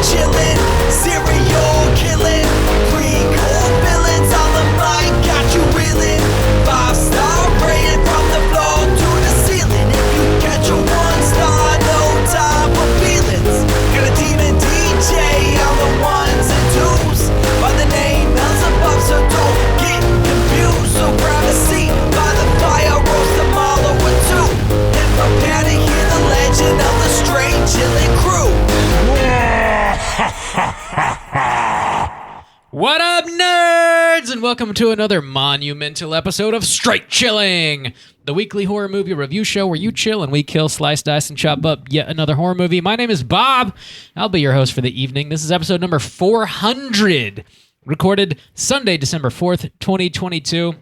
straight chillin', serial killing, pre-core villains on the mic, got you reeling. 5-star rated from the floor to the ceiling. If you catch a 1-star, no time for feelings. Got a demon DJ on the ones and twos, by the name Beelzebub, so don't get confused. So grab a seat by the fire, roast them all over two, and prepare to hear the legend of the straight chillin' crew. What up, nerds? And welcome to another monumental episode of Straight Chilling, the weekly horror movie review show where you chill and we kill, slice, dice, and chop up yet another horror movie. My name is Bob. I'll be your host for the evening. This is episode number 400, recorded Sunday, December 4th, 2022.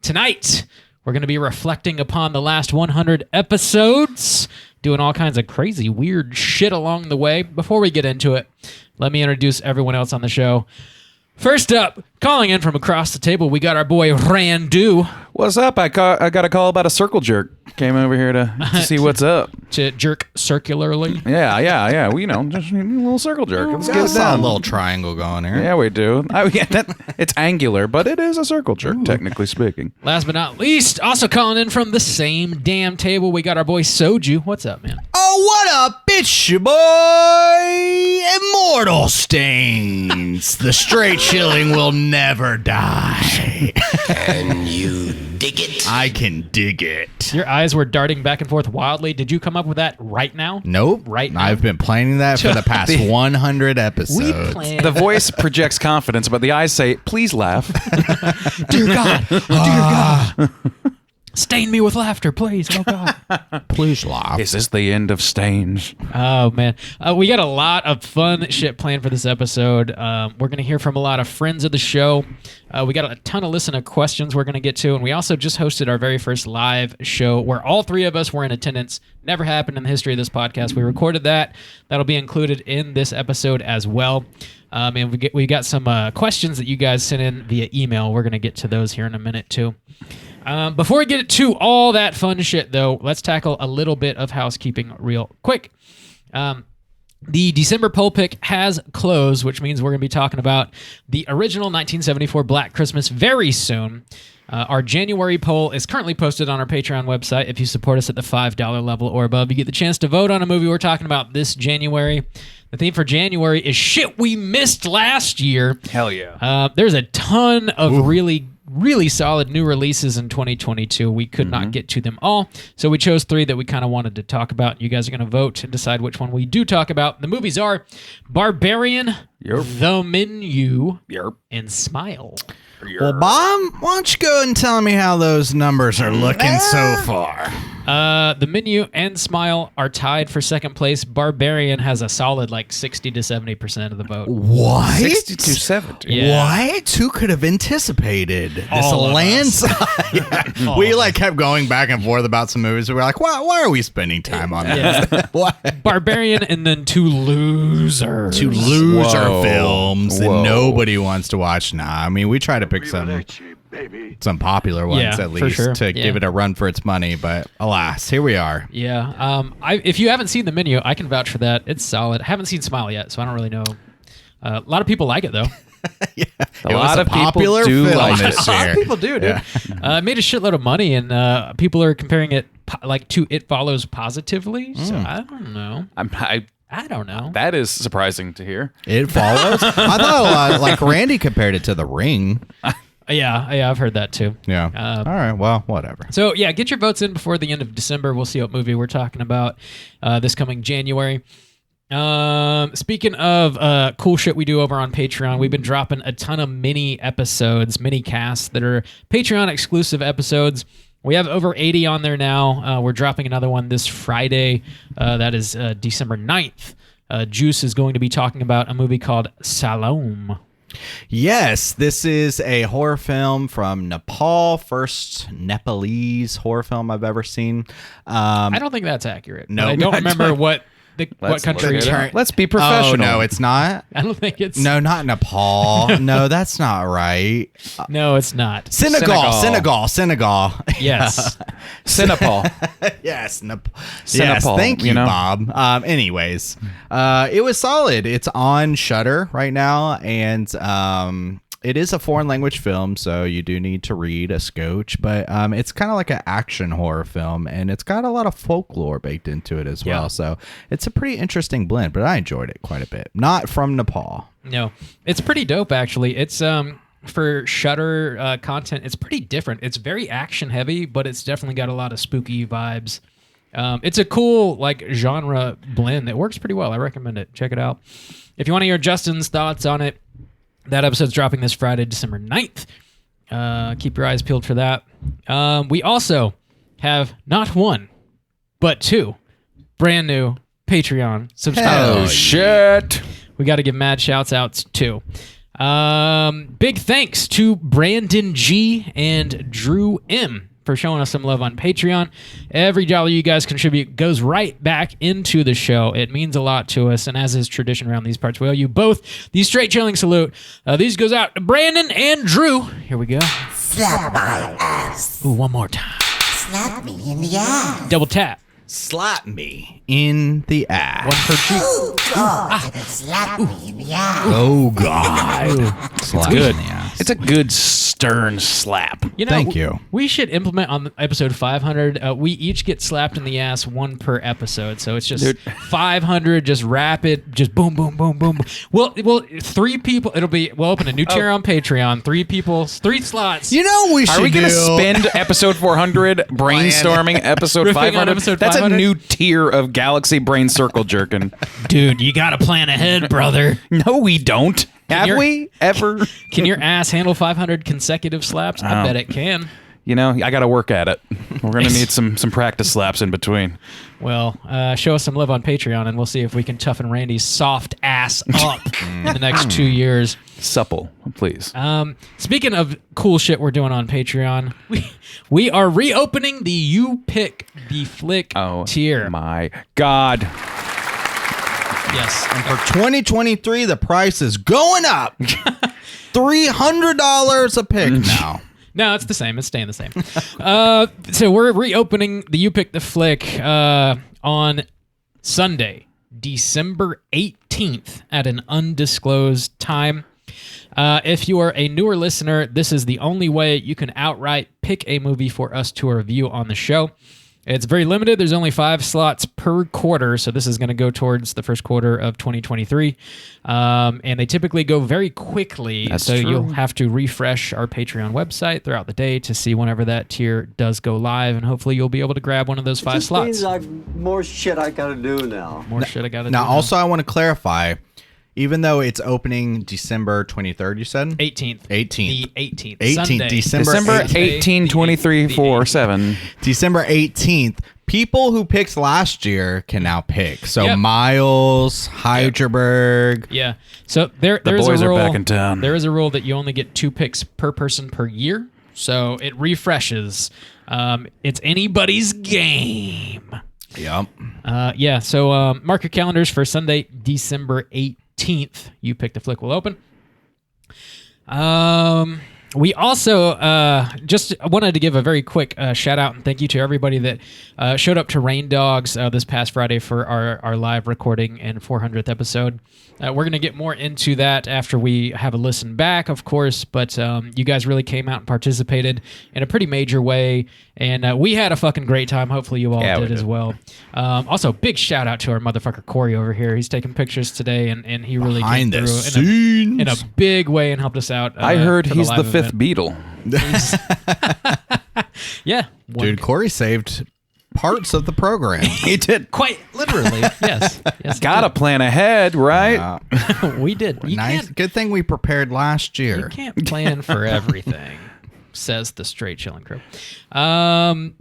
Tonight, we're going to be reflecting upon the last 100 episodes, doing all kinds of crazy, weird shit along the way. Before we get into it, let me introduce everyone else on the show. First up, calling in from across the table, we got our boy Randu. What's up? I got a call about a circle jerk. Came over here to see what's up. To jerk circularly. Yeah. We just need a little circle jerk. Let's get it a done. little triangle going here. Yeah, we do. It's angular, but it is a circle jerk, technically speaking. Last but not least, also calling in from the same damn table, we got our boy Soju. What's up, man? Oh, what up? It's your boy, Immortal Stains. The straight chilling will never die. Can you dig it? I can dig it. Your eyes were darting back and forth wildly. Did you come up with that right now? Nope. Right now? I've been planning that for the past 100 episodes. We planned. The voice projects confidence, but the eyes say, please laugh. Dear God. Dear God. Stain me with laughter, please. Oh, God. Please laugh. Is this the end of Stains? Oh, man. We got a lot of fun shit planned for this episode. We're going to hear from a lot of friends of the show. We got a ton of listener questions we're going to get to. And we also just hosted our very first live show where all three of us were in attendance. Never happened in the history of this podcast. We recorded that. That'll be included in this episode as well. And we got some questions that you guys sent in via email. We're going to get to those here in a minute, too. Before we get to all that fun shit, though, let's tackle a little bit of housekeeping real quick. The December poll pick has closed, which means we're going to be talking about the original 1974 Black Christmas very soon. Our January poll is currently posted on our Patreon website. If you support us at the $5 level or above, you get the chance to vote on a movie we're talking about this January. The theme for January is shit we missed last year. Hell yeah. There's a ton of really solid new releases in 2022. We could not get to them all, so we chose three that we kind of wanted to talk about. You guys are going to vote and decide which one we do talk about. The movies are Barbarian, The Menu, and Smile. Well, Bob, why don't you go and tell me how those numbers are looking so far? The Menu and Smile are tied for second place. Barbarian has a solid 60 to 70% of the vote. What? 62-70. Yeah. What? Who could have anticipated this All of landslide? We kept going back and forth about some movies. We were like, why are we spending time on this? What? Barbarian and then Two Losers. Two loser Whoa. films that Whoa. nobody wants to watch now. I mean, we try to pick some popular ones Yeah, at for least sure. to give it a run for its money, but alas, here we are. Yeah. If you haven't seen The Menu, I can vouch for that. It's solid. I haven't seen Smile yet, so I don't really know. A lot of people like it, though. A lot of people do like it. A lot of people do, dude. It made a shitload of money, and people are comparing it to It Follows positively. So I don't know. I don't know. That is surprising to hear. It Follows? I thought Randy compared it to The Ring. Yeah, I've heard that too. Yeah. All right, well, whatever. So, yeah, get your votes in before the end of December. We'll see what movie we're talking about this coming January. Speaking of cool shit we do over on Patreon, we've been dropping a ton of mini episodes, mini casts that are Patreon exclusive episodes. We have over 80 on there now. We're dropping another one this Friday. That is December 9th. Juice is going to be talking about a movie called Salome. Yes, this is a horror film from Nepal. First Nepalese horror film I've ever seen. I don't think that's accurate. No, I don't remember what what country? Let's be professional. Oh, no, it's not. I don't think it's. No, not Nepal. No, that's not right. No, it's not. Senegal. Yes. Sinapol. Yes, yes. Sinapol, Thank you, you know? Bob. Anyways, it was solid. It's on Shudder right now, and it is a foreign language film, so you do need to read a scotch. But it's kind of like an action horror film, and it's got a lot of folklore baked into it as well. Yeah. So it's a pretty interesting blend. But I enjoyed it quite a bit. Not from Nepal. No, it's pretty dope actually. It's for Shudder content. It's pretty different. It's very action heavy, but it's definitely got a lot of spooky vibes. It's a cool like genre blend. It works pretty well. I recommend it. Check it out. If you want to hear Justin's thoughts on it, that episode's dropping this Friday, December 9th. Keep your eyes peeled for that. We also have not one, but two brand new Patreon subscribers. Oh, shit. We got to give mad shouts outs too. Big thanks to Brandon G and Drew M for showing us some love on Patreon. Every dollar you guys contribute goes right back into the show. It means a lot to us, and as is tradition around these parts, we owe you both the straight chilling salute. These goes out to Brandon and Drew. Here we go. Slap my ass. Ooh, one more time. Slap me in the ass. Double tap. Slap me in the ass. One per cheek. Oh, God. Slap me in the ass. Oh, God. Slap Good. me in the ass. It's a good stern slap. You know, Thank you. We should implement on episode 500. We each get slapped in the ass one per episode, so it's just Dude. 500. Just rapid, just boom, boom, boom, boom. Well, three people. We'll open a new tier on Patreon. 3 people, 3 slots. You know we should Are we going to do- spend episode 400 brainstorming episode Riffing on 500? episode That's 500? a new tier of Galaxy Brain Circle jerking. Dude, you got to plan ahead, brother. No, we don't. Have your- we ever? Can your ass handle 500 consecutive slaps? I Oh. bet it can. You know, I got to work at it. We're going to need some practice slaps in between. Well, show us some love on Patreon, and we'll see if we can toughen Randy's soft ass up in the next 2 years. Supple, please. Speaking of cool shit we're doing on Patreon, we are reopening the You Pick the Flick tier. My God. Yes. And for 2023, the price is going up. $300 a pick now. No, it's the same. It's staying the same. So we're reopening the You Pick the Flick on Sunday, December 18th at an undisclosed time. If you are a newer listener, this is the only way you can outright pick a movie for us to review on the show. It's very limited. There's only 5 slots per quarter, so this is going to go towards the first quarter of 2023. And they typically go very quickly, That's so true. you'll have to refresh our Patreon website throughout the day to see whenever that tier does go live, and hopefully you'll be able to grab one of those 5 Just slots. means I've more shit I gotta do now. More shit I got to do. Now, also, I want to clarify, even though it's opening December 23rd, you said? 18th. 18th. The 18th. 18th, Sunday. December December 18th. 18, 23, 4, 7. December 18th. People who picked last year can now pick. So Yep. Miles, Heidelberg. Yeah. So there's boys a are rule. back in town. There is a rule that you only get 2 picks per person per year. So it refreshes. It's anybody's game. Yep. Yeah. So mark your calendars for Sunday, December 18th. You Pick the Flick will open. We also just wanted to give a very quick shout out and thank you to everybody that showed up to Rain Dogs this past Friday for our live recording and 400th episode. We're going to get more into that after we have a listen back, of course, but you guys really came out and participated in a pretty major way, and we had a fucking great time. Hopefully you all did as well. Also, big shout out to our motherfucker Corey over here. He's taking pictures today, and he really Behind came the through scenes. in a big way and helped us out. I heard for he's live the 5th event. Beatle. Yeah. Dude, Corey saved parts of the program. He did. Quite literally, yes. Yes, Gotta plan ahead, right? we did. You Nice. can't, Good thing we prepared last you year. can't plan for everything, says the straight chilling crew. That's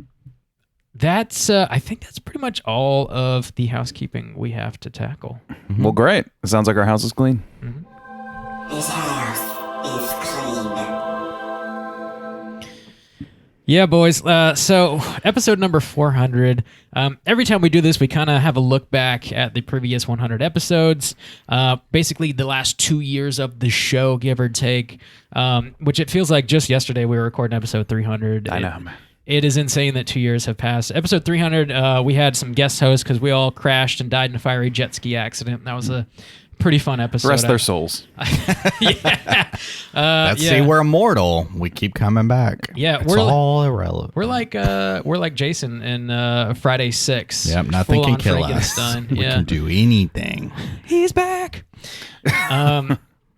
I think that's pretty much all of the housekeeping we have to tackle. Well, great. It sounds like our house is clean. This house is clean. Yeah, boys. So episode number 400. Every time we do this, we kind of have a look back at the previous 100 episodes. Basically, the last 2 years of the show, give or take. Which it feels like just yesterday we were recording episode 300. I know, man. It is insane that 2 years have passed. Episode 300, we had some guest hosts because we all crashed and died in a fiery jet ski accident. That was a pretty fun episode. Rest their souls. Let's see, we're immortal. We keep coming back. Yeah, it's all irrelevant. We're like Jason in Friday 6. Yep, nothing can kill us. Frankenstein. We can do anything. He's back.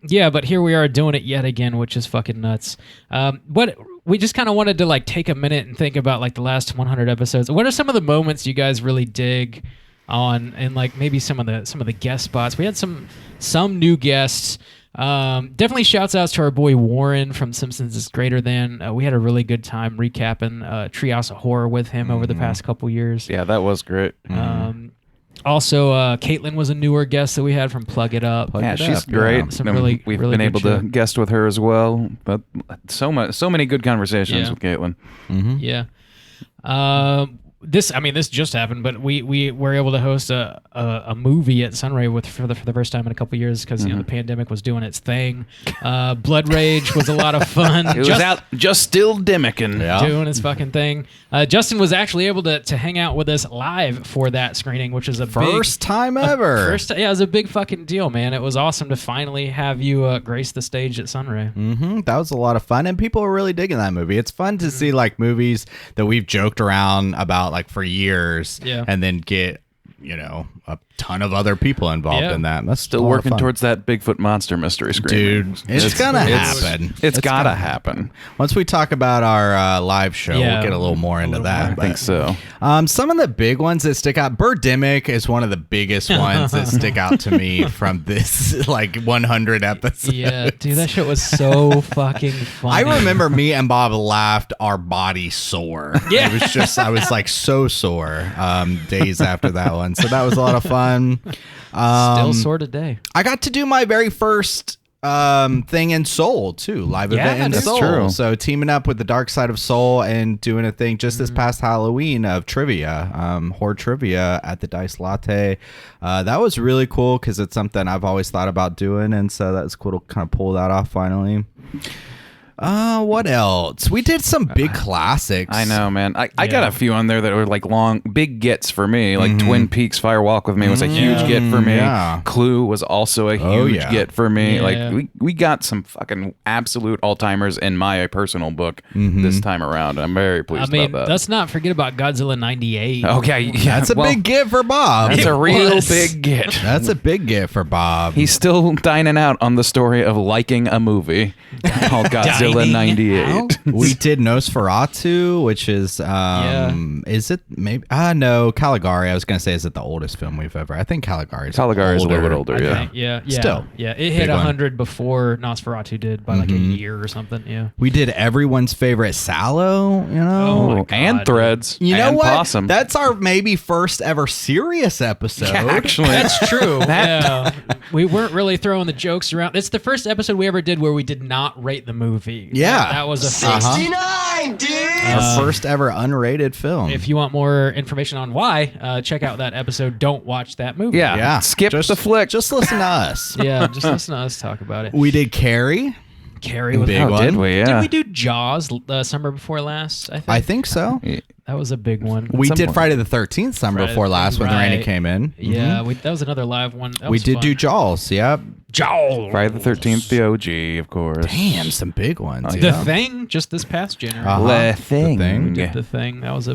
Yeah, but here we are doing it yet again, which is fucking nuts. What we just kind of wanted to like take a minute and think about like the last 100 episodes. What are some of the moments you guys really dig on, and like maybe some of the guest spots? We had some new guests. Definitely shouts outs to our boy Warren from Simpsons is Greater Than. We had a really good time recapping Treehouse of Horror with him over the past couple years. Yeah, that was great. Also, Caitlin was a newer guest that we had from Plug It Up. Yeah, she's great. Some really, We've really been good able to show. guest with her as well. But so many good conversations Yeah. with Caitlin. Yeah. This just happened, but we were able to host a movie at Sunray for the first time in a couple of years because the pandemic was doing its thing. Blood Rage was a lot of fun. It was out just still dimmicking. Yeah. Doing his fucking thing. Justin was actually able to hang out with us live for that screening, which is a First time ever. it was a big fucking deal, man. It was awesome to finally have you grace the stage at Sunray. That was a lot of fun, and people are really digging that movie. It's fun to see like movies that we've joked around about like for years, Yeah. and then get a ton of other people involved Yeah. in that. That's Still a lot of working fun. towards that Bigfoot monster mystery screening. Dude, it's gonna happen. It's gotta happen. Once we talk about our live show, Yeah, we'll get a little more into that. I think so. Some of the big ones that stick out, Birdemic is one of the biggest ones that stick out to me from this like 100 episodes. Yeah, dude, that shit was so fucking funny. I remember me and Bob laughed our body sore. Yeah. It was just, I was like so sore days after that one. So that was a lot of fun. Still sore today. I got to do my very first thing in Seoul too, live event in that's Seoul. true. So teaming up with the Dark Side of Seoul and doing a thing just this past Halloween of trivia, horror trivia at the Dice Latte. That was really cool because it's something I've always thought about doing, and so that's cool to kind of pull that off finally. What else? We did some big classics. I know, man. I got a few on there that were like long, big gets for me. Like Twin Peaks Fire Walk with Me was a huge get for me. Yeah. Clue was also a huge yeah. get for me. Yeah. Like we got some fucking absolute all-timers in my personal book this time around. I'm very pleased about that. let's not forget about Godzilla 98. Okay, yeah, That's a big get for Bob. That's a real was. big get. That's a big get for Bob. He's still dining out on the story of liking a movie called Godzilla Dining 98. out? We did Nosferatu, which is is it maybe no, Caligari. I was gonna say, is it the oldest film we've ever? I think Caligari is is a little bit older, I yeah. think, yeah. Still, Yeah, it hit big one. 100 before Nosferatu did by like a year or something. Yeah. We did everyone's favorite Sallow, Oh my God, And Threads. You know and what? Possum. That's our maybe first ever serious episode. Actually. That's true. Yeah. We weren't really throwing the jokes around. It's the first episode we ever did where we did not rate the movie. Yeah. That was a first. 69, dude! Our first ever unrated film. If you want more information on why, check out that episode. Don't watch that movie. Yeah. Skip just, the flick. Just listen to us. Yeah, just listen to us talk about it. We did Carrie. Carrie was Big Oh, one. did we? Did Yeah. we do Jaws summer before last? I think so. that was a big one. We some did point. Friday the 13th summer Friday before the last when 13th, Randy right. came in. Yeah, that was another live one. That We was did fun. do Jaws. Yep. Jaws. Friday the 13th, the OG, of course. Damn, some big ones. The yeah. Thing just this past January. The Thing. Thing. Did the Thing. That was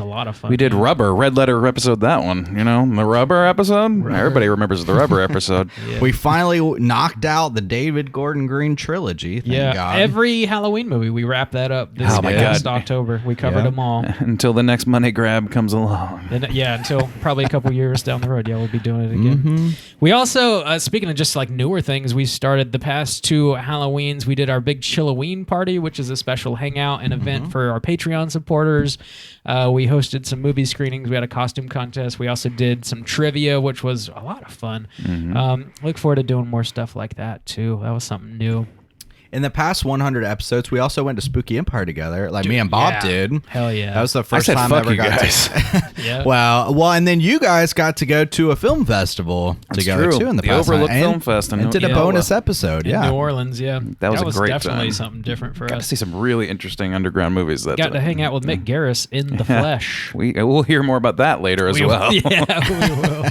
a lot of fun. We did Rubber, Red Letter episode, that one. You know, the Rubber episode? Everybody remembers the Rubber episode. Yeah. We finally knocked out the David Gordon Green trilogy. Thank Yeah, God. every Halloween movie we wrap that up this Oh my past God. October. We covered Yeah. them all. Until the next money grab comes along. And, until probably a couple years down the road. Yeah, we'll be doing it again. We also, speaking of just like newer things, we started the past two Halloweens. We did our big Chilloween party, which is a special hangout and event for our Patreon supporters. We hosted some movie screenings. We had a costume contest. We also did some trivia, which was a lot of fun. Look forward to doing more stuff like that too. That was something new. in the past 100 episodes, we also went to Spooky Empire together. Like me and Bob yeah. did. Hell yeah. That was the I first said time I fuck ever you got guys. to. Yeah. Well, and then you guys got to go to a film festival together true. too in the The past. Overlook and, Film Fest in and did a Nola. bonus episode. In Yeah. New Orleans, yeah. That was a great definitely time. something different for Got to us. see some really interesting underground movies. That Got to hang out with Mick Garris in the flesh. We'll hear more about that later as well. Yeah, we will.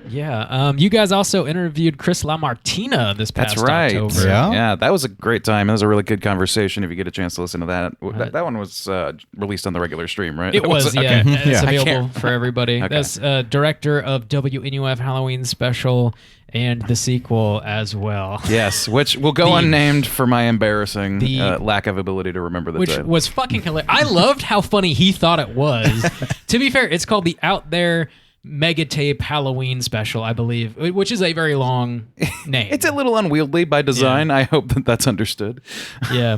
Yeah. You guys also interviewed Chris LaMartina this past That's right. October. Yeah. Yeah, that was a great time. That was a really good conversation. If you get a chance to listen to that, that one was released on the regular stream, right? It was, yeah. Okay. It's Yeah. available for everybody. Okay. That's director of WNUF Halloween Special and the sequel as well. Yes, which will go The- unnamed for my embarrassing the- lack of ability to remember the Which title. was fucking hilarious. I loved how funny he thought it was. To be fair, it's called the Out There Mega Tape Halloween Special, I believe, which is a very long name. It's a little unwieldy by design. I hope that that's understood. Yeah.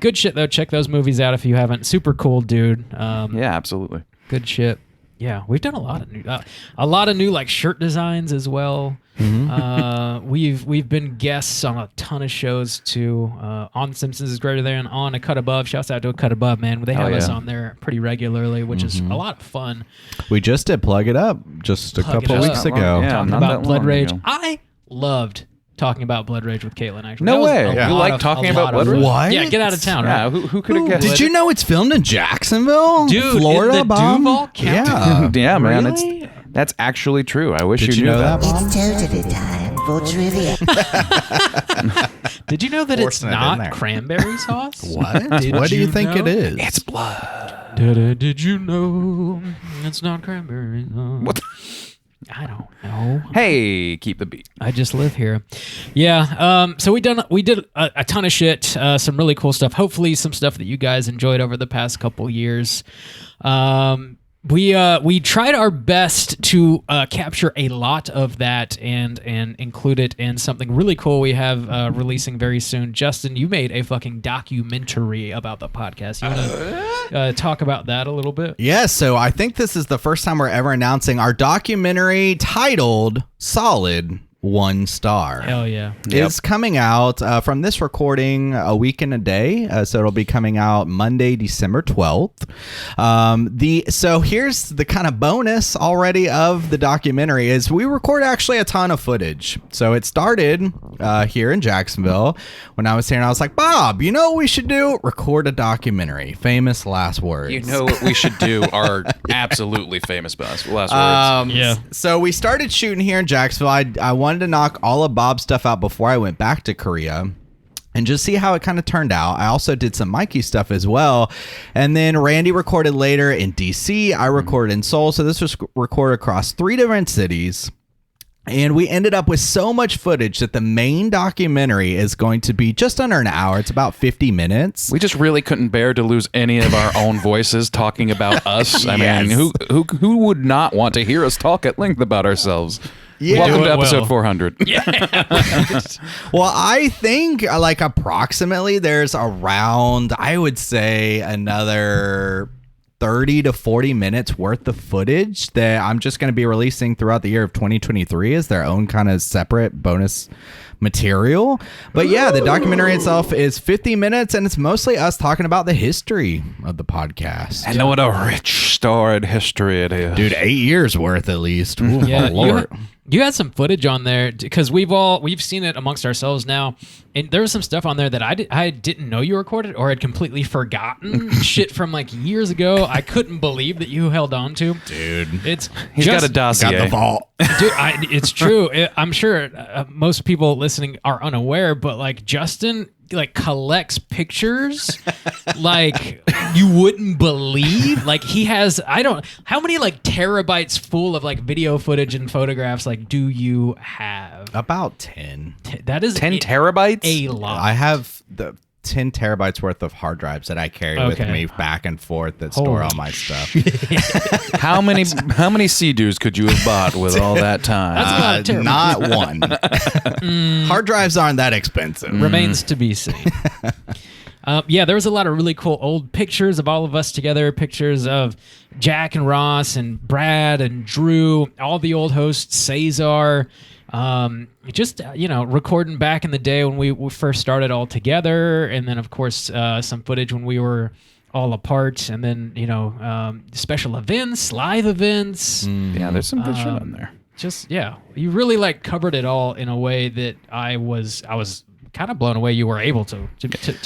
Good shit, though. Check those movies out if you haven't. Super cool, dude. Yeah, absolutely. Good shit. Yeah, we've done a lot of new like shirt designs as well. We've been guests on a ton of shows too. On Simpsons is Greater Than, on A Cut Above. Shouts out to A Cut Above, man. They have us yeah. on there pretty regularly, which is a lot of fun. We just did Plug It Up just a Plug couple It Up. weeks ago. Yeah. Talking not about that Blood long Rage. ago. I loved talking about Blood Rage with Caitlin. Actually, No That was way. a You lot like of- talking a about lot of Blood Rage? fun. What? Yeah, get out of town. Yeah, Right? who could have guessed? Did you know it's filmed in Jacksonville, Dude, Florida, in the Bob? Duval County? Yeah. Yeah, man, Really? that's actually true. I wish Did you you knew know that, Bob? It's totally time for trivia. Did you know that it's Forcing it in not there. cranberry sauce? What? Did What do you you think know? it is? It's blood. Did you know it's not cranberry sauce? What? I don't know. Hey, keep the beat. I just live here. Yeah. So we did a ton of shit. Some really cool stuff. Hopefully, some stuff that you guys enjoyed over the past couple years. We tried our best to capture a lot of that and include it in something really cool we have releasing very soon. Justin, you made a fucking documentary about the podcast. You want to talk about that a little bit? Yeah, so I think this is the first time we're ever announcing our documentary titled Solid 1 Star. Hell yeah. It's coming out from this recording a week and a day. So it'll be coming out Monday, December 12th. So here's the kind of bonus already of the documentary is we record actually a ton of footage. So it started here in Jacksonville when I was here and I was like, Bob, you know what we should do? Record a documentary. Famous last words. You know what we should do? Our absolutely famous last words. Yeah. So we started shooting here in Jacksonville. I wanted to knock all of Bob's stuff out before I went back to Korea and just see how it kind of turned out. I also did some Mikey stuff as well. And then Randy recorded later in DC. I recorded in Seoul. So this was recorded across 3 different cities. And we ended up with so much footage that the main documentary is going to be just under an hour. It's about 50 minutes. We just really couldn't bear to lose any of our own voices talking about us. I mean, Yes. who would not want to hear us talk at length about ourselves? Yeah. Welcome Do to it episode well. 400. Well, I think like approximately there's around, I would say, another 30 to 40 minutes worth of footage that I'm just going to be releasing throughout the year of 2023 as their own kind of separate bonus material. But yeah, the documentary itself is 50 minutes and it's mostly us talking about the history of the podcast. And what a rich, storied history it is. Dude, 8 years worth at least. Ooh, Yeah, oh, Lord. you had some footage on there because we've seen it amongst ourselves now, and there was some stuff on there that I didn't know you recorded or had completely forgotten shit from like years ago. I couldn't believe that you held on to. Dude. He's got a dossier. Got the vault. Dude, it's true. I'm sure most people listening are unaware, but like Justin like collects pictures like you wouldn't believe. Like he has, how many like terabytes full of like video footage and photographs like do you have? About 10. That is 10 terabytes? a lot. I have the 10 terabytes worth of hard drives that I carry with Okay. me back and forth that store all my stuff. How many Sea-Doos could you have bought with all that time? That's a lot of terabytes. Not one. Hard drives aren't that expensive. Remains to be seen. Yeah, there was a lot of really cool old pictures of all of us together, pictures of Jack and Ross and Brad and Drew, all the old hosts, Cesar, Just recording back in the day when we first started all together, and then of course some footage when we were all apart, and then special events, live events. Yeah, there's some good shit on there. Just you really like covered it all in a way that I was kind of blown away you were able to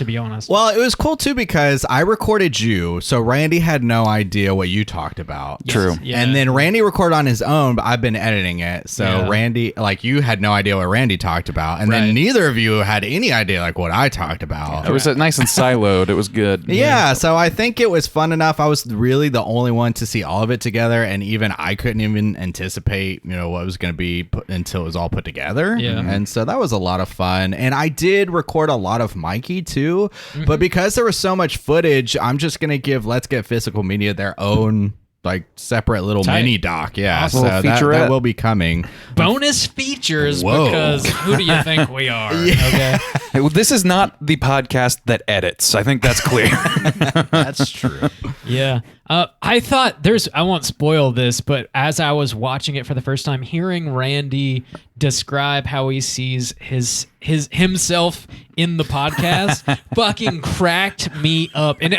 be honest. Well, it was cool too because I recorded you, so Randy had no idea what you talked about. Yes, True. yeah. And then Randy recorded on his own, but I've been editing it. So Yeah. Randy, like, you had no idea what Randy talked about, and Right. then neither of you had any idea like what I talked about. It was nice and siloed. It was good. Yeah, so I think it was fun enough. I was really the only one to see all of it together, and even I couldn't even anticipate, what was going to be put until it was all put together. Yeah. And so that was a lot of fun. And I did record a lot of Mikey too, but because there was so much footage, I'm just going to give Let's Get Physical Media their own like separate little Tight. mini doc. Yeah, Awesome. so Little that featurette. will be coming. Bonus features Whoa. because who do you think we are? Okay. Hey, well, this is not the podcast that edits. I think that's clear. That's true. Yeah. I thought I won't spoil this, but as I was watching it for the first time, hearing Randy describe how he sees himself in the podcast fucking cracked me up. And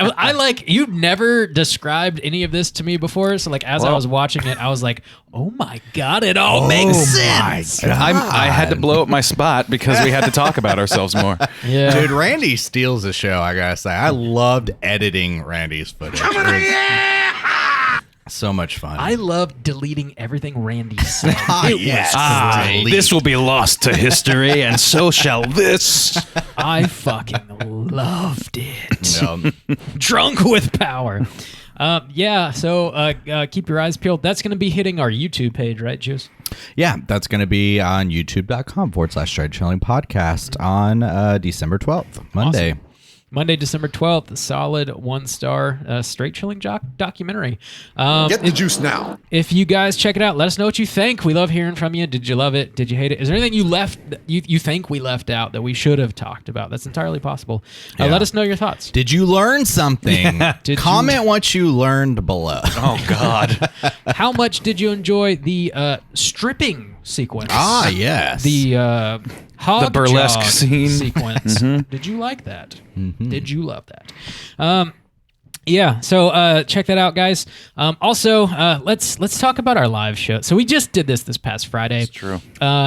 you've never described any of this to me before. So like, as I was watching it, I was like, oh my God, it all makes sense. I had to blow up my spot because we had to talk about ourselves more. Yeah. Dude, Randy steals the show, I gotta say. I loved editing Randy's footage. So much fun. I love deleting everything Randy said. Yes. This will be lost to history, and so shall this. I fucking loved it. No. Drunk with power. So keep your eyes peeled. That's going to be hitting our YouTube page, right, Juice? Yeah, that's going to be on youtube.com/Straight Chilling Podcast on December 12th, Monday. Awesome. Monday, December 12th, solid 1-star Straight Chilling documentary. Get the juice now. If you guys check it out, let us know what you think. We love hearing from you. Did you love it? Did you hate it? Is there anything you think we left out that we should have talked about? That's entirely possible. Yeah. Let us know your thoughts. Did you learn something? Did Comment what you learned below. Oh, God. How much did you enjoy the stripping sequence? Ah, yes. The hog The burlesque jog scene. sequence. Did you like that? Did you love that? So check that out, guys. Also, let's talk about our live show. So we just did this past Friday. That's true.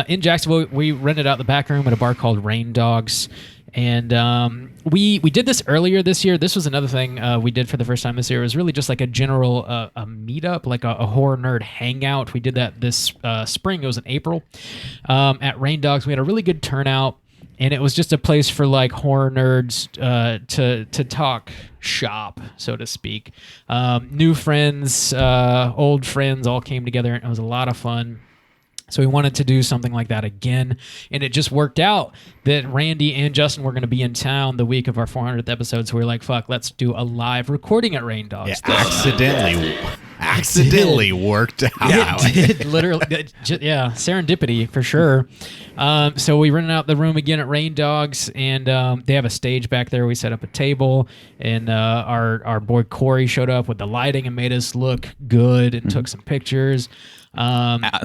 In Jacksonville, we rented out the back room at a bar called Rain Dogs. And we did this earlier this year. This was another thing we did for the first time this year. It was really just like a general a meetup, like a horror nerd hangout. We did that this spring. It was in April at Rain Dogs. We had a really good turnout, and it was just a place for like horror nerds to talk shop, so to speak. New friends, old friends all came together, and it was a lot of fun. So we wanted to do something like that again, and it just worked out that Randy and Justin were going to be in town the week of our 400th episode. So we were like, "Fuck, let's do a live recording at Rain Dogs." Yeah, accidentally worked out. It did literally, serendipity for sure. So we rented out the room again at Rain Dogs, and they have a stage back there. We set up a table, and our boy Corey showed up with the lighting and made us look good and took some pictures.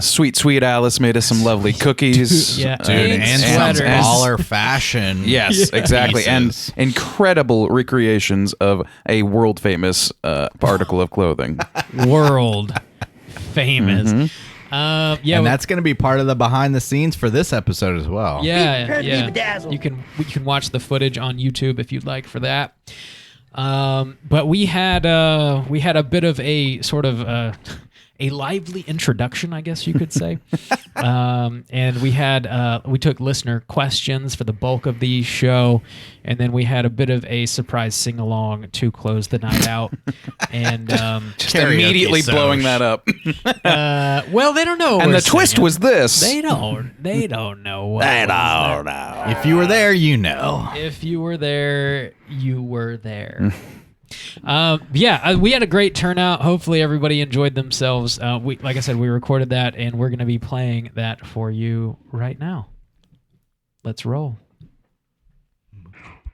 Sweet Alice made us some lovely cookies. Yeah. Dude, And and some sweaters. baller fashion. Yes, exactly. Pieces. And incredible recreations of a world famous article of clothing. World famous. And that's going to be part of the behind the scenes for this episode as well. Yeah. You can watch the footage on YouTube if you'd like for that. But we had a bit of a sort of a lively introduction, I guess you could say. And we took listener questions for the bulk of the show, and then we had a bit of a surprise sing-along to close the night out. And Just immediately blowing that up. well, they don't know. And we're the twist singing. was this. They don't know. What They was don't there. know. If you were there, you know. If you were there, you were there. We had a great turnout. Hopefully everybody enjoyed themselves. Like I said, we recorded that, and we're going to be playing that for you right now. Let's roll.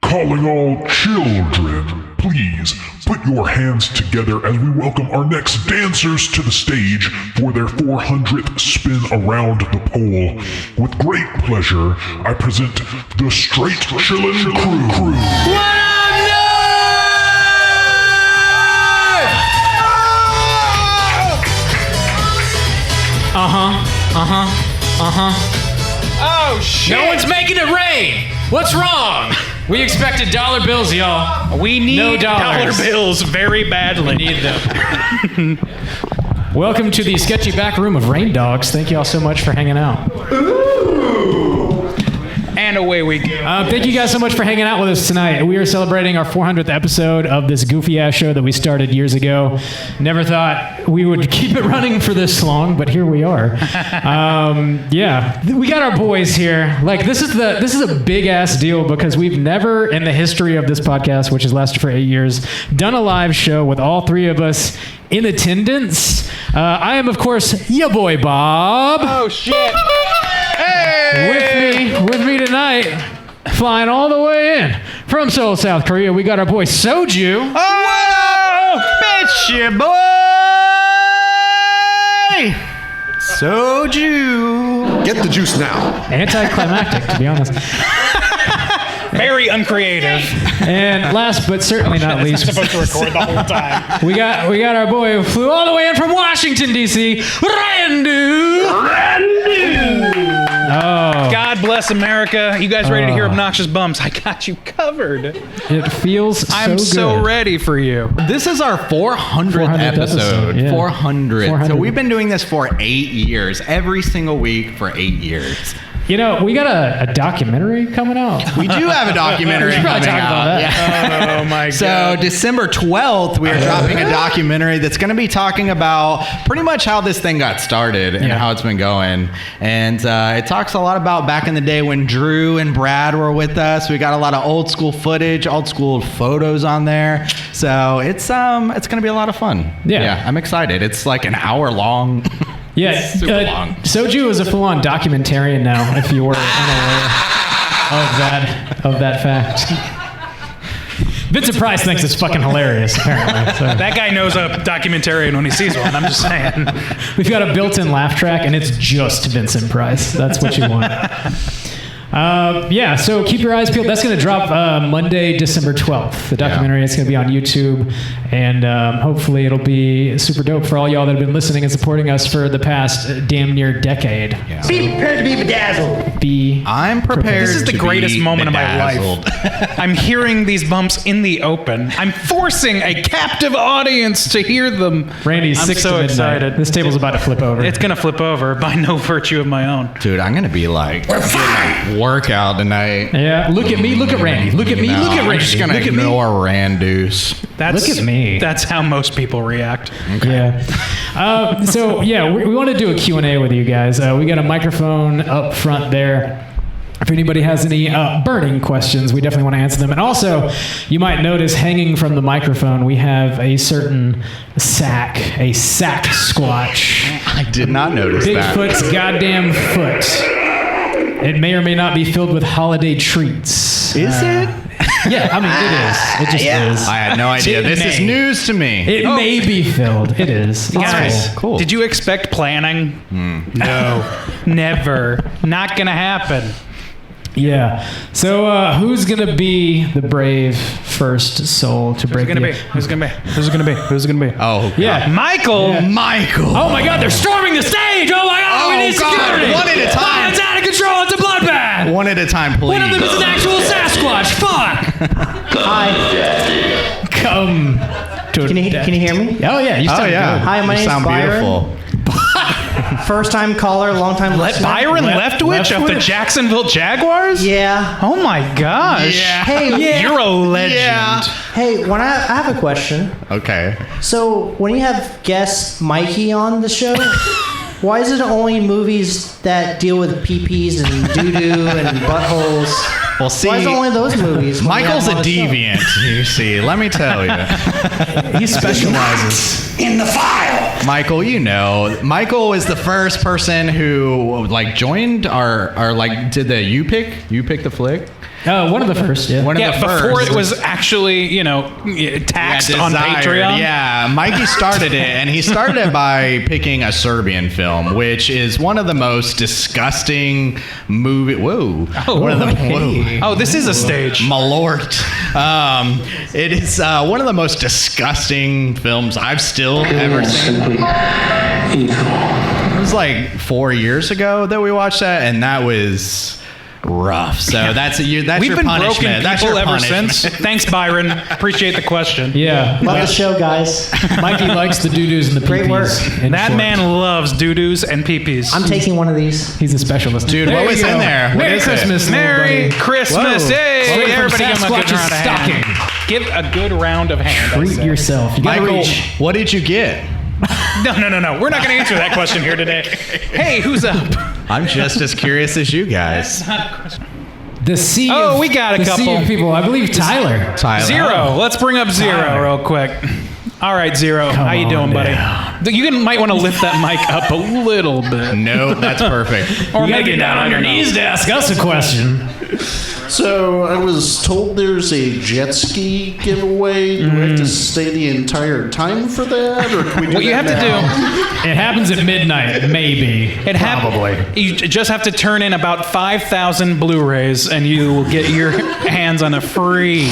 calling all children. Please put your hands together as we welcome our next dancers to the stage for their 400th spin around the pole. With great pleasure, I present the Straight Chillin' Crew. Oh, shit. No one's making it rain. What's wrong? We expected dollar bills, y'all. We need no dollar bills very badly. We need them. Welcome to the sketchy back room of Rain Dogs. Thank you all so much for hanging out. And away we go. Thank you guys so much for hanging out with us tonight. We are celebrating our 400th episode of this goofy-ass show that we started years ago. Never thought we would keep it running for this long, but here we are. Yeah, we got our boys here. Like, this is a big-ass deal because we've never, in the history of this podcast, which has lasted for 8 years, done a live show with all three of us in attendance. I am, of course, your boy, Bob. Oh, shit. With me tonight, flying all the way in from Seoul, South Korea, we got our boy Soju. Oh, bitch, your boy! Soju! Get the juice now. Anticlimactic, to be honest. Very uncreative. And last but certainly not least, supposed to record the whole time. we got our boy who flew all the way in from Washington, D.C., Randu. Oh. God bless America. You guys ready to hear obnoxious bumps? I got you covered. It feels so I'm so good. ready for you. This is our 400th episode. Yeah. 400. So we've been doing this for 8 years, every single week for 8 years. You know, we got a documentary coming out. We do have a documentary We should probably coming talk out. about that. Oh my God. So December 12th, we are dropping a documentary that's going to be talking about pretty much how this thing got started and how it's been going. And it talks a lot about back in the day when Drew and Brad were with us. We got a lot of old school footage, old school photos on there. So it's going to be a lot of fun. Yeah. I'm excited. It's like an hour long. Yeah, super long. Soju is a full-on documentarian now, if you were unaware of that fact. Vincent Price thinks it's fucking hilarious, apparently. So. That guy knows a documentarian when he sees one. I'm just saying. We've got a built-in laugh track, and it's just Vincent Price. That's what you want. Yeah, so keep your eyes peeled. That's going to drop Monday, December 12th. The documentary is going to be on YouTube, and hopefully it'll be super dope for all y'all that have been listening and supporting us for the past damn near decade. Yeah. Be prepared to be bedazzled. I'm prepared. This is the greatest moment of my life. I'm hearing these bumps in the open. I'm forcing a captive audience to hear them. Randy's I'm 6 so to midnight. excited. This table's about to flip over. It's going to flip over by no virtue of my own. Dude, I'm going to be like, workout tonight. Yeah, look at me, look at Randy. Look at me, look at Randy. I'm just going to ignore Randoos. Look at me. That's how most people react. Okay. Yeah. So, yeah, we want to do a Q&A with you guys. We got a microphone up front there. If anybody has any burning questions, we definitely want to answer them. And also, you might notice hanging from the microphone, we have a certain sack squatch. I did not notice that. Bigfoot's goddamn foot. It may or may not be filled with holiday treats. Is it? Yeah, I mean, it is. It just is. I had no idea. This is news to me. It may be filled. It is. Guys, cool. Did you expect planning? No. Never. Not going to happen. Yeah. So who's going to be the brave first soul to break the... Who's going to be? Oh, yeah. Michael. Yeah. Michael. Oh, my God. They're storming the stage. Oh, my God. We need security. One at a time. It's out of control. It's a bloodbath. One at a time, please. One of them is an actual Sasquatch. Fuck. Hi. Come to Can you hear me? Oh, yeah. You sound good. Hi, my name's Byron. Beautiful. First time caller, long time listener. Byron Leftwich of the Jacksonville Jaguars? Yeah. Oh my gosh. Yeah. Hey, You're a legend. Yeah. hey, when I have a question. Okay. So when you have guest Mikey on the show, why is it only movies that deal with peepees and doo-doo and buttholes? Well, see, why is it only those movies? when you have Michael's a them on the show? deviant, you see. Let me tell you. He specializes. In the file. Michael, you know, Michael is the first person who like joined our like did the you pick the flick. One of the first, yeah. One of the first. Before it was actually, taxed on Patreon. Yeah, Mikey started it, and he started it by picking a Serbian film, which is one of the most disgusting movie. Whoa! Oh, this is a stage. Malort. It is one of the most disgusting films I've still ever seen. It was like 4 years ago that we watched that, and that was rough. So that's We've your been punishment. broken That's people your ever punishment. since. Thanks, Byron. Appreciate the question. Yeah. Love the show, guys. Mikey likes the doo-doos and the Great pee-pees. work. in That short. man loves doo-doos and pee-pees. I'm taking one of these. He's a specialist. Dude, There what you was go. in there? What Merry is it? Christmas, little Merry buddy. Christmas. Whoa. Hey, Straight from everybody give him a good Sasquatch's round of stocking. hand. Give a good round of hand. I Treat say. yourself. You gotta Michael, reach. what did you get? No. We're not going to answer that question here today. Hey, who's up? I'm just as curious as you guys. The sea. Oh, of- we got a the sea couple. of people. I believe Tyler. Tyler. Zero. Let's bring up Zero Tyler. real quick. All right, Zero. How you doing, on buddy? You might want to lift that mic up a little bit. No, that's perfect. Or You gotta maybe get down not, on your I don't know. knees to ask us a question. So I was told there's a jet ski giveaway. Do we have to stay the entire time for that, or can we do What you that have to now? It happens at midnight, maybe. Probably. You just have to turn in about 5,000 Blu-rays, and you will get your hands on a free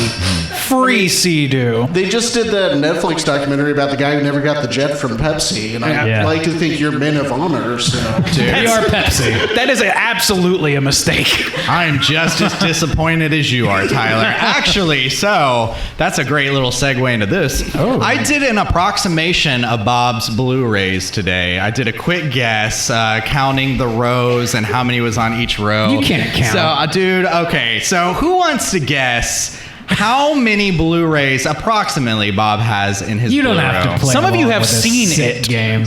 Sea-Doo. They just did that Netflix documentary about the guy who never got the jet from Pepsi, and I'd Yeah. like to think you're men of honor. So, We are Pepsi. That is absolutely a mistake. I'm just as disappointed as you are, Tyler. Actually, so that's a great little segue into this. Oh. I did an approximation of Bob's Blu-rays today. I did a quick guess, counting the rows and how many was on each row. You can't count. So, dude, okay. So, who wants to guess how many Blu-rays approximately Bob has in his You don't Blu-ray? have to play. Some of you along have with this seen sick it. Game.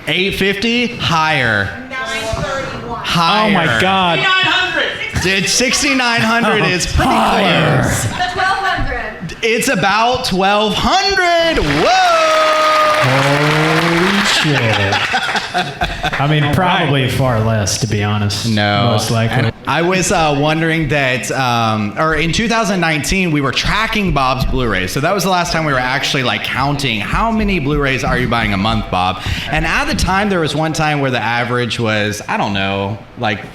850? Higher. 931. Higher. Oh my God. 900. Dude, 6,900 is pretty close. 1200. It's about 1,200. Whoa! Holy shit. I mean, probably far less, to be honest. No. Most likely. And I was wondering that, or in 2019, we were tracking Bob's Blu-rays. So that was the last time we were actually like counting how many Blu-rays are you buying a month, Bob? And at the time, there was one time where the average was, I don't know, like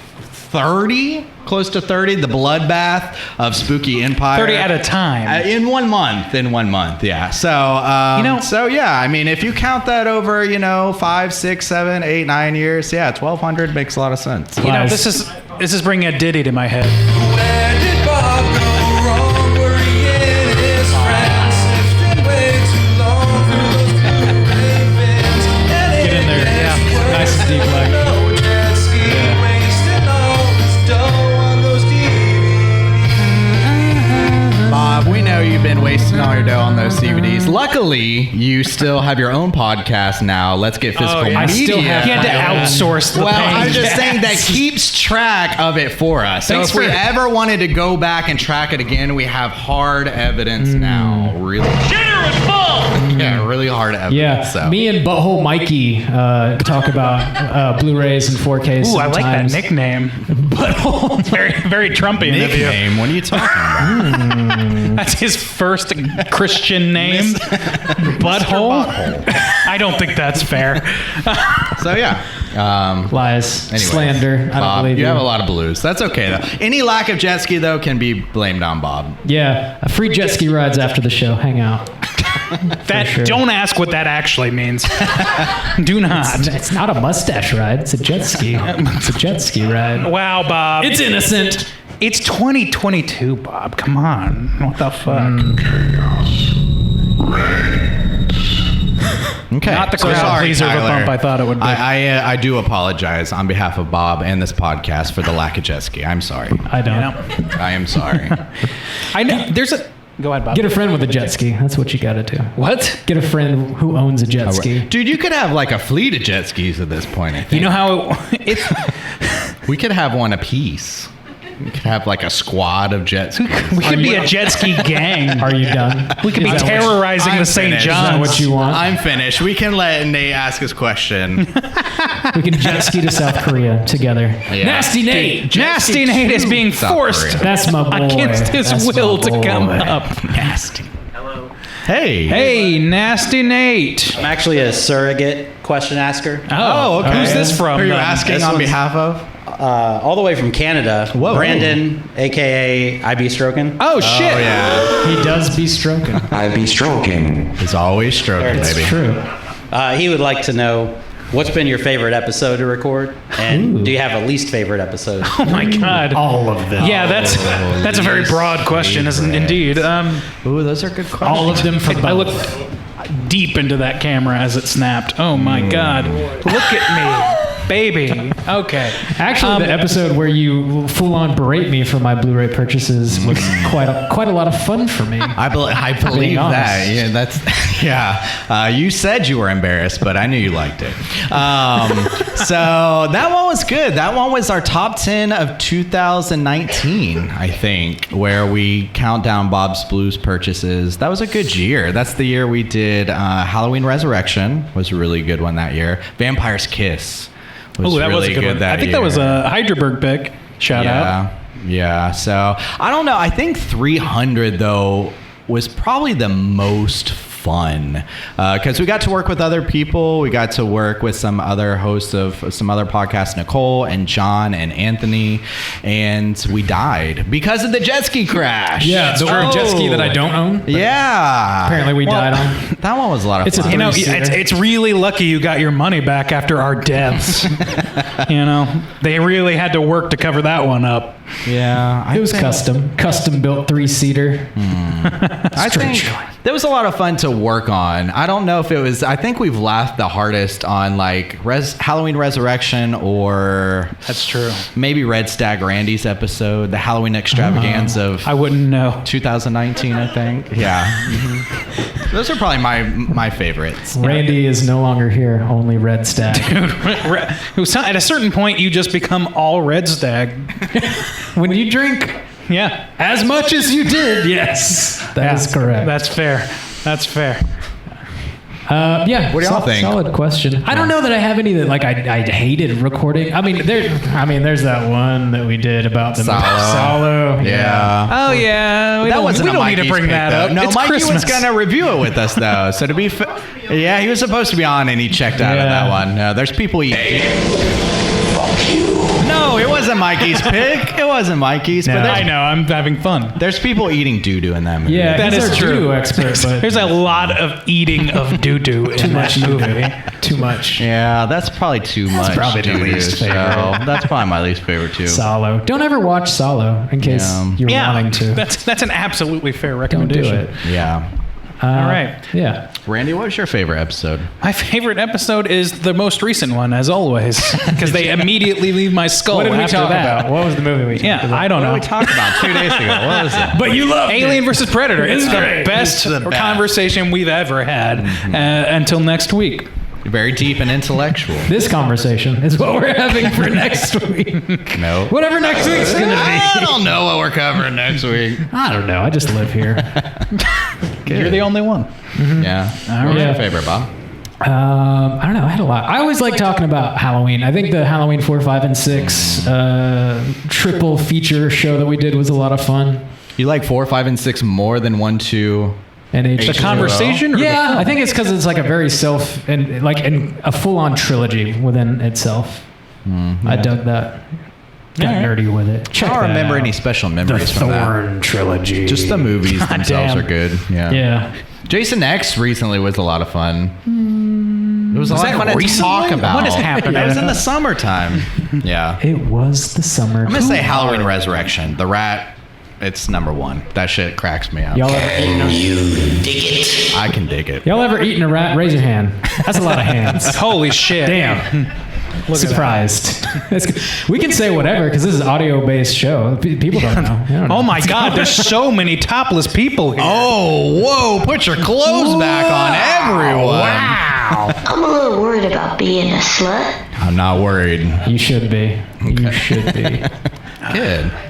30, close to 30, the bloodbath of Spooky Empire. 30 at a time. In 1 month, yeah. So, so yeah, I mean, if you count that over, 5, 6, 7, 8, 9 years, yeah, 1,200 makes a lot of sense. This is bringing a ditty to my head. Where did Bob go wrong? Were he in his friends? It's been way too long for those blue ravens. Get in there. Yeah. Nice and deep like. Bob, we know you've been wasting all your dough on those DVDs. Luckily, you still have your own podcast now. Let's Get Physical Media. I still have He had to outsource the Well, pain. I'm just saying that keeps track of it for us. So Thanks if we for- ever wanted to go back and track it again, we have hard evidence now. Really. Yeah, really hard evidence. Yeah, So. me and Butthole Mikey talk about Blu-rays and 4Ks. Ooh, I like that sometimes. nickname. Butthole. Very, very Trumpian of you. Nickname? What are you talking about? That's his first Christian name. Butthole? I don't think that's fair. So yeah. Lies, Anyways, slander. I don't Bob, believe you have a lot of blues. That's okay though. Any lack of jet ski though can be blamed on Bob. Yeah, free jet ski rides after the show. Hang out. sure. Don't ask what that actually means. Do not. It's not a mustache ride. It's a jet ski. It's a jet ski ride. Wow, Bob. It's innocent. It's 2022, Bob. Come on. What the fuck? Okay. Not the So crowd sorry, pleaser of a Tyler. bump I thought it would be. I do apologize on behalf of Bob and this podcast for the lack of jet ski. I'm sorry. I don't. I am sorry. I know. There's a. Go ahead, Bob. Get a friend with a jet ski. That's what you got to do. What? Get a friend who owns a jet ski. Dude, you could have like a fleet of jet skis at this point. I think. You know how it's. We could have one apiece. We could have like a squad of jet skis. We could be a jet ski gang. Are you done? We could be Is that what- terrorizing I'm the St. finished. John's. Is that what you want? I'm finished. We can let Nate ask his question. We can jet ski to South Korea together. Yeah. Nasty Nate. Nasty Nate is being South forced Korea. That's my boy. against his That's will my to boy. come up. Nasty. Hey. Hey, Nasty Nate. I'm actually a surrogate question asker. Oh, okay. Who's this from? Who are you then? asking This on one's- behalf of? All the way from Canada. Whoa. Brandon, a.k.a. I Be Stroking. Oh, shit. Oh, yeah. He does be stroking. I be stroking. He's always stroking, It's baby. true. He would like to know what's been your favorite episode to record, and do you have a least favorite episode? Oh, my God. All of them. Yeah, that's a very broad question, isn't indeed. Ooh, those are good questions. All of them from I looked deep into that camera as it snapped. Oh my God! Look at me, baby. Okay. Actually, the episode where you full-on berate me for my Blu-ray purchases was quite a lot of fun for me. I believe Being that. honest. Yeah, that's yeah. You said you were embarrassed, but I knew you liked it. So that one was good. That one was our top 10 of 2019, I think, where we count down Bob's Blues purchases. That was a good year. That's the year we did Halloween Resurrection. Was a really good one that year. Vampire's Kiss. Was Oh, that was really a good one. that I think year. that was a Hydraberg pick. Shout out. Yeah. So I don't know. I think 300 though was probably the most fun because we got to work with other people. We got to work with some other hosts of some other podcasts, Nicole and John and Anthony, and we died because of the jet ski crash. Yeah, the jet ski that I don't own. Yeah. Apparently we died on. That one was a lot of It's a fun. You know, three-seater. it's really lucky you got your money back after our deaths. You know, they really had to work to cover that one up. Yeah, It was custom built 3-seater. I think that was a lot of fun to work on. I don't know if it was. I think we've laughed the hardest on like Halloween Resurrection or That's true. maybe Red Stag Randy's episode, the Halloween extravaganza of I wouldn't know. 2019. I think. Yeah, those are probably my favorites. Randy is no longer here. Only Red Stag. At a certain point, you just become all Red Stag. When you drink Yeah. as much as you did, yes, that is correct. That's fair. That's fair. Yeah. What do y'all think? Solid question. I don't know that I have any that like I hated recording. I mean, there's that one that we did about the Solo. Solo. Yeah. Oh yeah. We That don't, wasn't we a don't need to Mikey's bring pick, that though. up. No, It's Mikey Christmas. was gonna review it with us though. So to be, yeah, he was supposed to be on and he checked out of Yeah. that one. No, there's people eating. No, it wasn't Mikey's pick. It wasn't Mikey's. No. But I know. I'm having fun. there's people eating doo-doo in that movie. Yeah, That he's is our true. doo-doo expert, but There's a lot of eating of doo-doo in that movie. too much. Yeah, that's probably too much. probably the doo-doo, least so favorite. that's probably my least favorite too. Solo. Don't ever watch Solo in case Yeah. you're Yeah, wanting to. that's an absolutely fair Don't recommendation. do it. Yeah. All right. Yeah. Randy, what was your favorite episode? My favorite episode is the most recent one, as always, because they immediately leave my skull What did we after talk that. about? What was the movie we talked Yeah, about? I don't know. What did we talk about 2 days ago? What was it? But you loved Alien versus Predator. It's the great. best It's the best. conversation we've ever had. Until next week. Very deep and intellectual. This conversation is what we're having for next week. No. Whatever next week's gonna I be. don't know what we're covering next week. I don't know. I just live here. You're the only one. Yeah. What was Yeah. your favorite, Bob? I don't know. I had a lot. I always like talking about Halloween. I think the Halloween 4, 5, and 6 triple feature show that we did was a lot of fun. You like 4, 5, and 6 more than 1, 2. And The conversation? Or Yeah, the I think it's because it's like a very and a full-on trilogy within itself. I dug that. Got nerdy with it. Check I don't that remember out. any special The memories from that. Thorn trilogy. Just the movies themselves damn. are good. Yeah. Yeah. Jason X recently was a lot of fun. It was a lot that of fun to recently? talk about. What has happened? It was in the summertime. Yeah. It was the summer. I'm gonna say Halloween Resurrection. The Rat. It's number 1. That shit cracks me up. Y'all ever eaten I can dig it. Y'all ever eaten a rat? Raise your hand. That's a lot of hands. Holy shit. Damn. Surprised. We can say whatever because this is an audio-based show. People don't know. I don't know. Oh my God, there's so many topless people here. Oh, whoa! Put your clothes back on, everyone. Wow. I'm a little worried about being a slut. I'm not worried. You should be. You should be.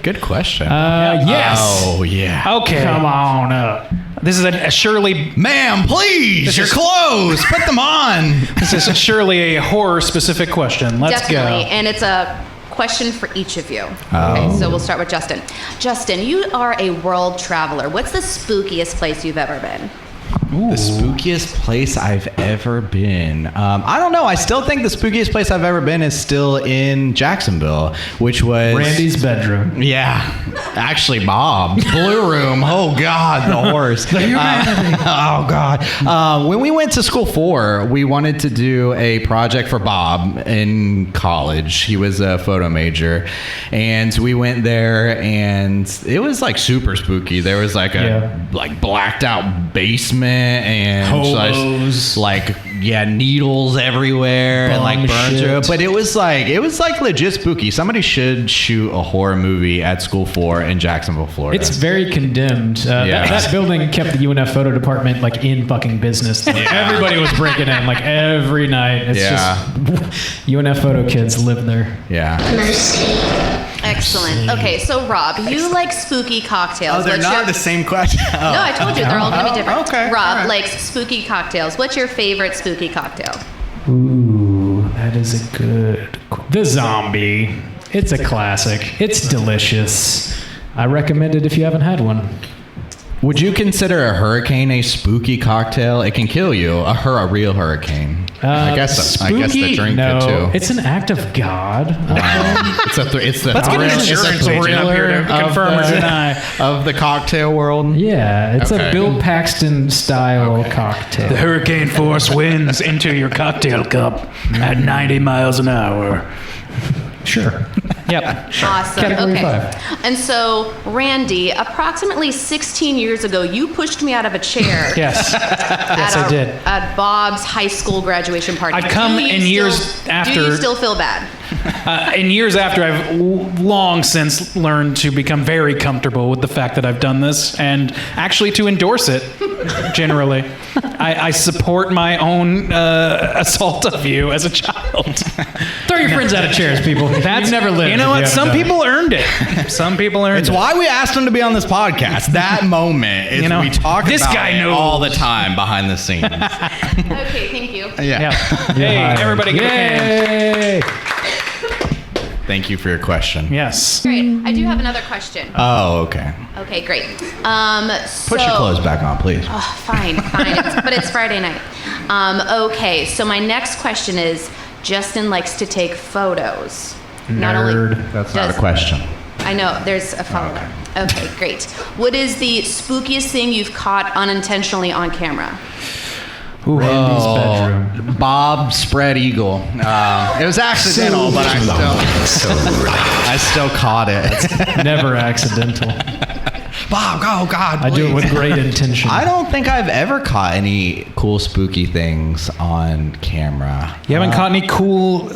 Good question. Yes. Oh yeah. Okay. Come on up. This is a surely... Ma'am, please, your clothes, put them on. This is surely a horror-specific question. Let's Definitely. go. And it's a question for each of you. Okay, so we'll start with Justin. Justin, you are a world traveler. What's the spookiest place you've ever been? Ooh. The spookiest place I've ever been. I don't know. I still think the spookiest place I've ever been is still in Jacksonville, which was Randy's bedroom. Yeah, actually, Bob's Blue Room. Oh God, the horse. Oh God. When we went to school we wanted to do a project for Bob in college. He was a photo major, and we went there, and it was like super spooky. There was like a blacked out basement and hobos, needles everywhere and like burns through it. But it was like legit spooky. Somebody should shoot a horror movie at School 4 in Jacksonville, Florida. It's very condemned. That building kept the UNF photo department in fucking business. Everybody was breaking in every night. It's just UNF photo kids live there. Yeah. Excellent. Okay, so Rob, you like spooky cocktails. Oh, they're not the same question. No, I told you they're all going to be different. Okay. Rob likes spooky cocktails. What's your favorite spooky cocktail? Ooh, that is a good. The Zombie. It's a classic. It's delicious. I recommend it if you haven't had one. Would you consider a hurricane a spooky cocktail? It can kill you. A real hurricane. I guess the drink could too. It's an act of God. It's the Let's get an insurance agent up here to confirm or deny of the cocktail world. Yeah, it's a Bill Paxton style cocktail. The hurricane force winds into your cocktail cup at 90 miles an hour. Sure. Yep. Awesome. Category Okay. 5. And so, Randy, approximately 16 years ago, you pushed me out of a chair. Yes. Yes, I did. At Bob's high school graduation party. I'd come in years after. Do you still feel bad? In years after, I've long since learned to become very comfortable with the fact that I've done this and actually to endorse it, generally. I support my own assault of you as a child. Throw your friends out of chairs, people. You've never lived. You know what? Some people earned it. Some people earned it. It's why we asked him to be on this podcast. That moment is we talk this about guy it knows all the time behind the scenes. Okay, thank you. Yeah. Hey, everybody get Yay! Thank you for your question. Yes. Great. I do have another question. Oh, okay. Okay, great. Put your clothes back on, please. Oh, fine. But it's Friday night. Okay, so my next question is, Justin likes to take photos. Nerd. That's not a question. I know, there's a follow-up. Okay, great. What is the spookiest thing you've caught unintentionally on camera? Randy's bedroom. Bob's spread eagle. It was accidental, but I still caught it. Never accidental. Bob, oh God, I do it with great intention. I don't think I've ever caught any cool spooky things on camera. You haven't caught any cool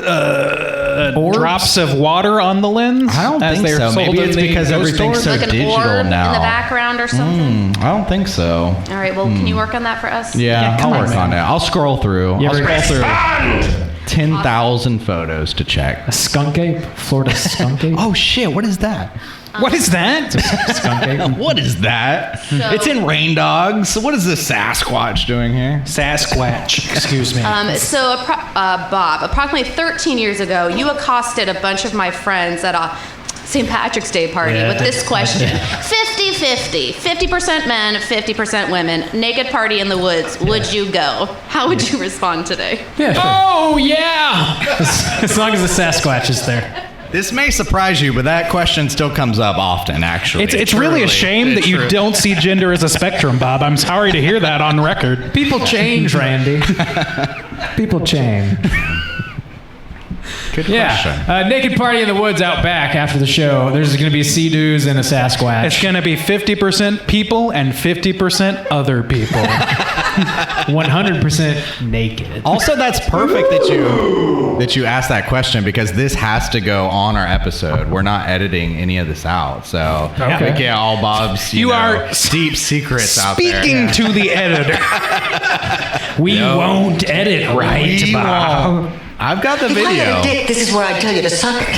drops of water on the lens? I don't think so. Maybe it's because everything's so like an digital orb now. in the background or something? I don't think so. All right, well, can you work on that for us? Yeah, I'll work on it. I'll scroll through. You I'll ever- scroll through 10,000 photos to check. A skunk ape? Florida skunk ape? Oh shit, what is that? What is that? Skunk ape? What is that? So- It's in Rain Dogs. What is this Sasquatch doing here? Sasquatch. Excuse me. Bob, approximately 13 years ago, you accosted a bunch of my friends at a St. Patrick's Day party with this question. 50-50. 50% men, 50% women. Naked party in the woods. Would you go? How would you respond today? Yeah. Oh, yeah! As long as the Sasquatch is there. This may surprise you, but that question still comes up often, actually. It's really a shame that you don't see gender as a spectrum, Bob. I'm sorry to hear that on record. People change, Randy. People change. Good question. Naked party in the woods out back after the show. There's going to be sea-doos and a Sasquatch. It's going to be 50% people and 50% other people. 100% naked. Also, that's perfect that you asked that question because this has to go on our episode. We're not editing any of this out, so we get all Bob's you know, deep secrets out there. Speaking to the editor. We won't edit right, Bob. I've got the video. If I had a dick, this is where I'd tell you to suck it.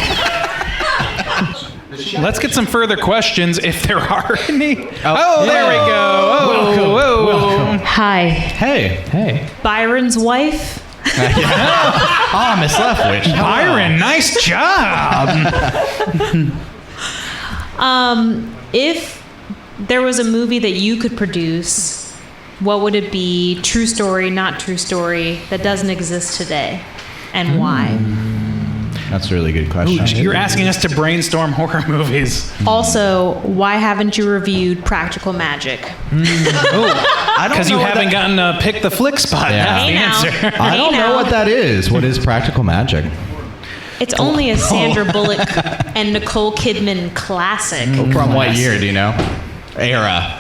Let's get some further questions if there are any. There we go. Welcome. Hi. Hey. Byron's wife. Oh, Miss Leftwich. Byron, nice job. If there was a movie that you could produce, what would it be? True story, not true story, that doesn't exist today, and why? That's a really good question. You're asking us to brainstorm horror movies. Also, why haven't you reviewed Practical Magic? Because you haven't gotten a pick the flick spot. Yeah. That's the answer. I don't know what that is. What is Practical Magic? It's only a Sandra Bullock and Nicole Kidman classic. From what year, do you know? Era.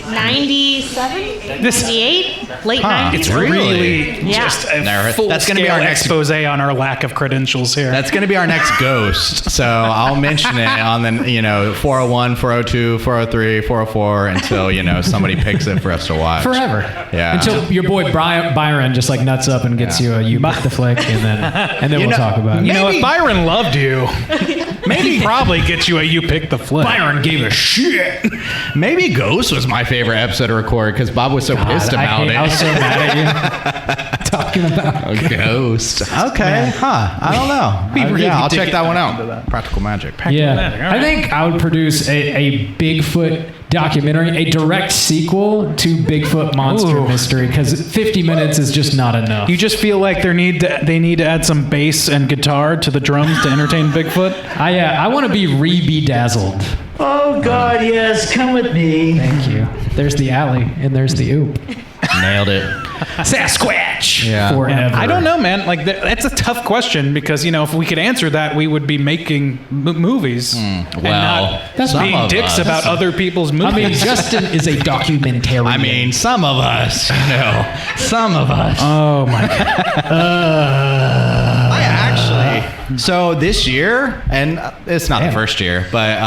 97? 98? Late 90s? It's really just a That's full-scale gonna be our next expose on our lack of credentials here. That's going to be our next ghost. So I'll mention it on the 401, 402, 403, 404 until somebody picks it for us to watch. Forever. Yeah. Until your boy Byron just like nuts up and gets you pick the flick, and then we'll talk about it. If Byron loved you, maybe he'd probably get you a you pick the flick. Byron gave a shit. Maybe Ghost was my favorite episode to record because Bob was so pissed about it. I was so mad at you. Talking about Ghost. Okay. I don't know. I'll check that one out. Practical Magic. I think I would produce a Bigfoot documentary, a direct sequel to Bigfoot Monster Mystery, because 50 minutes is just not enough. You just feel like they need to add some bass and guitar to the drums to entertain Bigfoot? I want to be re-bedazzled. Oh, God, yes. Come with me. Thank you. There's the alley, and there's the oop. Nailed it. Sasquatch. Yeah. Forever. I don't know, man. Like that's a tough question because if we could answer that, we would be making movies and not being dicks about other people's movies. I mean, Justin is a documentarian. I mean, some of us, some of us. Oh my God. So this year, and it's not the first year, but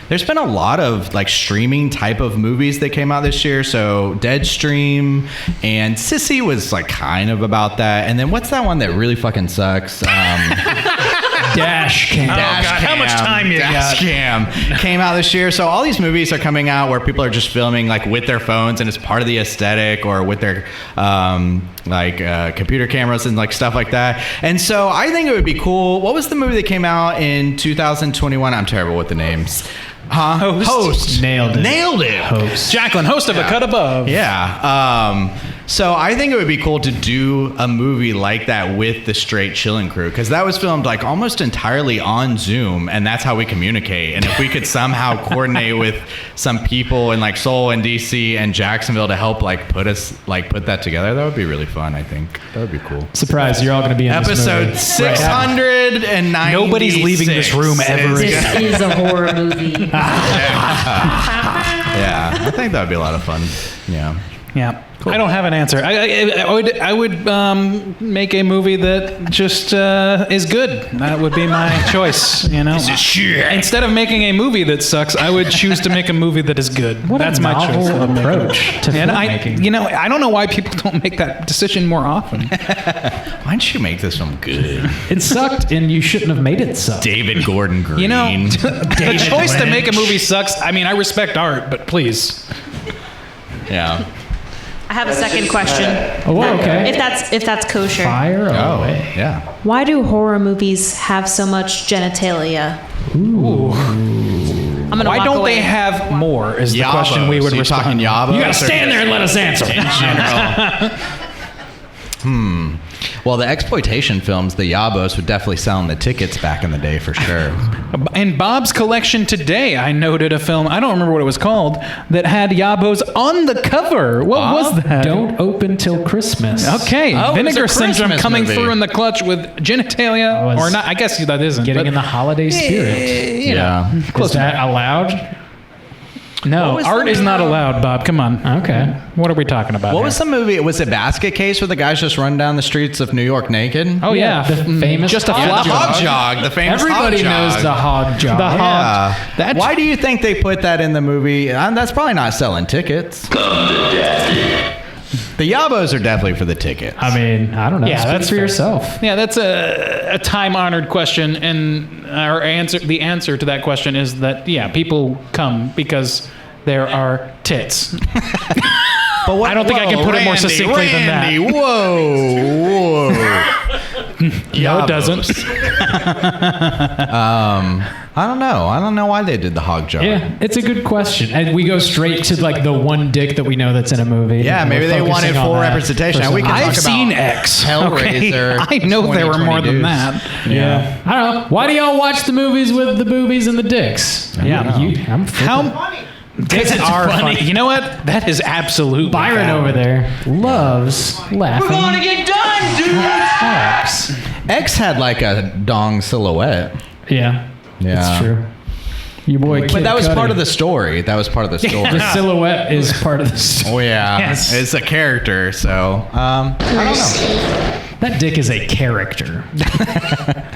there's been a lot of like streaming type of movies that came out this year. So Deadstream and Sissy was like kind of about that. And then what's that one that really fucking sucks? Dash Cam. How much time you got? Cam came out this year. So all these movies are coming out where people are just filming like with their phones and it's part of the aesthetic, or with their computer cameras and like stuff like that. And so I think it would be cool. What was the movie that came out in 2021? I'm terrible with the names. Host. Nailed it. Host. Jacqueline, host of A Cut Above. Yeah. So I think it would be cool to do a movie like that with the Straight Chillin' Crew, because that was filmed like almost entirely on Zoom, and that's how we communicate. And if we could somehow coordinate with some people in like Seoul and DC and Jacksonville to help put that together, that would be really fun. I think that would be cool. Surprise! You're all going to be in episode this 690. Nobody's leaving this room ever This is a horror movie. Yeah, I think that would be a lot of fun. Yeah. Cool. I don't have an answer. I would make a movie that just is good. That would be my choice. This is shit. Instead of making a movie that sucks, I would choose to make a movie that is good. That's my choice. Approach to filmmaking. I don't know why people don't make that decision more often. Why don't you make this one good? It sucked, and you shouldn't have made it suck. David Gordon Green. The choice to make a movie sucks. I mean, I respect art, but please. Yeah. I have a second question. Oh, okay. If that's kosher. Fire away. Yeah. Why do horror movies have so much genitalia? Ooh. Why don't they have more? Is the question we would respond. Talking yabos? You gotta stand there and let us answer. In general. Well, the exploitation films, the Yabos, would definitely sell the tickets back in the day for sure. In Bob's collection today, I noted a film, I don't remember what it was called, that had Yabos on the cover. What was that? Don't Open Till Christmas. Okay. Vinegar Syndrome coming movie. through in the clutch with genitalia, or not. I guess that isn't. Getting in the holiday spirit. Yeah. Is that allowed? No, art is not allowed, Bob. Come on. Okay. What are we talking about? What was the movie? Was it Basket Case where the guys just run down the streets of New York naked? Oh, yeah. The famous Just a flop hog jog. The famous Everybody hog jog. knows the hog jog. The hog. Yeah. Why do you think they put that in the movie? That's probably not selling tickets. The Yabos are definitely for the ticket. I mean, I don't know. Yeah, Speak that's for fair. yourself. Yeah, that's a time-honored question, and our answer. The answer to that question is that people come because there are tits. But what, I don't think I can put it more succinctly than that. Whoa. No, it doesn't. I don't know. I don't know why they did the hog jar. Yeah, it's a good question. And we go straight to like the one dick that we know that's in a movie. Yeah, maybe they wanted full representation. Now we can talk I've about seen X. Hellraiser. Okay. I know there were more than that. Yeah. I don't know. Why do y'all watch the movies with the boobies and the dicks? I'm Because it's funny. You know what? That is absolutely Byron valid. over there loves laughing. We're gonna get done, dude! X had like a dong silhouette. Yeah. Yeah. That's true. Your boy Kid But that was Cudi. part of the story. That was part of the story. The silhouette is part of the story. Oh yeah. Yes. It's a character, so I don't know. That dick is a character.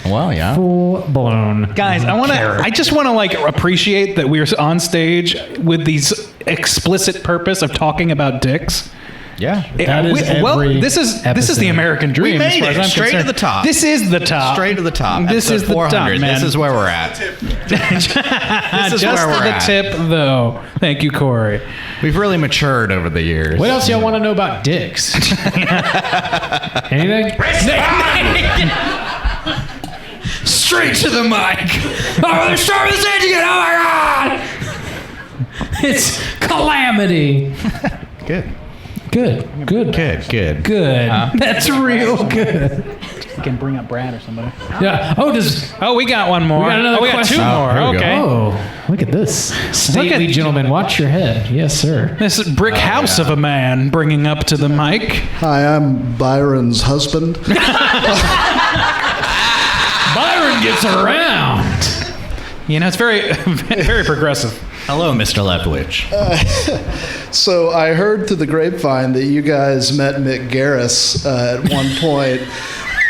Well, yeah. Full blown. Guys, I just want to like appreciate that we're on stage with these explicit purpose of talking about dicks. Yeah. That is every this is the episode. American dream. We made as far as it I'm straight concerned. to the top. This is the top. Straight to the top. This is the 400. top, man. This is where we're at. Just where we're the at. tip, though. Thank you, Corey. We've really matured over the years. What else y'all want to know about dicks? Anything? Straight to the mic! Oh, they're starting this engine! Oh my god! It's calamity. Good. Good. That's real good. You can bring up Brad or somebody. Yeah. Oh, we got one more. We got another we got question. two more. here we go. Okay. Oh, look at this. Stately gentleman, watch your head. Yes, sir. This is brick house of a man bringing up to the mic. Hi, I'm Byron's husband. Byron gets around. You know, it's very, very progressive. Hello, Mr. Leftwich. So I heard through the grapevine that you guys met Mick Garris at one point,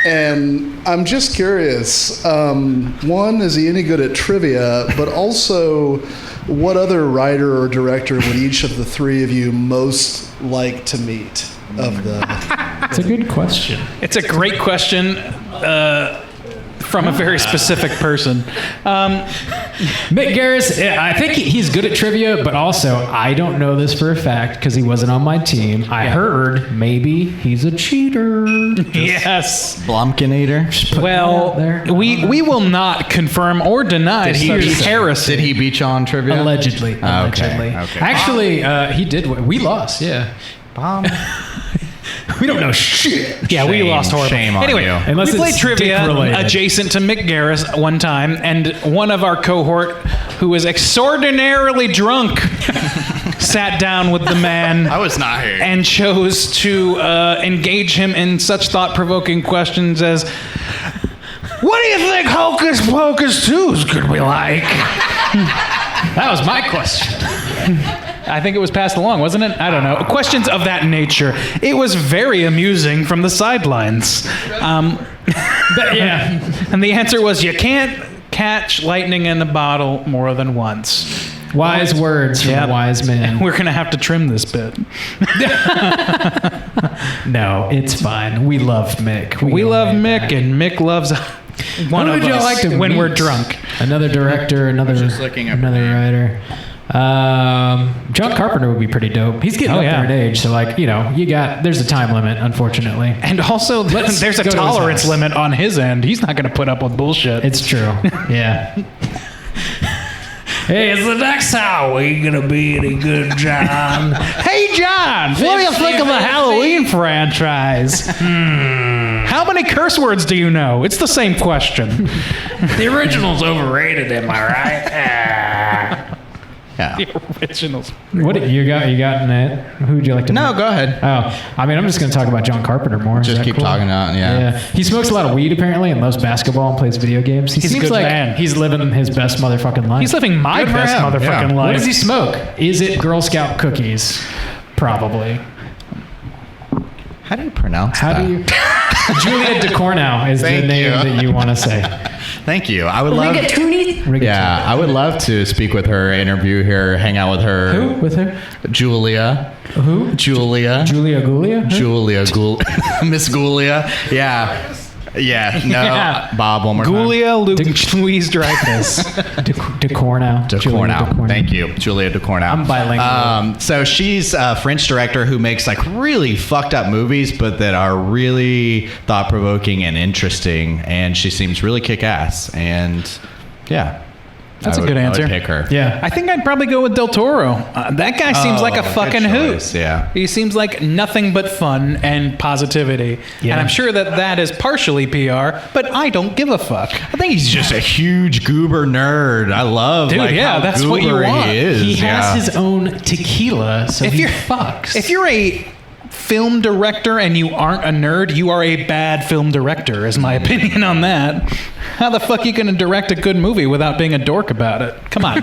and I'm just curious. One, is he any good at trivia? But also, what other writer or director would each of the three of you most like to meet? It's a good question. It's a great question from a very specific person. Mick Garris, I think he's good at trivia, but also I don't know this for a fact because he wasn't on my team. I heard maybe he's a cheater. Yes. Blumkinator. Well, we will not confirm or deny such heresy. Did he beat you on trivia? Allegedly. Okay. Actually, he did. We lost. Yeah. We don't know shit. Yeah, we lost horribly. Shame on anyway, you. Unless we played it's trivia dick-related. adjacent to Mick Garris one time, and one of our cohort, who was extraordinarily drunk, sat down with the man. I was not here. And chose to engage him in such thought-provoking questions as, "What do you think Hocus Pocus 2 is going to be like?" That was my question. I think it was passed along, wasn't it? I don't know. Questions of that nature. It was very amusing from the sidelines. Yeah. And the answer was, you can't catch lightning in a bottle more than once. Wise words from a wise man. We're going to have to trim this bit. No, it's fine. We love Mick. We love Mick, and Mick loves one of us when we're drunk. Another director, another writer. John Carpenter would be pretty dope. He's getting up there in age, so there's a time limit, unfortunately. And also, there's a tolerance limit on his end. He's not going to put up with bullshit. It's true. Yeah. Hey, is the next Halloween gonna be any good, John? Hey, John, what do you think of the Halloween franchise? How many curse words do you know? It's the same question. The original's overrated, am I right? Yeah. The originals. What you got? You got Nate? Who would you like to? No, meet? go ahead. Oh, I mean, I'm just going to talk about John Carpenter more. Is Just that keep cool? talking on. Yeah. He smokes a lot of weed apparently, and loves basketball and plays video games. He He's a seems good like man. he's living his best motherfucking life. He's living my best motherfucking life. What does he smoke? Is it Girl Scout cookies? Probably. How do you pronounce How that? do you? Julia DeCornow is the Thank name you. that you want to say. Thank you. I would love. Rigatoni? Yeah, I would love to speak with her, interview her, hang out with her. Who? With her? Julia. Who? Julia. Julia Gulia? Julia Miss Gulia. Yeah. Yeah. No. Yeah. Bob, one more Gulia Louise Dreyfus. DeCornow. DeCornow. Thank you. Julia DeCornow. I'm bilingual. So she's a French director who makes like really fucked up movies, but that are really thought-provoking and interesting. And she seems really kick-ass. And yeah. That's a good answer. I would pick her. Yeah. I think I'd probably go with Del Toro. That guy seems like a fucking choice, hoot. yeah. He seems like nothing but fun and positivity. Yeah. And I'm sure that is partially PR, but I don't give a fuck. I think he's just a huge goober nerd. I love Dude, like yeah, how that's what you goober want. he is. He has yeah. his own tequila, so he fucks. If you're a film director and you aren't a nerd, you are a bad film director, is my opinion on that. How the fuck are you going to direct a good movie without being a dork about it? Come on.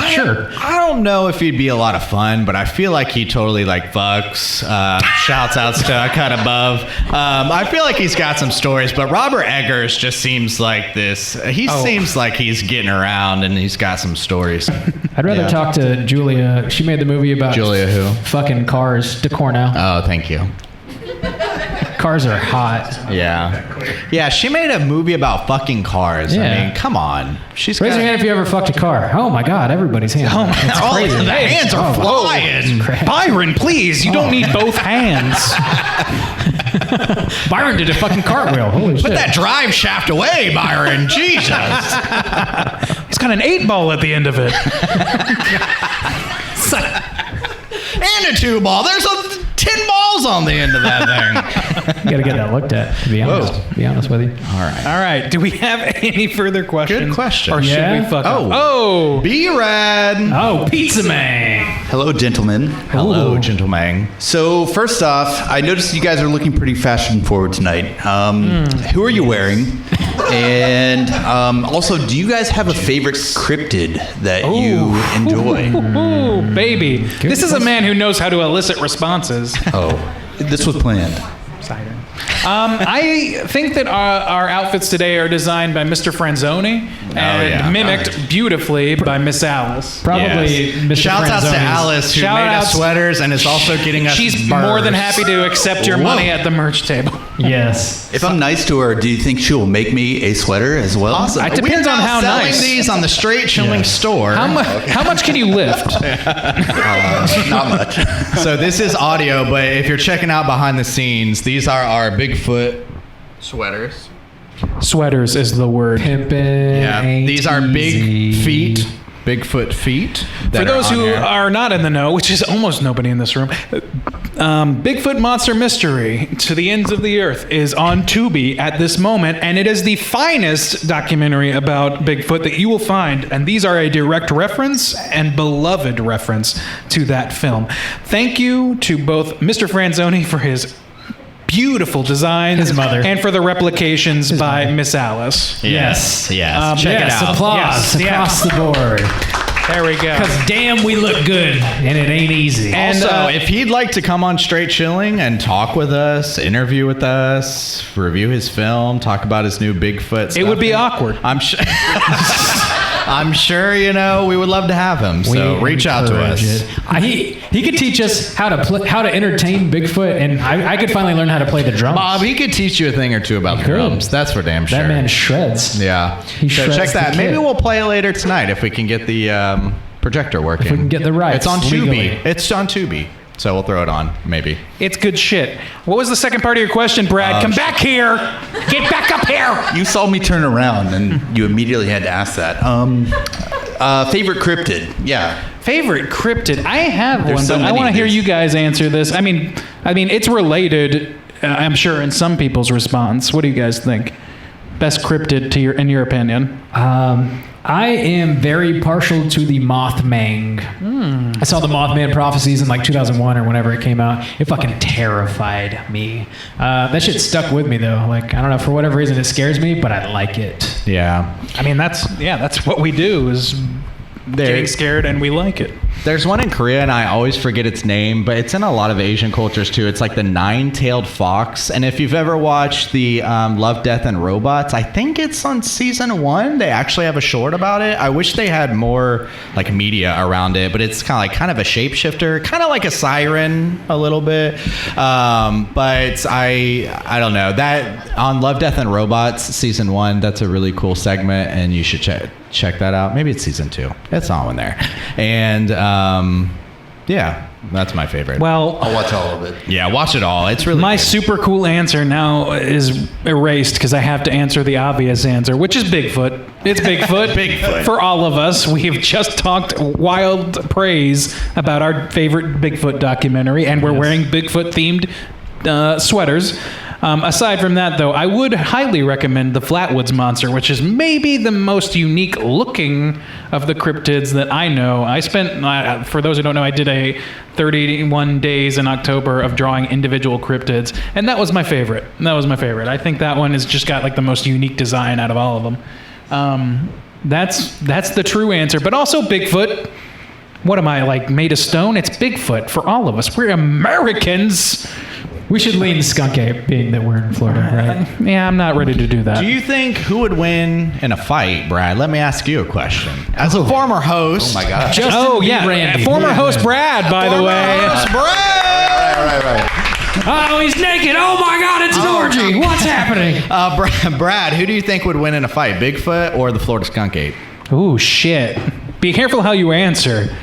Sure. I don't know if he'd be a lot of fun, but I feel like he totally like fucks. Shouts outs to Cut Above. I feel like he's got some stories, but Robert Eggers just seems like this. He seems like he's getting around and he's got some stories. I'd rather talk to Julia. She made the movie about Julia who? Fucking cars. DeCornow. Oh, thank you. Cars are hot. Yeah. Yeah, she made a movie about fucking cars. Yeah. I mean, come on. Raise your hand if you ever fucked a car. Oh my God, everybody's hands. Oh my That's God. crazy. The hands are flying. Byron, please, you don't need both hands. Byron did a fucking cartwheel. Holy shit. Put that drive shaft away, Byron. Jesus. He's got an 8-ball at the end of it. And a 2-ball. There's 10 balls on the end of that thing. You gotta get that looked at, to be honest. To be honest with you. All right. All right. Do we have any further questions? Good question. Or should we fuck up? Oh. B-Rad. Oh, Pizza Man. Hello, gentlemen. Hello, gentleman. So, first off, I noticed you guys are looking pretty fashion forward tonight. Who are you wearing? And also, do you guys have a favorite cryptid that you enjoy? Ooh, baby. This is a man who knows how to elicit responses. Oh, this was planned. I think that our outfits today are designed by Mr. Franzoni and mimicked beautifully by Miss Alice. Probably Mr. Shouts outs to Franzoni's. Alice, who made us sweaters and is also getting us She's bars. more than happy to accept your money at the merch table. Yes. If I'm nice to her, do you think she'll make me a sweater as well? Awesome. It depends on how selling nice. these on the Straight Chilling store. How much can you lift? Not much. So this is audio, but if you're checking out behind the scenes, these are our Bigfoot sweaters. Sweaters is the word. Pimpin'. Yeah, these are big feet. Bigfoot feet. For those who are not in the know, which is almost nobody in this room, Bigfoot Monster Mystery to the Ends of the Earth is on Tubi at this moment, and it is the finest documentary about Bigfoot that you will find, and these are a direct reference and beloved reference to that film. Thank you to both Mr. Franzoni for his beautiful designs, His mother, and for the replications by Miss Alice. Yes. Check it out. Applause across the board. There we go. Because damn, we look good, and it ain't easy. And also, if he'd like to come on Straight Chilling and talk with us, interview with us, review his film, talk about his new Bigfoot stuff, it would be awkward. I'm sure. I'm sure, we would love to have him. So reach out to us. He could teach us how to entertain Bigfoot, and I could finally learn how to play the drums. Bob, he could teach you a thing or two about the drums. That's for damn sure. That man shreds. Yeah. He so shreds check that. the Maybe kit. we'll play it later tonight if we can get the projector working. If we can get the rights It's on legally. Tubi. It's on Tubi. So we'll throw it on, maybe. It's good shit. What was the second part of your question, Brad? Come back here. Get back up here. You saw me turn around, and you immediately had to ask that. Favorite cryptid? Yeah. Favorite cryptid? I have There's one, so but I many. want to hear you guys answer this. I mean, it's related. I'm sure in some people's response. What do you guys think? Best cryptid in your opinion? I am very partial to the Mothman. I saw the Mothman Prophecies in like 2001 or whenever it came out. It fucking terrified me. That shit stuck with me though. Like, I don't know, for whatever reason it scares me, but I like it. Yeah. I mean, that's what we do is getting scared and we like it. There's one in Korea, and I always forget its name, but it's in a lot of Asian cultures too. It's like the nine-tailed fox. And if you've ever watched the Love, Death, and Robots, I think it's on season 1. They actually have a short about it. I wish they had more like media around it, but it's kind of a shapeshifter, kind of like a siren a little bit. But I don't know, that on Love, Death, and Robots season 1, that's a really cool segment, and you should check that out. Maybe it's season 2. It's on in there. And yeah, that's my favorite. Well, I'll watch all of it. Yeah, watch it all. It's really my good. super cool answer now is erased because I have to answer the obvious answer, which is Bigfoot. It's Bigfoot. Bigfoot. For all of us, we have just talked wild praise about our favorite Bigfoot documentary, and we're wearing Bigfoot-themed sweaters. Aside from that, though, I would highly recommend the Flatwoods Monster, which is maybe the most unique looking of the cryptids that I know. I spent, for those who don't know, I did a 31 days in October of drawing individual cryptids, and that was my favorite. I think that one has just got like the most unique design out of all of them. That's the true answer, but also Bigfoot. What am I, like made of stone? It's Bigfoot for all of us. We're Americans. We should lean skunk ape, being that we're in Florida, right? Yeah, I'm not ready to do that. Do you think who would win in a fight, Brad? Let me ask you a question. As a former host. Oh my God. Former host Brad, by the way. Host Brad. Right. Oh, he's naked. Oh my God, it's an orgy. What's happening? Brad, who do you think would win in a fight, Bigfoot or the Florida skunk ape? Ooh, shit. Be careful how you answer.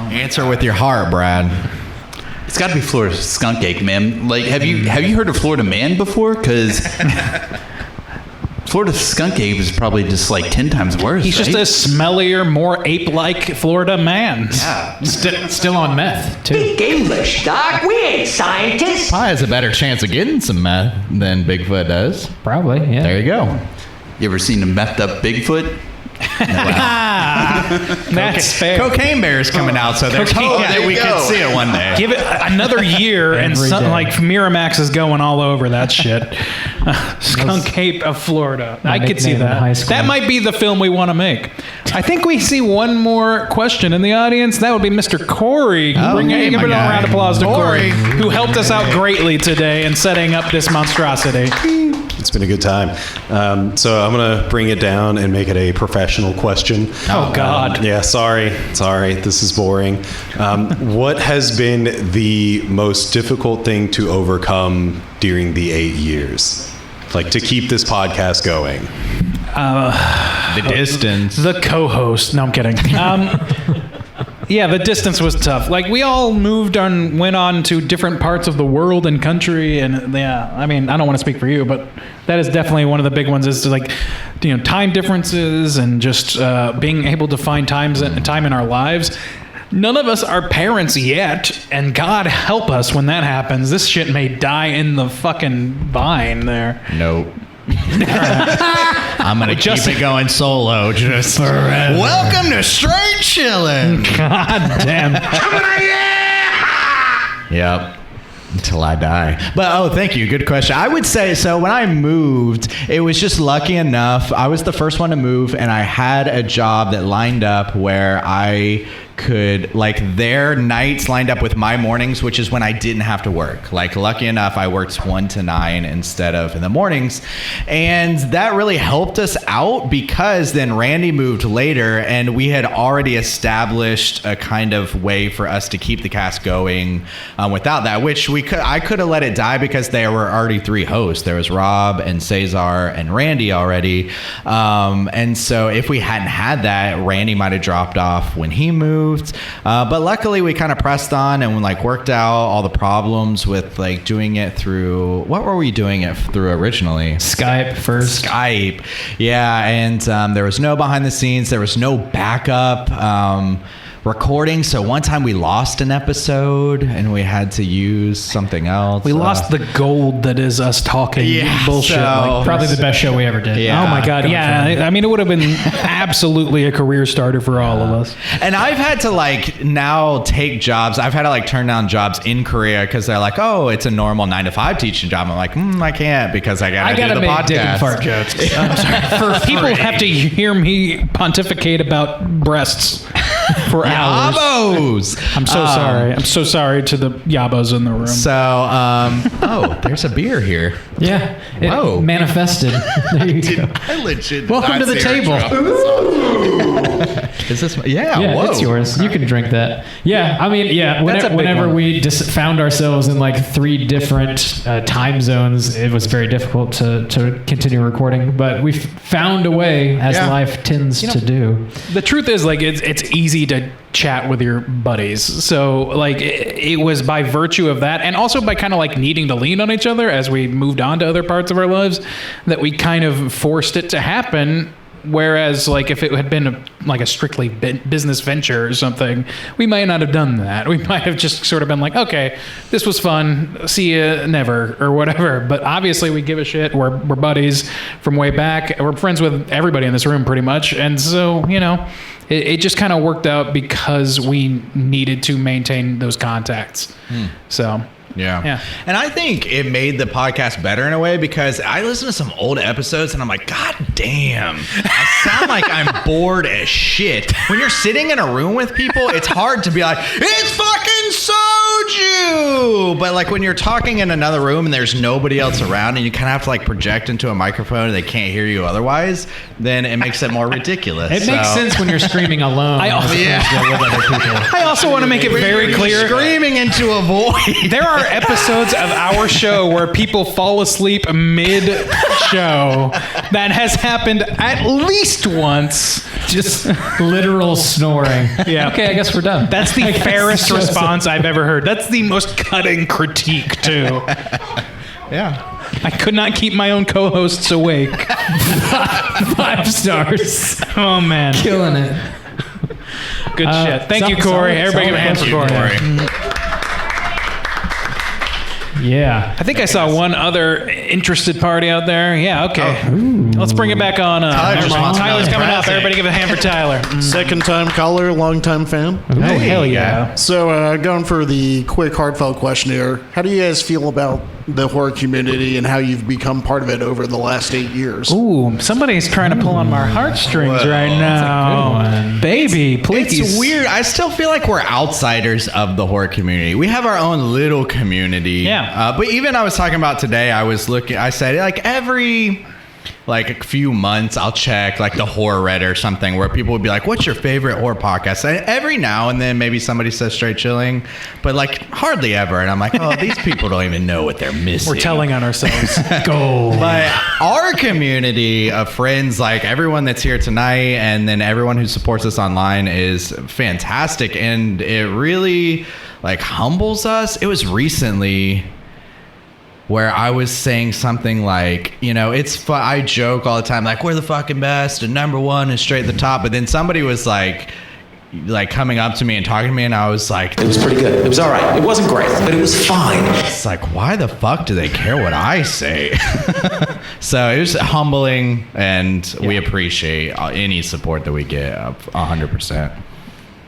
Answer with your heart, Brad. It's got to be Florida skunk ape, man. Like, have you heard of Florida man before? Because Florida skunk ape is probably just like 10 times worse. He's just a smellier, more ape-like Florida man. Yeah. Still on meth, too. Speak English, Doc. We ain't scientists. Probably has a better chance of getting some meth than Bigfoot does. Probably, yeah. There you go. You ever seen a methed up Bigfoot? That's fair. Cocaine Bear is coming out, so there's hope that we can see it one day. Give it another year, and something like Miramax is going all over that shit. Skunk Ape of Florida. I could see that. That might be the film we want to make. I think we see one more question in the audience. That would be Mr. Corey. Give a round of applause to Corey, who helped us out greatly today in setting up this monstrosity. It's been a good time. So I'm going to bring it down and make it a professional question. Oh, God. Yeah, sorry. This is boring. What has been the most difficult thing to overcome during the 8 years? Like, to keep this podcast going? The distance. The co-host. No, I'm kidding. Yeah, the distance was tough. Like, we all went on to different parts of the world and country, and yeah, I mean, I don't want to speak for you, but that is definitely one of the big ones. Is like, time differences and just being able to find time in our lives. None of us are parents yet, and God help us when that happens. This shit may die in the fucking vine there. Nope. I'm gonna keep it going solo, just forever. Welcome to Straight Chillin'. God damn. Yep. Until I die. But thank you. Good question. I would say, so when I moved, it was just lucky enough. I was the first one to move, and I had a job that lined up where I could, like, their nights lined up with my mornings, which is when I didn't have to work. Like, lucky enough, I worked 1 to 9 instead of in the mornings. And that really helped us out because then Randy moved later, and we had already established a kind of way for us to keep the cast going without that, which I could have let it die because there were already 3 hosts. There was Rob and Cesar and Randy already. And so if we hadn't had that, Randy might have dropped off when he moved. But luckily we kind of pressed on and worked out all the problems with doing it through, what were we doing it through originally? Skype first. Skype. Yeah. And there was no behind the scenes. There was no backup recording. So one time we lost an episode and we had to use something else. We lost the gold that is us talking bullshit. Probably the best show we ever did. Yeah. Oh my God. Yeah. I mean, it would have been absolutely a career starter for all of us. And I've had to now take jobs. I've had to turn down jobs in Korea because they're like, oh, it's a normal 9 to 5 teaching job. I'm like, I can't because I gotta do the make podcast. Dick and fart jokes. I'm sorry. For people have to hear me pontificate about breasts. for hours. Yabos! I'm so sorry. I'm so sorry to the yabos in the room. So, there's a beer here. Yeah. It Whoa. manifested. There you go. I legit Welcome to the table. Is this? Yeah, Yeah, whoa. it's yours. You can drink that. Yeah, I mean, yeah. That's a big Whenever one. we just found ourselves in like 3 different time zones, it was very difficult to continue recording. But we found a way, as life tends to do. The truth is, like, it's easy to chat with your buddies. So, like, it was by virtue of that, and also by kind of like needing to lean on each other as we moved on to other parts of our lives, that we kind of forced it to happen. Whereas, like, if it had been a strictly business venture or something, we might not have done that. We might have just sort of been like, okay, this was fun. See you never, or whatever. But obviously, we give a shit. We're buddies from way back. We're friends with everybody in this room, pretty much. And so, you know, it just kind of worked out because we needed to maintain those contacts. So. Yeah. And I think it made the podcast better in a way because I listen to some old episodes and I'm like, God damn, I sound like I'm bored as shit. When you're sitting in a room with people, it's hard to be like, it's fucking soju. But like when you're talking in another room and there's nobody else around and you kind of have to like project into a microphone and they can't hear you otherwise, then it makes it more ridiculous. It makes sense when you're streaming alone. I also want to make it very clear. Screaming into a void. There are episodes of our show where people fall asleep mid-show. That has happened at least once. Just literal snoring. Yeah. Okay, I guess we're done. That's the fairest response I've ever heard. That's the most cutting critique, too. Yeah. I could not keep my own co-hosts awake. 5 stars. Oh, man. Killing it. Good shit. Thank you, Corey. Everybody give a hand for Corey. Yeah. I think I saw one other interested party out there. Yeah, okay. Let's bring it back on. Tyler's coming up. Everybody give a hand for Tyler. Second time caller, long time fan. Oh, hell yeah. So going for the quick heartfelt question here. How do you guys feel about the horror community and how you've become part of it over the last 8 years? Ooh, somebody's trying to pull on my heartstrings right now. That's a good one. Baby, please. It's weird. I still feel like we're outsiders of the horror community. We have our own little community. Yeah. But even I was talking about today, I said like every like a few months I'll check like the horror Reddit or something where people would be like, what's your favorite horror podcast? And every now and then maybe somebody says Straight Chilling, but like hardly ever. And I'm like, oh, these people don't even know what they're missing. We're telling on ourselves. Go. But our community of friends, like everyone that's here tonight and then everyone who supports us online is fantastic. And it really like humbles us. It was recently where I was saying something like, you know, it's fun. I joke all the time, like, we're the fucking best and number one and straight to the top. But then somebody was like coming up to me and talking to me, and I was like, It was pretty good. It was all right. It wasn't great, but it was fine. it's like, why the fuck do they care what I say? So it was humbling, and we appreciate any support that we get 100%.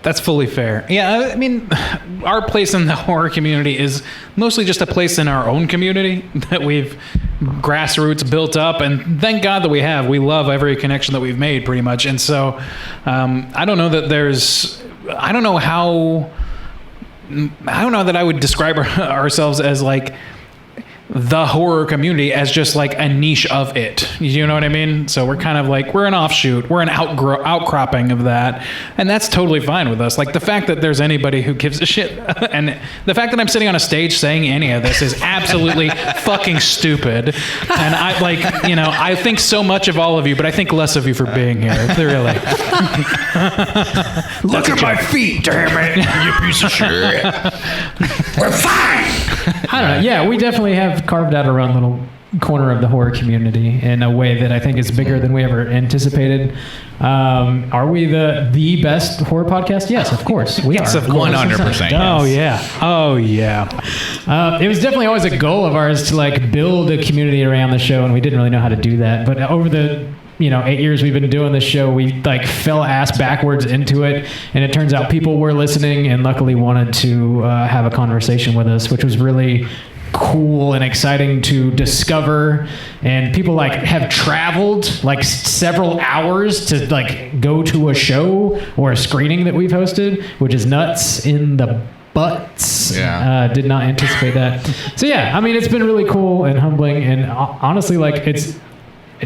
That's fully fair. Yeah, I mean, our place in the horror community is mostly just a place in our own community that we've grassroots built up, and thank God that we have. We love every connection that we've made, pretty much. And so, I don't know that I don't know that I would describe ourselves as like the horror community as just like a niche of it. You know what I mean? So we're kind of like, we're an offshoot. We're an outcropping of that. And that's totally fine with us. Like the fact that there's anybody who gives a shit and the fact that I'm sitting on a stage saying any of this is absolutely fucking stupid. And I like, you know, I think so much of all of you, but I think less of you for being here. Really. Look at my feet, damn it, you piece of shit. We're fine. I don't know. Yeah, we definitely have carved out our own little corner of the horror community in a way that I think is bigger than we ever anticipated. Are we the best horror podcast? Yes, of course. We Yes, are. of 100%. Oh, yeah. Oh, yeah. It was definitely always a goal of ours to like build a community around the show, and we didn't really know how to do that. But over the 8 years we've been doing this show, we like fell ass backwards into it, and it turns out people were listening and luckily wanted to have a conversation with us, which was really cool and exciting to discover, and people like have traveled like several hours to like go to a show or a screening that we've hosted, which is nuts in the butts. Did not anticipate that. So yeah, I mean, it's been really cool and humbling, and honestly, like it's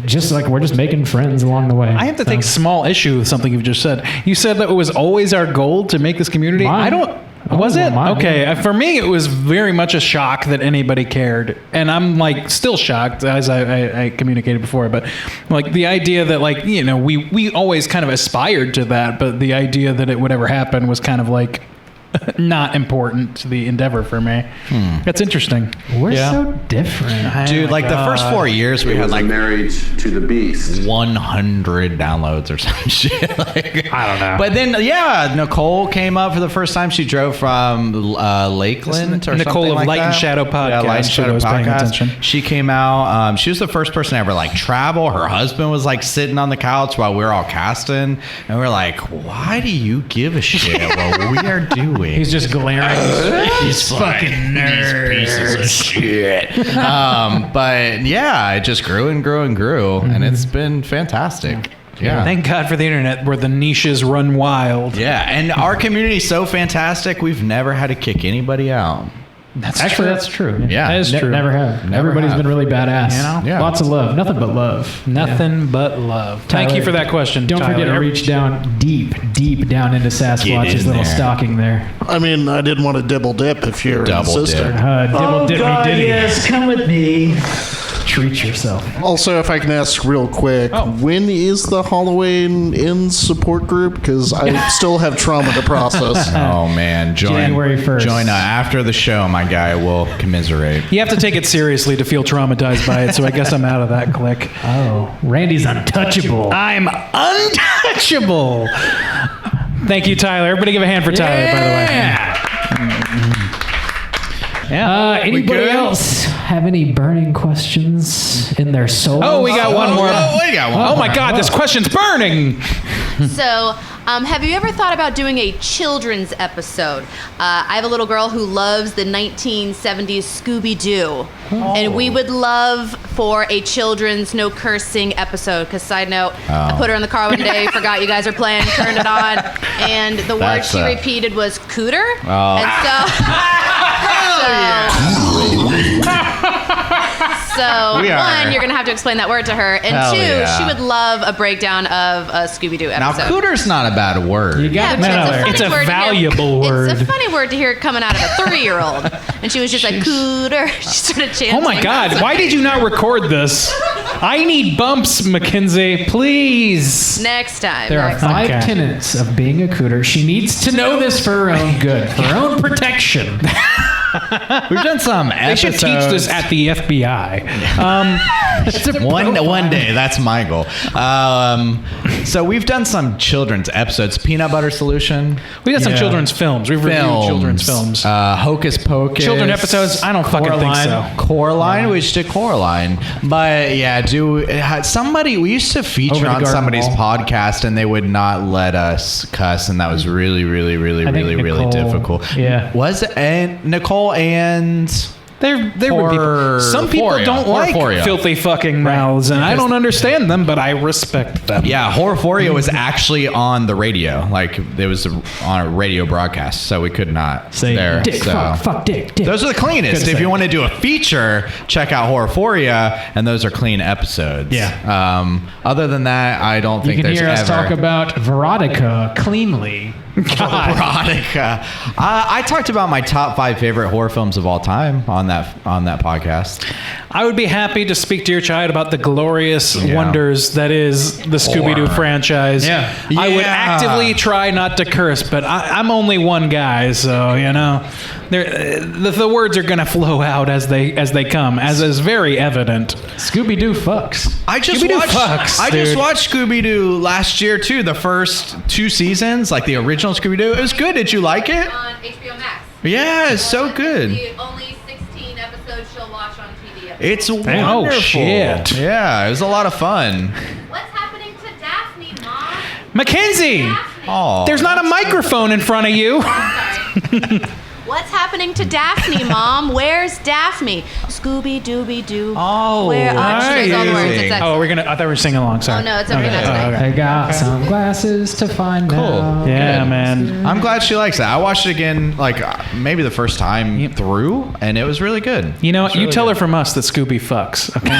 just like we're just making friends along the way. I have to take small issue with something you've just said. You said that it was always our goal to make this community. Was it? Okay. For me, it was very much a shock that anybody cared. And I'm like still shocked, as I communicated before. But like the idea that like, you know, we always kind of aspired to that. But the idea that it would ever happen was kind of like not important to the endeavor for me. That's interesting. We're so different. Dude, like the first 4 years we had like marriage to the beast. 100 downloads or some shit. Like, I don't know. But then, Nicole came up for the first time. She drove from Lakeland or Nicole something of like Light that. and Shadow Podcast. Yeah, Light and for Shadow those paying Podcast. attention. She came out. She was the first person to ever like travel. Her husband was like sitting on the couch while we were all casting. And we're like, why do you give a shit what we are doing? He's just glaring. These fucking nerds. These pieces of shit. But yeah, it just grew and grew and grew, and it's been fantastic. Yeah. Thank God for the internet where the niches run wild. Yeah, and our community is so fantastic. We've never had to kick anybody out. That's Actually, true. that's true. Yeah. That is true. Never have. Never Everybody's have. been really badass. You know? Yeah. Lots of love. Nothing but love. Nothing but love. Thank Tyler, you for that question. Don't forget to Tyler. reach down deep down into Sasquatch's little stocking there. I mean, I didn't want to dibble dip if you're Double a sister. dip. Dibble dip me diddy. yes, come with me. Treat yourself. Also, if I can ask real quick, when is the Halloween Ends support group? Because I still have trauma to process. Oh man, January 1st. Join after the show. My guy will commiserate. You have to take it seriously to feel traumatized by it, so I guess I'm out of that clique. Oh, Randy's untouchable. I'm untouchable. Thank you, Tyler. Everybody give a hand for Tyler, by the way. Anybody else have any burning questions in their soul? Oh, we got one more. we got one Oh my God, this question's burning. So, have you ever thought about doing a children's episode? I have a little girl who loves the 1970s Scooby-Doo. And we would love for a children's no cursing episode. Because side note, I put her in the car one day, forgot you guys are playing, turned it on, and the word That's she repeated was cooter. Oh. And so one, you're going to have to explain that word to her. And Hell two, yeah. she would love a breakdown of a Scooby-Doo Now, episode. cooter's not a bad word. You got Yeah, it. It's a funny word to hear. valuable word. It's a funny word to hear coming out of a 3-year-old. And she was just like, cooter. She started chanting. Oh my God, why did you not record this? I need bumps, Mackenzie, please. Next time. There are next 5 Okay. tenets of being a cooter. She needs to know this for her own good, for her own protection. We've done some They episodes. should teach this at the FBI. One day, that's my goal. So we've done some children's episodes. Peanut Butter Solution. We got some children's films. We've reviewed children's films. Hocus Pocus. Children episodes? I don't fucking think so. Coraline. We just did Coraline. But yeah, we used to feature Over the on Garden somebody's Wall. podcast and they would not let us cuss, and that was really, really, really, I think really, really Nicole- difficult. yeah. Was it? And Nicole and There were people. Some people don't like filthy fucking mouths, and I don't understand them, but I respect them. Yeah, Horrorphoria was actually on the radio. Like, it was on a radio broadcast, so we could not Say there. dick, so. fuck, dick. Those are the cleanest. Good If say. you want to do a feature, check out Horrorphoria, and those are clean episodes. Yeah. Other than that, I don't You think can there's hear us ever... talk about Veronica cleanly. Veronica. I talked about my top 5 favorite horror films of all time on that podcast. I would be happy to speak to your child about the glorious wonders that is the Scooby-Doo Horror. franchise. Yeah. I would Yeah. actively try not to curse, but I'm only one guy, so you know, the words are gonna flow out as they come, as is very evident. Scooby-Doo fucks. I just watched Scooby-Doo last year too. The first 2 seasons, like the original Scooby-Doo. It was good. Did you like it? On HBO Max. Yeah, it's so good. The only 16 episodes she'll watch on TV. It's wonderful. Oh, shit. Yeah, it was a lot of fun. What's happening to Daphne, Mom? Mackenzie, Oh, there's not a microphone in front of you. What's happening to Daphne, Mom? Where's Daphne? Scooby Dooby Doo. Oh, where? She knows all the words. It's Oh, I thought we were singing along. Sorry. Oh no, it's okay. That's fine. I got some glasses to find out. Yeah, man. I'm glad she likes that. I watched it again, like maybe the first time through, and it was really good. You know what? You tell her from us that Scooby fucks, okay?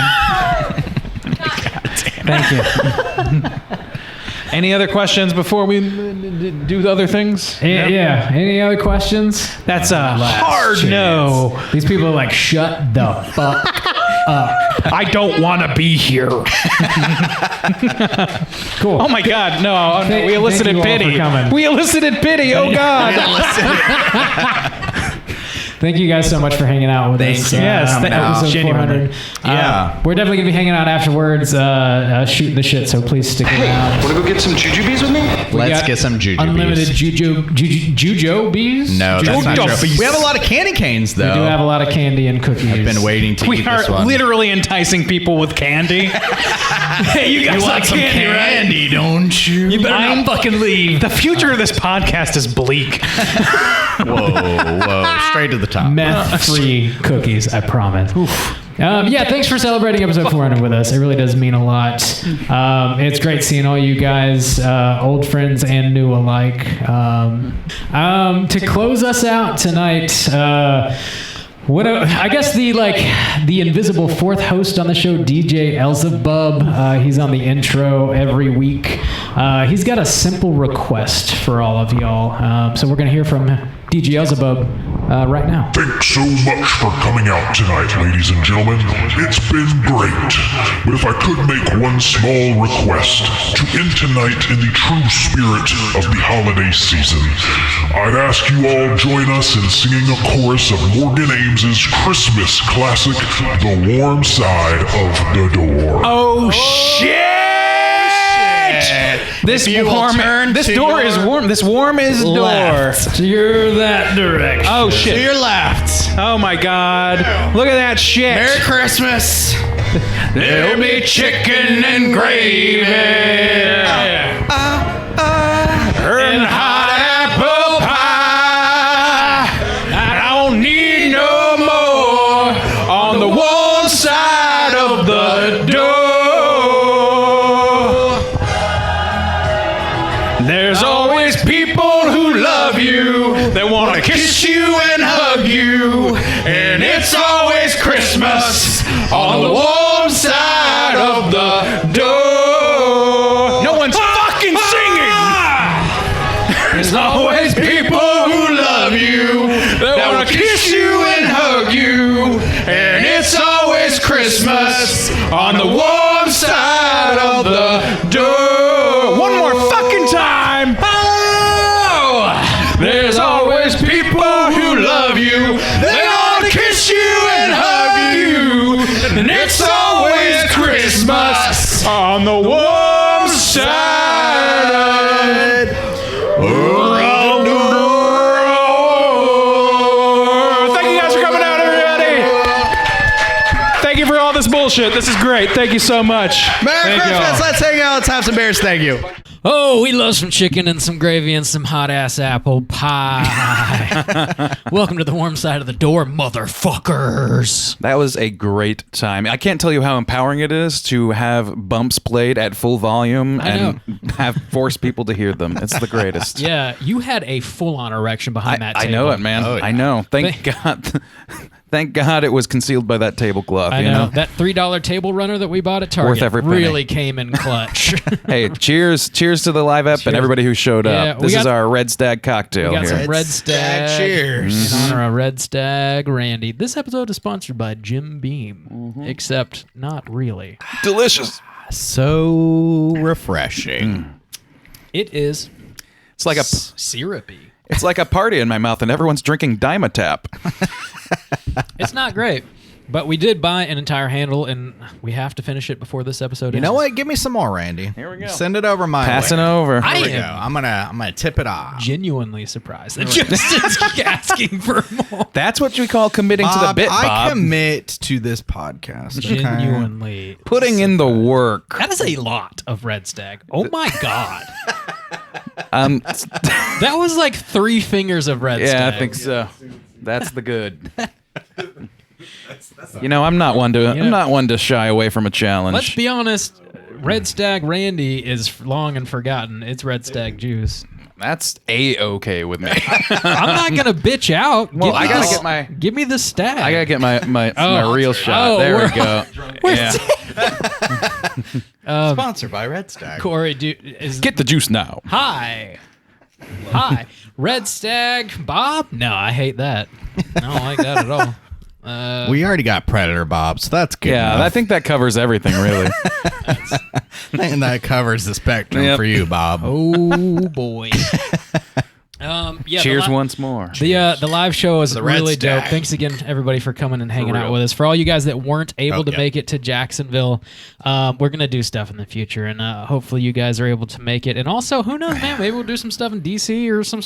Thank you. Any other questions before we do the other things? Yeah. Any other questions? That's a hard no. These people are like, shut the fuck up. I don't want to be here. Cool. Oh my God, no. We elicited thank you all for pity. coming. We elicited pity. Oh God. Thank you guys so much for hanging out with us. Yes, episode genuinely. 400. We're definitely going to be hanging out afterwards, shooting the shit, so please stick around. Want to go get some jujubes with me? Let's get some jujubes. Unlimited jujubes? No, that's not true. We have a lot of candy canes, though. We do have a lot of candy and cookies. I've been waiting to We eat are this one. literally enticing people with candy. Hey, you guys like candy, right? Don't you? You better not fucking leave. The future of this podcast is bleak. Whoa. Straight to the top. Meth-free cookies, I promise. Thanks for celebrating episode 400 with us. It really does mean a lot. It's great seeing all you guys, old friends and new alike. To close us out tonight, I guess the invisible fourth host on the show, DJ Elzebub. He's on the intro every week. He's got a simple request for all of y'all. So we're going to hear from DJ Elzebub right now. Thanks so much for coming out tonight, ladies and gentlemen. It's been great. But if I could make one small request to end tonight in the true spirit of the holiday season, I'd ask you all join us in singing a chorus of Morgan Ames's Christmas classic, The Warm Side of the Door. Oh, shit! This door is warm. This warm is door. Left. You're that direction. Oh shit. To your left. Oh my God. Look at that shit. Merry Christmas. There'll be chicken and gravy. And hot apple pie. I don't need no more on the warm side of the door. There's always people who love you, that want to kiss you and hug you, and it's always Christmas on the warm side of the door. No one's fucking singing! There's always people who love you, that want to kiss you and hug you, and it's always Christmas on the warm side of the door. One more fucking time. Oh! There's always people who love you. They want to kiss you and hug you. And it's always Christmas on the warm side of the door. Thank you guys for coming out, everybody. Thank you for all this bullshit. This is great. Thank you so much. Merry Thank Christmas. y'all. Let's hang out. Let's have some beers. Thank you. Oh, we love some chicken and some gravy and some hot-ass apple pie. Welcome to the warm side of the door, motherfuckers. That was a great time. I can't tell you how empowering it is to have bumps played at full volume and have force people to hear them. It's the greatest. Yeah, you had a full-on erection behind that table. I know it, man. Oh, yeah. I know. Thank God. Thank God it was concealed by that tablecloth. I know. That $3 table runner that we bought at Target Worth every penny. really came in clutch. Hey, cheers to the live up and everybody who showed up. This is our Red Stag cocktail We got here. some Red Stag. Cheers. In honor of Red Stag Randy. This episode is sponsored by Jim Beam, except not really. Delicious. So refreshing. It is. It's like a syrupy. It's like a party in my mouth and everyone's drinking Dimetap. It's not great. But we did buy an entire handle, and we have to finish it before this episode You ends. know what? Give me some more, Randy. Here we go. Send it over my Passing way. over. I Here we am go. I'm gonna tip it off. genuinely surprised that Justin's asking for more. That's what you call committing to the bit, Bob. I commit to this podcast. Okay? Genuinely. Putting in the work. That is a lot of Red Stag. Oh my God. Um, That was like 3 fingers of Red Stag. yeah, I think so. That's the good. I'm not one to shy away from a challenge. Let's be honest. Red Stag Randy is long and forgotten. It's Red Stag Juice. That's A-okay with me. I'm not gonna bitch out. Well, I gotta give me the stag. I gotta get my real shot. There we go. Yeah. Sponsored by Red Stag. Corey, get the juice now. Hi. Red Stag Bob? No, I hate that. I don't like that at all. We already got Predator Bob, so that's good. Yeah, enough. I think that covers everything, really. And that covers the spectrum for you, Bob. Oh boy. Cheers once more. The live show was really dope. Stag. Thanks again, everybody, for coming and hanging out with us. For all you guys that weren't able to make it to Jacksonville, we're gonna do stuff in the future, and hopefully you guys are able to make it. And also, who knows, man? Maybe we'll do some stuff in DC or some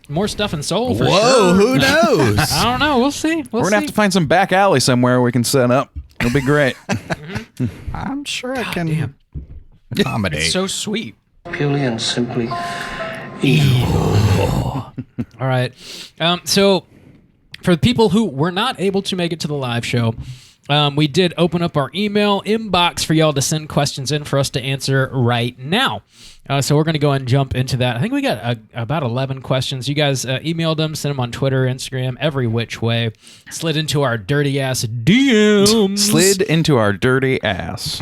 more stuff in Seoul. For sure. Who knows? I don't know. We'll see. We're gonna have to find some back alley somewhere we can set up. It'll be great. I'm sure I can accommodate. It's so sweet. Purely and simply. All right. So for the people who were not able to make it to the live show, we did open up our email inbox for y'all to send questions in for us to answer right now. So we're going to go and jump into that. I think we got about 11 questions. You guys emailed them, sent them on Twitter, Instagram, every which way. Slid into our dirty ass DMs. Slid into our dirty ass.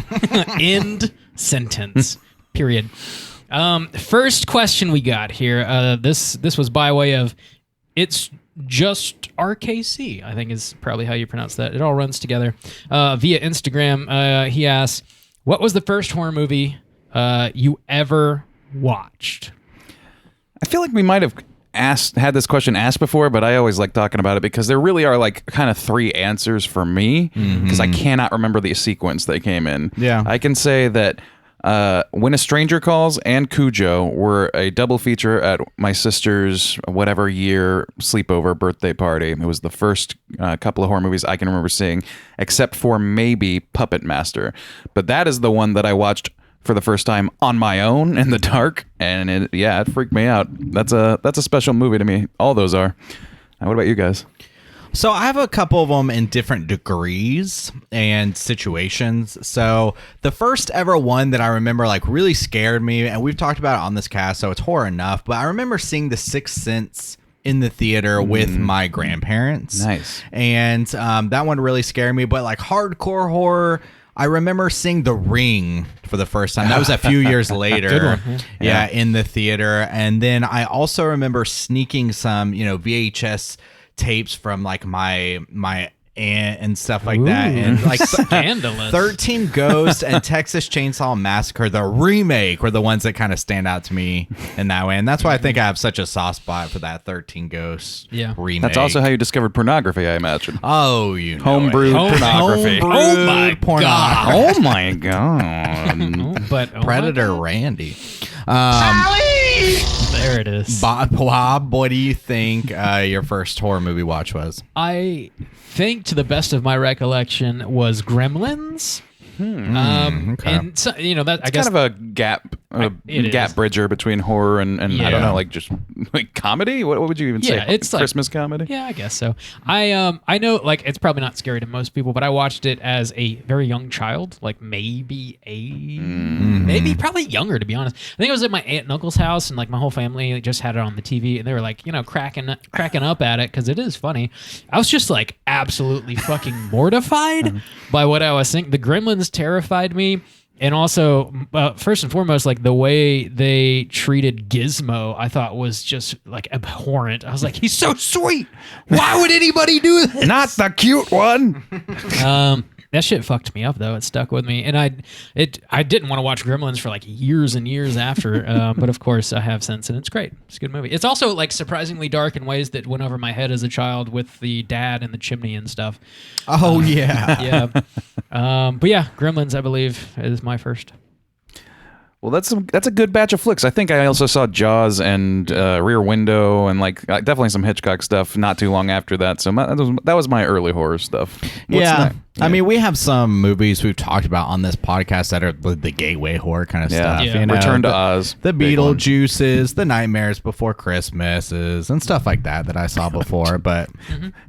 End sentence. Period. First question we got here. This was by way of It's Just RKC, I think is probably how you pronounce that. It all runs together. Via Instagram, he asks, what was the first horror movie you ever watched? I feel like we might have had this question asked before, but I always like talking about it because there really are like kind of three answers for me because I cannot remember the sequence they came in. Yeah. I can say that When a Stranger Calls and Cujo were a double feature at my sister's whatever year sleepover birthday party. It was the first couple of horror movies I can remember seeing, except for maybe Puppet Master. But that is the one that I watched for the first time on my own in the dark, and it freaked me out. That's a special movie to me. All those are. What about you guys? So I have a couple of them in different degrees and situations. So the first ever one that I remember like really scared me, and we've talked about it on this cast, so it's horror enough, but I remember seeing The Sixth Sense in the theater with my grandparents. Nice. And that one really scared me, but like hardcore horror, I remember seeing The Ring for the first time. That was a few years later. Good one. Yeah, in the theater. And then I also remember sneaking some, VHS tapes from like my aunt and stuff like that, and like Scandalous. 13 Ghosts and Texas Chainsaw Massacre, the remake, were the ones that kind of stand out to me in that way, and that's why I think I have such a soft spot for that 13 Ghosts remake. That's also how you discovered pornography, I imagine. Oh, you know homebrewed pornography. Homebrewed my pornography. Oh my god! But Predator Randy. There it is. Bob, what do you think your first horror movie watch was? I think, to the best of my recollection, was Gremlins. Okay. And so, that I guess kind of a gap bridger between horror and I don't know, like just like comedy. What would you even say? It's like Christmas comedy. Yeah, I guess so. I know, like, it's probably not scary to most people, but I watched it as a very young child, like maybe probably younger, to be honest. I think I was at my aunt and uncle's house, and like my whole family just had it on the TV, and they were like, cracking up at it because it is funny. I was just like absolutely fucking mortified by what I was seeing. The Gremlins terrified me. And also, first and foremost, like the way they treated Gizmo, I thought was just like abhorrent. I was like, he's so sweet. Why would anybody do this? Not the cute one. That shit fucked me up, though. It stuck with me, and I didn't want to watch Gremlins for like years and years after. But of course, I have since, and it's great. It's a good movie. It's also like surprisingly dark in ways that went over my head as a child with the dad and the chimney and stuff. Oh yeah. But yeah, Gremlins, I believe, is my first. Well, that's a good batch of flicks. I think I also saw Jaws and Rear Window and like definitely some Hitchcock stuff not too long after that. So that was my early horror stuff. I mean, we have some movies we've talked about on this podcast that are the gateway horror kind of stuff. Yeah. You know, Return to Oz. The Beetlejuices, the Nightmares Before Christmases, and stuff like that I saw before. But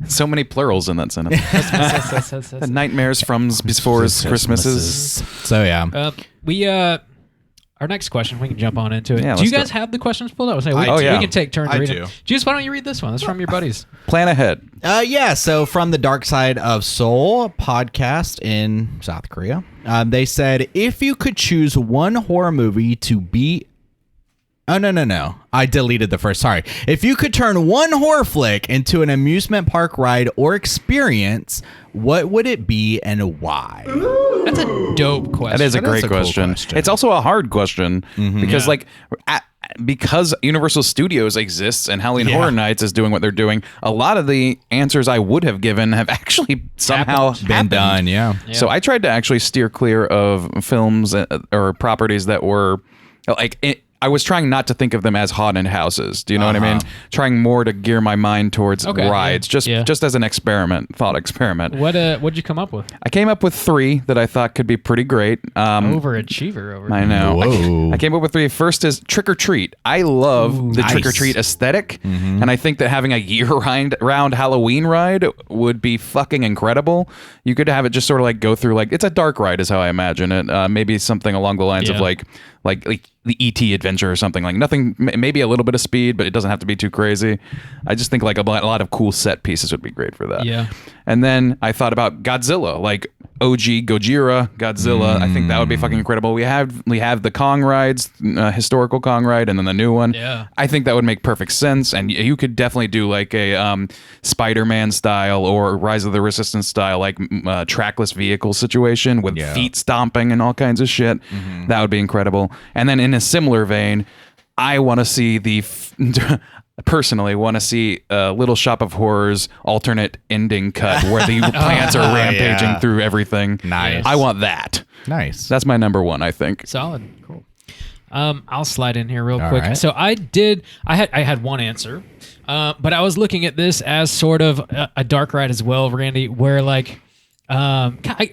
so many plurals in that sentence. The Nightmares from Before Christmases. So yeah. Our next question, we can jump on into it. Yeah, do you let's guys have the questions pulled up? We yeah. can take turns I reading. do. Juice, why don't you read this one? It's from your buddies. Plan ahead. So from the Dark Side of Seoul podcast in South Korea, they said, if you could choose one horror movie to be... Oh, no. I deleted the first. Sorry. If you could turn one horror flick into an amusement park ride or experience, what would it be and why? That's a dope question. That is a great question. Cool question. It's also a hard question because because Universal Studios exists and Halloween Horror Nights is doing what they're doing, a lot of the answers I would have given have actually somehow been done. Yeah. So I tried to actually steer clear of films or properties that were like... I was trying not to think of them as haunted houses. Do you know what I mean? Trying more to gear my mind towards rides, just as an thought experiment. What'd you come up with? I came up with 3 that I thought could be pretty great. Overachiever over here. I know. Whoa. I came up with 3. First is Trick or Treat. I love the Trick or Treat aesthetic, and I think that having a year-round Halloween ride would be fucking incredible. You could have it just sort of like go through it's a dark ride is how I imagine it. Maybe something along the lines of like the E.T. adventure or something, like nothing, maybe a little bit of speed, but it doesn't have to be too crazy. I just think like a lot of cool set pieces would be great for that. Yeah. And then I thought about Godzilla, like OG Gojira Godzilla. I think that would be fucking incredible. We have the Kong rides, historical Kong ride, and then the new one. Yeah. I think that would make perfect sense. And you could definitely do like a Spider-Man style or Rise of the Resistance style, like trackless vehicle situation with feet stomping and all kinds of shit. That would be incredible. And then in a similar vein, I want to see personally want to see Little Shop of Horrors alternate ending cut where the plants are rampaging through everything. Nice. I want that. Nice. That's my number 1, I think. Solid. Cool. I'll slide in here real All quick. right. So I had one answer, but I was looking at this as sort of a dark ride as well, Randy, where like I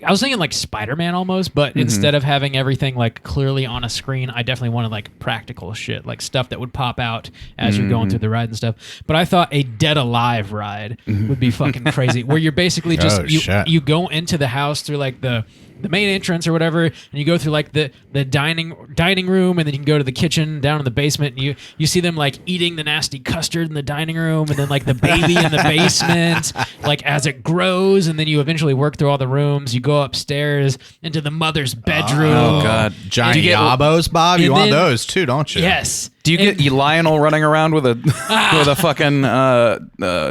was thinking like Spider-Man almost, but instead of having everything like clearly on a screen, I definitely wanted like practical shit, like stuff that would pop out as you're going through the ride and stuff. But I thought a Dead Alive ride would be fucking crazy, where you're basically just you go into the house through like the main entrance or whatever, and you go through like the dining room, and then you can go to the kitchen down in the basement, and you see them like eating the nasty custard in the dining room, and then like the baby in the basement, like as it grows, and then you eventually work through all the rooms. You go upstairs into the mother's bedroom. Oh God, giant yabos, Bob. You want those too, don't you? Yes. Do you get Lionel running around with a with a fucking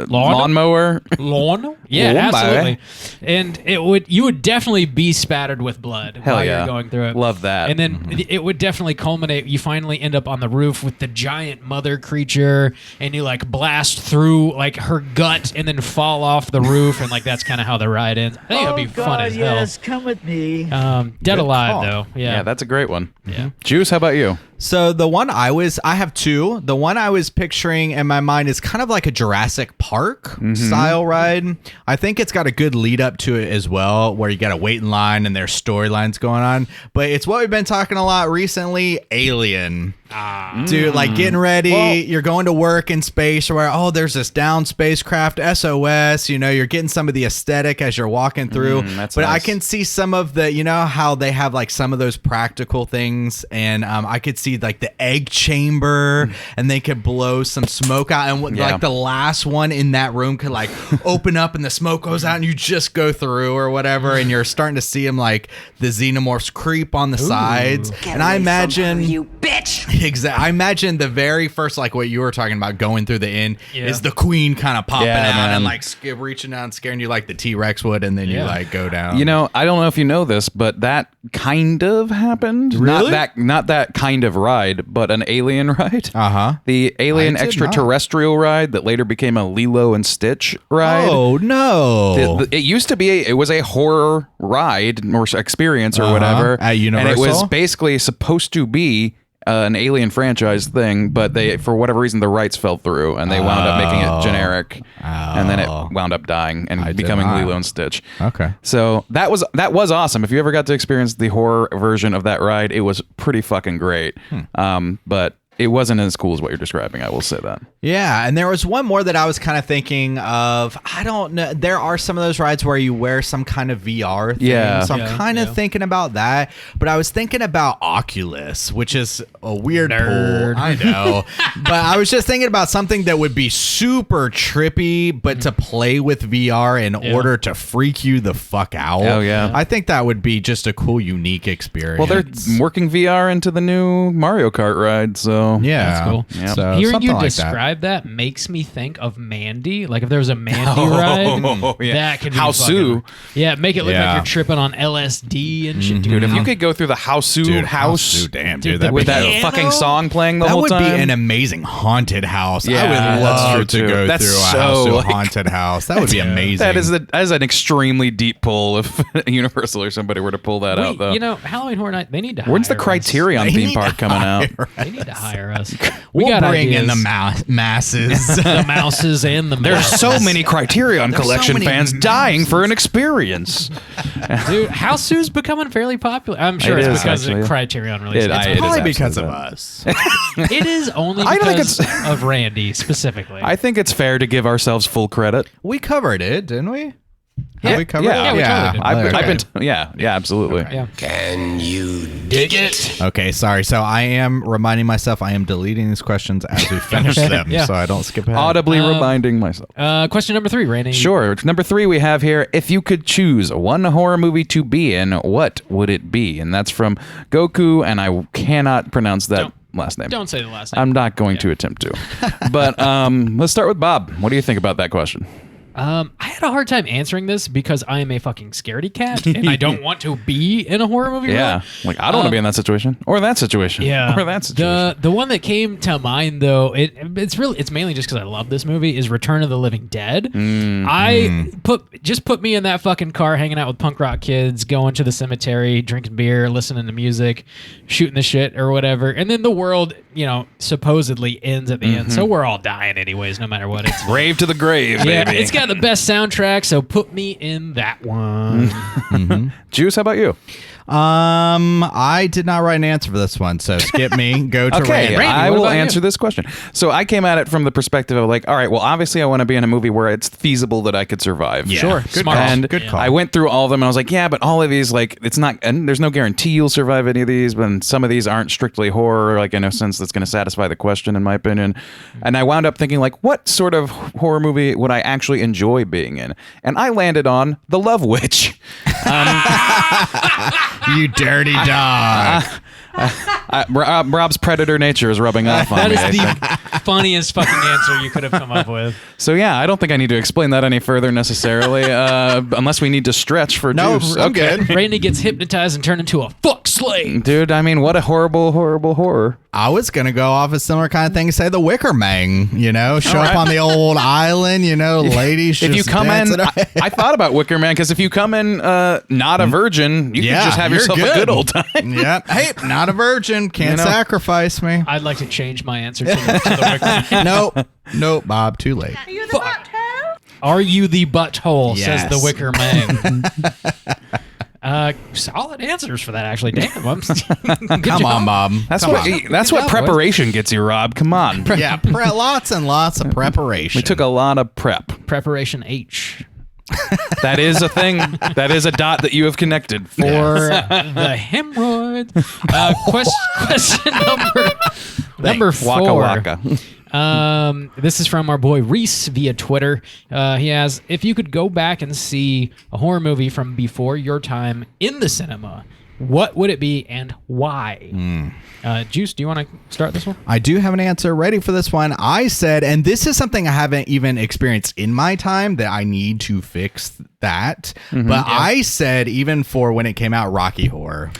lawnmower? Lawn? Yeah, absolutely. And you would definitely be spattered with blood while you're going through it. Love that. And then it would definitely culminate. You finally end up on the roof with the giant mother creature, and you like blast through like her gut, and then fall off the roof, and like that's kind of how the ride ends. I think it'd be fun as hell. Yes, come with me. Dead Alive though. Yeah, that's a great one. Yeah. Juice, how about you? So the one I have 2. The one I was picturing in my mind is kind of like a Jurassic Park style ride. I think it's got a good lead up to it as well, where you got to wait in line and there's storylines going on. But it's what we've been talking a lot recently, Alien. Dude, like getting ready, you're going to work in space, or there's this down spacecraft, SOS, you're getting some of the aesthetic as you're walking through. That's but nice. I can see some of the, how they have like some of those practical things, and I could see like the egg chamber, and they could blow some smoke out, and like the last one in that room could like open up and the smoke goes out and you just go through or whatever, and you're starting to see them like the xenomorphs creep on the sides. Get and I away from imagine her, you bitch. Exactly. I imagine the very first, like what you were talking about, going through the inn is the queen kind of popping out and like reaching out and scaring you like the T-Rex would, and then you like go down. You know, I don't know if you know this, but that kind of happened. Really? Not that kind of ride, but an alien ride. The alien extraterrestrial ride that later became a Lilo and Stitch ride. Oh no! It used to be. It was a horror ride or experience or whatever at Universal. And it was basically supposed to be an Alien franchise thing, but they, for whatever reason, the rights fell through and they wound up making it generic, and then it wound up dying and becoming Lilo and Stitch. Okay, so that was awesome. If you ever got to experience the horror version of that ride, it was pretty fucking great. But it wasn't as cool as what you're describing. I will say that. Yeah, and there was one more that I was kind of thinking of. I don't know. There are some of those rides where you wear some kind of VR thing. Yeah. So I'm kind of thinking about that. But I was thinking about Oculus, which is a weird Nerd. pull. I know. But I was just thinking about something that would be super trippy, but to play with VR in order to freak you the fuck out. Oh, yeah. I think that would be just a cool, unique experience. Well, they're working VR into the new Mario Kart ride, so yeah, that's cool. Yeah. So Hearing you like describe that makes me think of Mandy. Like if there was a Mandy ride, that could be Houseu. Yeah, make it look like you're tripping on LSD and shit. Dude, if you could go through the Houseu house, damn, dude, that with would that be, fucking song playing the whole that time, would be an amazing haunted house. Yeah, I would that's love true, to too. go That's through a so, Houseu haunted house. That would be amazing. That is an extremely deep pull if Universal or somebody were to pull that out, though. You know, Halloween Horror Night, they need to When's the hire us. Criterion theme park coming out? They need to hire us. We'll got bring in ideas. the masses. The mouses and the There's masses. so many Criterion Collection fans dying for an experience. Dude, Houseu's becoming fairly popular. I'm sure It it's is, because actually, of yeah. Criterion release. It's probably because of us. It is only I think because of Randy specifically. I think it's fair to give ourselves full credit. We covered it, didn't we? Yeah, we covered yeah, it? we totally did. I've been, yeah, absolutely. Yeah. Can you dig it? Okay, sorry. So I am reminding myself I am deleting these questions as we finish them, Yeah. so I don't skip ahead. Audibly reminding myself. Question number 3, Randy. Sure. Number 3 we have here. If you could choose one horror movie to be in, what would it be? And that's from Goku, and I cannot pronounce that last name. Don't say the last name. I'm not going to attempt to. But let's start with Bob. What do you think about that question? I had a hard time answering this because I am a fucking scaredy cat and I don't want to be in a horror movie. Yeah. Really. Like, I don't want to be in that situation or that situation. Yeah. Or that situation. The one that came to mind though, it's mainly just because I love this movie, is Return of the Living Dead. Put me in that fucking car hanging out with punk rock kids, going to the cemetery, drinking beer, listening to music, shooting the shit or whatever. And then the world, supposedly ends at the end. So we're all dying anyways, no matter what. It's Rave to the grave, yeah, baby. it's got the best soundtrack, so put me in that one. Juice, how about you? I did not write an answer for this one, so skip me. Go to Okay, Randy. I what will about answer you? this question. So I came at it from the perspective of like, all right, well, obviously I want to be in a movie where it's feasible that I could survive. Yeah. Sure, Good smart. call. And Good call. I went through all of them and I was like, yeah, but all of these, like, it's not, and there's no guarantee you'll survive any of these, but some of these aren't strictly horror, like in a sense that's going to satisfy the question, in my opinion. And I wound up thinking, like, what sort of horror movie would I actually enjoy being in? And I landed on The Love Witch. You dirty dog. Rob's predator nature is rubbing off on That me. is I think. the funniest fucking answer you could have come up with. So yeah, I don't think I need to explain that any further necessarily, unless we need to stretch for No, Juice. I'm good. Randy gets hypnotized and turned into a fuck slave. Dude, I mean, what a horrible, horrible horror. I was going to go off a similar kind of thing, say the Wicker Man, show up on the old island, ladies If just you come in, dancing around. I thought about Wicker Man, because if you come in not a virgin, you can just have you're yourself a good old time. Yep. Hey, not a virgin. Can't sacrifice me. I'd like to change my answer to the Wicker Man. Nope, Bob, too late. Are you the butthole? Are you the butthole? Yes. Says the Wicker Man. Solid answers for that, actually. Damn, Come on, Bob. That's Come what on. that's what preparation gets you, Rob. Come on. Yeah, lots and lots of preparation. We took a lot of prep. Preparation H. That is a thing. That is a dot that you have connected For the hemorrhoids. Question number 4. Waka waka. This is from our boy Reese via Twitter. He has, if you could go back and see a horror movie from before your time in the cinema, what would it be and why? Juice, do you want to start this one? I do have an answer ready for this one. I said, and this is something I haven't even experienced in my time that I need to fix that. But I said, even for when it came out, Rocky Horror.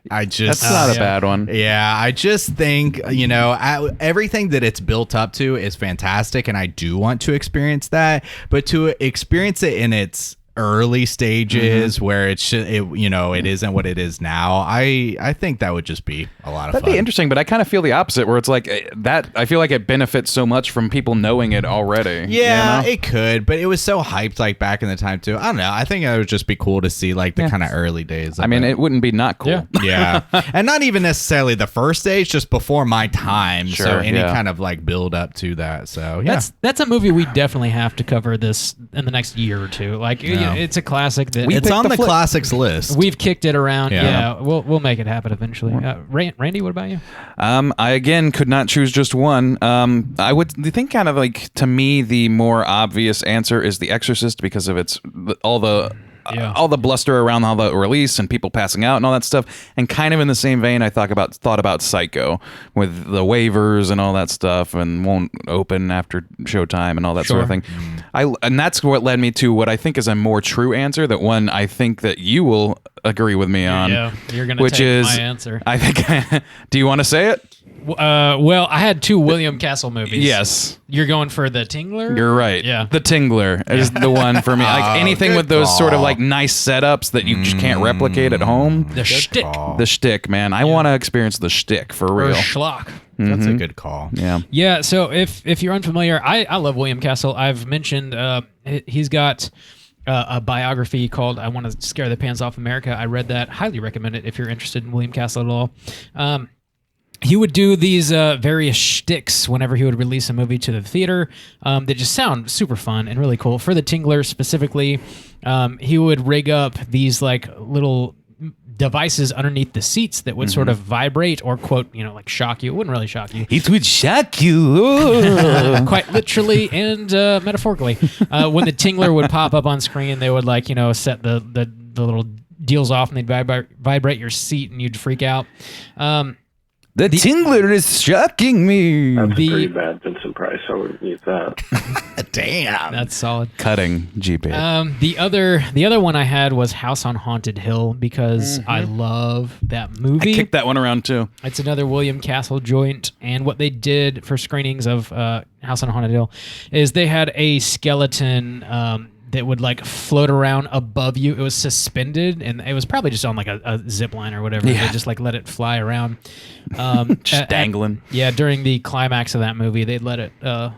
That's not a bad one. Yeah, I just think, everything that it's built up to is fantastic, and I do want to experience that. But to experience it in its early stages where it isn't what it is now, I think that would just be a lot of fun. That'd be interesting, but I kind of feel the opposite, where it's like that. I feel like it benefits so much from people knowing it already. Yeah, it could, but it was so hyped like back in the time too. I don't know. I think it would just be cool to see like the kind of early days. I mean, it wouldn't be not cool. Yeah, and not even necessarily the first stage, just before my time. Sure, so any kind of like build up to that. So yeah, that's a movie we definitely have to cover this in the next year or two. Like it's a classic that it's on the classics list. We've kicked it around. Yeah, we'll make it happen eventually. Randy, what about you? I again could not choose just one. I would think kind of like, to me, the more obvious answer is The Exorcist, because of all the bluster around all the release and people passing out and all that stuff. And kind of in the same vein, I thought about Psycho, with the waivers and all that stuff, and won't open after showtime and all that sort of thing. And that's what led me to what I think is a more true answer, that one I think that you will agree with me on. Yeah, you're going to take my answer. I think. Do you want to say it? Well, I had two William Castle movies. Yes. You're going for The Tingler? You're right. Yeah. The Tingler is the one for me. Like anything with those sort of like nice setups that you just can't replicate at home. The shtick. The shtick, man. I want to experice the shtick for real. Or schlock. That's a good call. Yeah. Yeah, so if you're unfamiliar, I love William Castle. I've mentioned he's got a biography called I Want to Scare the Pants Off America. I read that. Highly recommend it if you're interested in William Castle at all. He would do these various shticks whenever he would release a movie to the theater that just sound super fun and really cool. For The Tingler specifically, he would rig up these like little devices underneath the seats that would sort of vibrate or quote, like shock you. It wouldn't really shock you. It would shock you. Quite literally and metaphorically. When the Tingler would pop up on screen, they would set the little deals off and they'd vibrate your seat and you'd freak out. The Tingler is shocking me. That's pretty bad, Vincent Price. I wouldn't use that. Damn. That's solid. Cutting GP. The other one I had was House on Haunted Hill, because I love that movie. I kicked that one around too. It's another William Castle joint, and what they did for screenings of House on Haunted Hill is they had a skeleton that would float around above you. It was suspended, and it was probably just on a zip line or whatever. Yeah. They just let it fly around. Just dangling. During the climax of that movie, they'd let it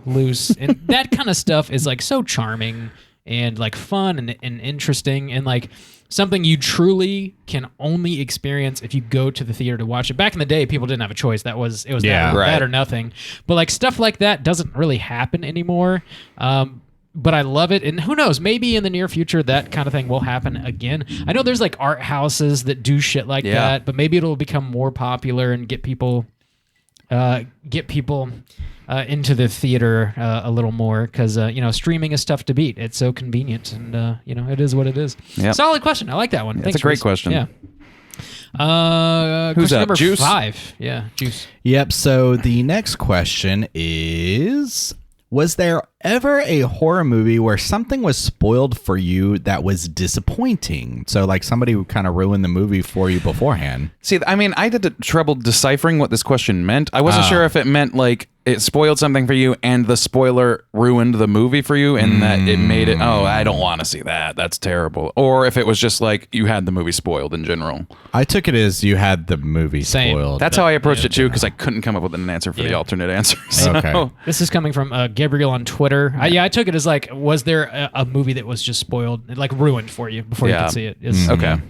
loose. And that kind of stuff is so charming and fun and interesting and something you truly can only experience if you go to the theater to watch it. Back in the day, people didn't have a choice. It was that or nothing. But stuff like that doesn't really happen anymore. But I love it, and who knows, maybe in the near future that kind of thing will happen again. I know there's art houses that do shit like that, but maybe it'll become more popular and get people into the theater a little more, because streaming is tough to beat. It's so convenient, and it is what it is. Yep. Solid question. I like that one. That's a great question. Yeah. Who's question up? number Juice? 5. Yeah, Juice. Yep. So the next question is: was there ever a horror movie where something was spoiled for you that was disappointing? So somebody who kind of ruined the movie for you beforehand. See, I mean, I did trouble deciphering what this question meant. I wasn't sure if it meant it spoiled something for you and the spoiler ruined the movie for you, and that it made it, I don't want to see that. That's terrible. Or if it was just you had the movie spoiled in general. I took it as you had the movie spoiled. That's how I approached it too, because I couldn't come up with an answer for the alternate answer. So. Okay. This is coming from Gabriel on Twitter. I took it as was there a movie that was just spoiled, ruined for you before you could see it? Okay.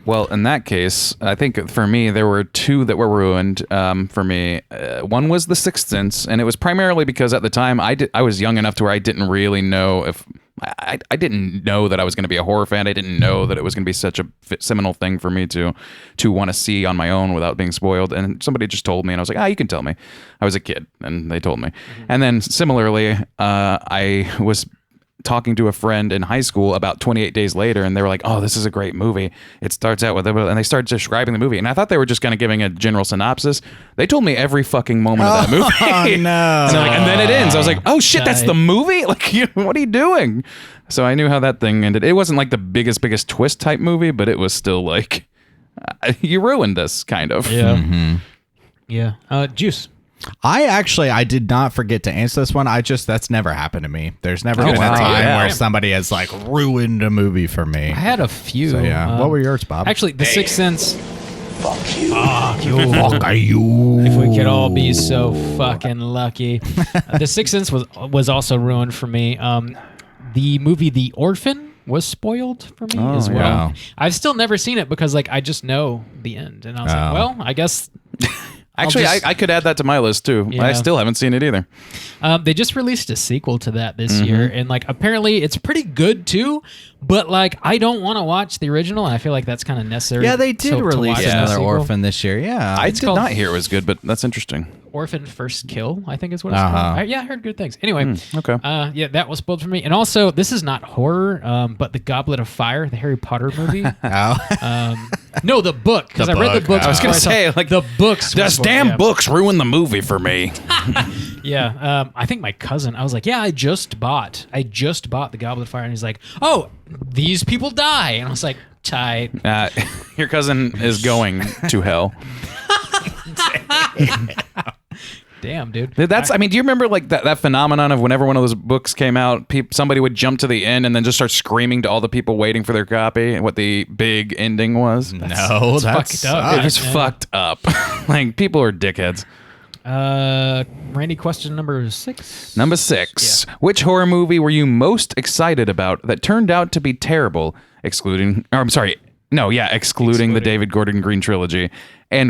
Well, in that case, I think for me, there were two that were ruined for me. One was The Sixth Sense, and it was primarily because at the time I was young enough to where I didn't really know if... I didn't know that I was going to be a horror fan. I didn't know that it was going to be such a seminal thing for me to want to see on my own without being spoiled. And somebody just told me, and I was like, you can tell me. I was a kid, and they told me. And then similarly, I was talking to a friend in high school about 28 Days Later, and they were like, "Oh, this is a great movie. It starts out with," and they started describing the movie, and I thought they were just kind of giving a general synopsis. They told me every fucking moment of that movie. Oh no! And then it ends. I was like, "Oh shit, that's the movie! Like, what are you doing?" So I knew how that thing ended. It wasn't like the biggest twist type movie, but it was still like, you ruined this, kind of. Yeah. Mm-hmm. Yeah. Juice. I did not forget to answer this one. That's never happened to me. There's never been a time where somebody has like ruined a movie for me. I had a few. So yeah. What were yours, Bob? Actually, The Sixth Sense. Fuck you. Fuck you. If we could all be so fucking lucky. The Sixth Sense was also ruined for me. The movie The Orphan was spoiled for me as well. Yeah. I've still never seen it because like I just know the end, and I was like, well, I guess. Actually, I could add that to my list too. Yeah. I still haven't seen it either. They just released a sequel to that this year, and like apparently it's pretty good too. But like I don't want to watch the original, and I feel like that's kind of necessary. Yeah, they did to release watch another the sequel. Orphan this year. Yeah, I did not hear it was good, but that's interesting. Orphan First Kill, I think is what it's called. I heard good things. Anyway, okay. Yeah, that was spoiled for me. And also, this is not horror, but The Goblet of Fire, the Harry Potter movie. No, the book, because I read the book. I was going to say, like, the books. Those damn books ruined the movie for me. Yeah, I think my cousin, I was like, yeah, I just bought The Goblet of Fire. And he's like, oh, these people die. And I was like, tight. Your cousin is going to hell. Damn, dude. That's. I mean, do you remember like that phenomenon of whenever one of those books came out, somebody would jump to the end and then just start screaming to all the people waiting for their copy what the big ending was? That's fucked up. It was fucked up. Like people are dickheads. Randy, question number 6. Number 6. Yeah. Which horror movie were you most excited about that turned out to be terrible? Excluding the David Gordon Green trilogy. And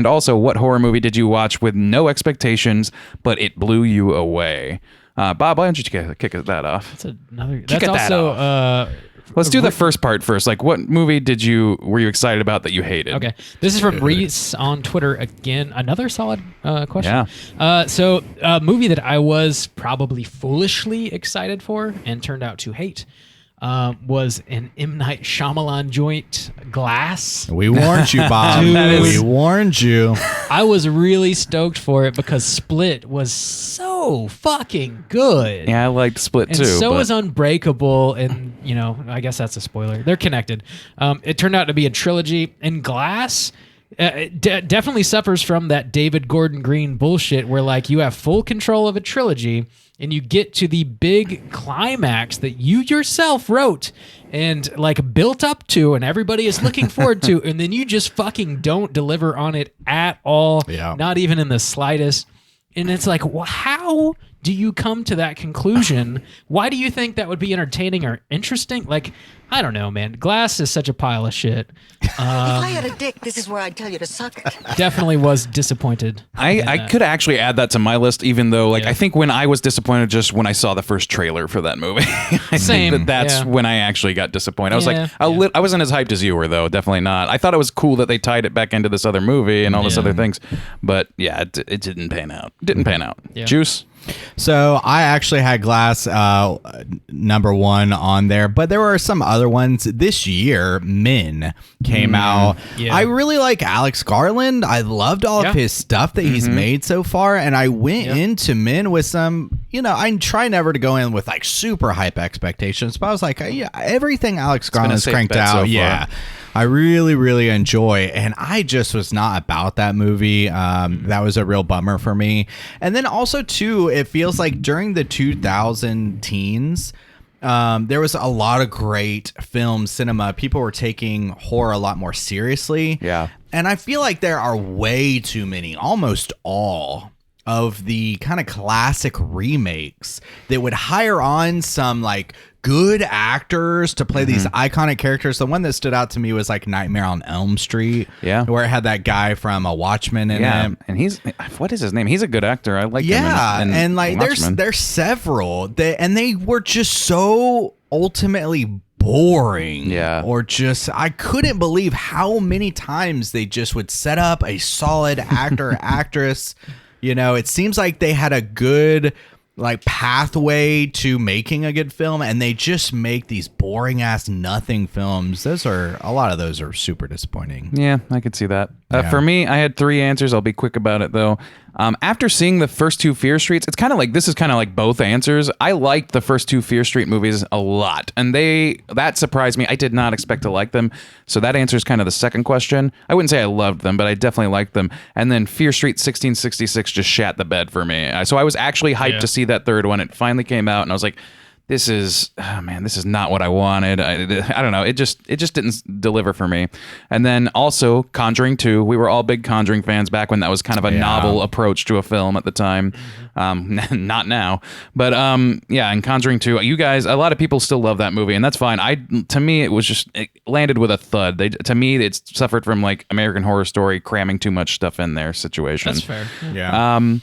also what horror movie did you watch with no expectations, but it blew you away? Bob, why don't you kick that off? That's also let's do the first part first. Like, what movie were you excited about that you hated? Okay, this is from Reese on Twitter again. Another solid question. Yeah. So a movie that I was probably foolishly excited for and turned out to hate was an M. Night Shyamalan joint, Glass. We warned you, Bob. We warned you. I was really stoked for it because Split was so fucking good. Yeah, I liked Split too. And so was Unbreakable, and I guess that's a spoiler. They're connected. It turned out to be a trilogy, and Glass definitely suffers from that David Gordon Green bullshit where like you have full control of a trilogy and you get to the big climax that you yourself wrote and like built up to and everybody is looking forward to, and then you just fucking don't deliver on it at all, not even in the slightest. And it's like, well, how do you come to that conclusion? Why do you think that would be entertaining or interesting? Like, I don't know, man. Glass is such a pile of shit. If I had a dick, this is where I'd tell you to suck it. Definitely was disappointed. I could actually add that to my list, even though, like, I think when I was disappointed just when I saw the first trailer for that movie. I think that's when I actually got disappointed. I was like, I wasn't as hyped as you were, though. Definitely not. I thought it was cool that they tied it back into this other movie and all this other things. But yeah, it didn't pan out. Yeah. Juice? So I actually had Glass number 1 on there, but there were some other ones. This year, Men came out. Yeah. I really like Alex Garland. I loved all of his stuff that he's made so far, and I went into Men with some, I try never to go in with like super hype expectations, but I was like, everything Alex Garland's cranked out, I really, really enjoy, and I just was not about that movie. That was a real bummer for me. And then also, too, it feels like during the 2000 teens, there was a lot of great film cinema. People were taking horror a lot more seriously. Yeah. And I feel like there are way too many, almost all, of the kind of classic remakes that would hire on some like good actors to play these iconic characters. The one that stood out to me was like Nightmare on Elm Street, where it had that guy from Watchmen in it. And what is his name? He's a good actor. I like him. And like there's several and they were just so ultimately boring. Or just, I couldn't believe how many times they just would set up a solid actor, actress. It seems like they had a good like pathway to making a good film, and they just make these boring ass nothing films. A lot of those are super disappointing. Yeah, I could see that. Yeah. For me, I had 3 answers. I'll be quick about it though. After seeing the first 2 Fear Streets, it's kind of like, this is kind of like both answers. I liked the first 2 Fear Street movies a lot, and that surprised me. I did not expect to like them. So that answers kind of the second question. I wouldn't say I loved them, but I definitely liked them. And then Fear Street 1666 just shat the bed for me. So I was actually hyped to see that third one. It finally came out, and I was like, this is not what I wanted. I don't know. It just didn't deliver for me. And then also Conjuring 2. We were all big Conjuring fans back when that was kind of a novel approach to a film at the time. Not now. But and Conjuring 2. You guys, a lot of people still love that movie, and that's fine. To me, it landed with a thud. To me, it's suffered from like American Horror Story cramming too much stuff in their situation. That's fair. Yeah.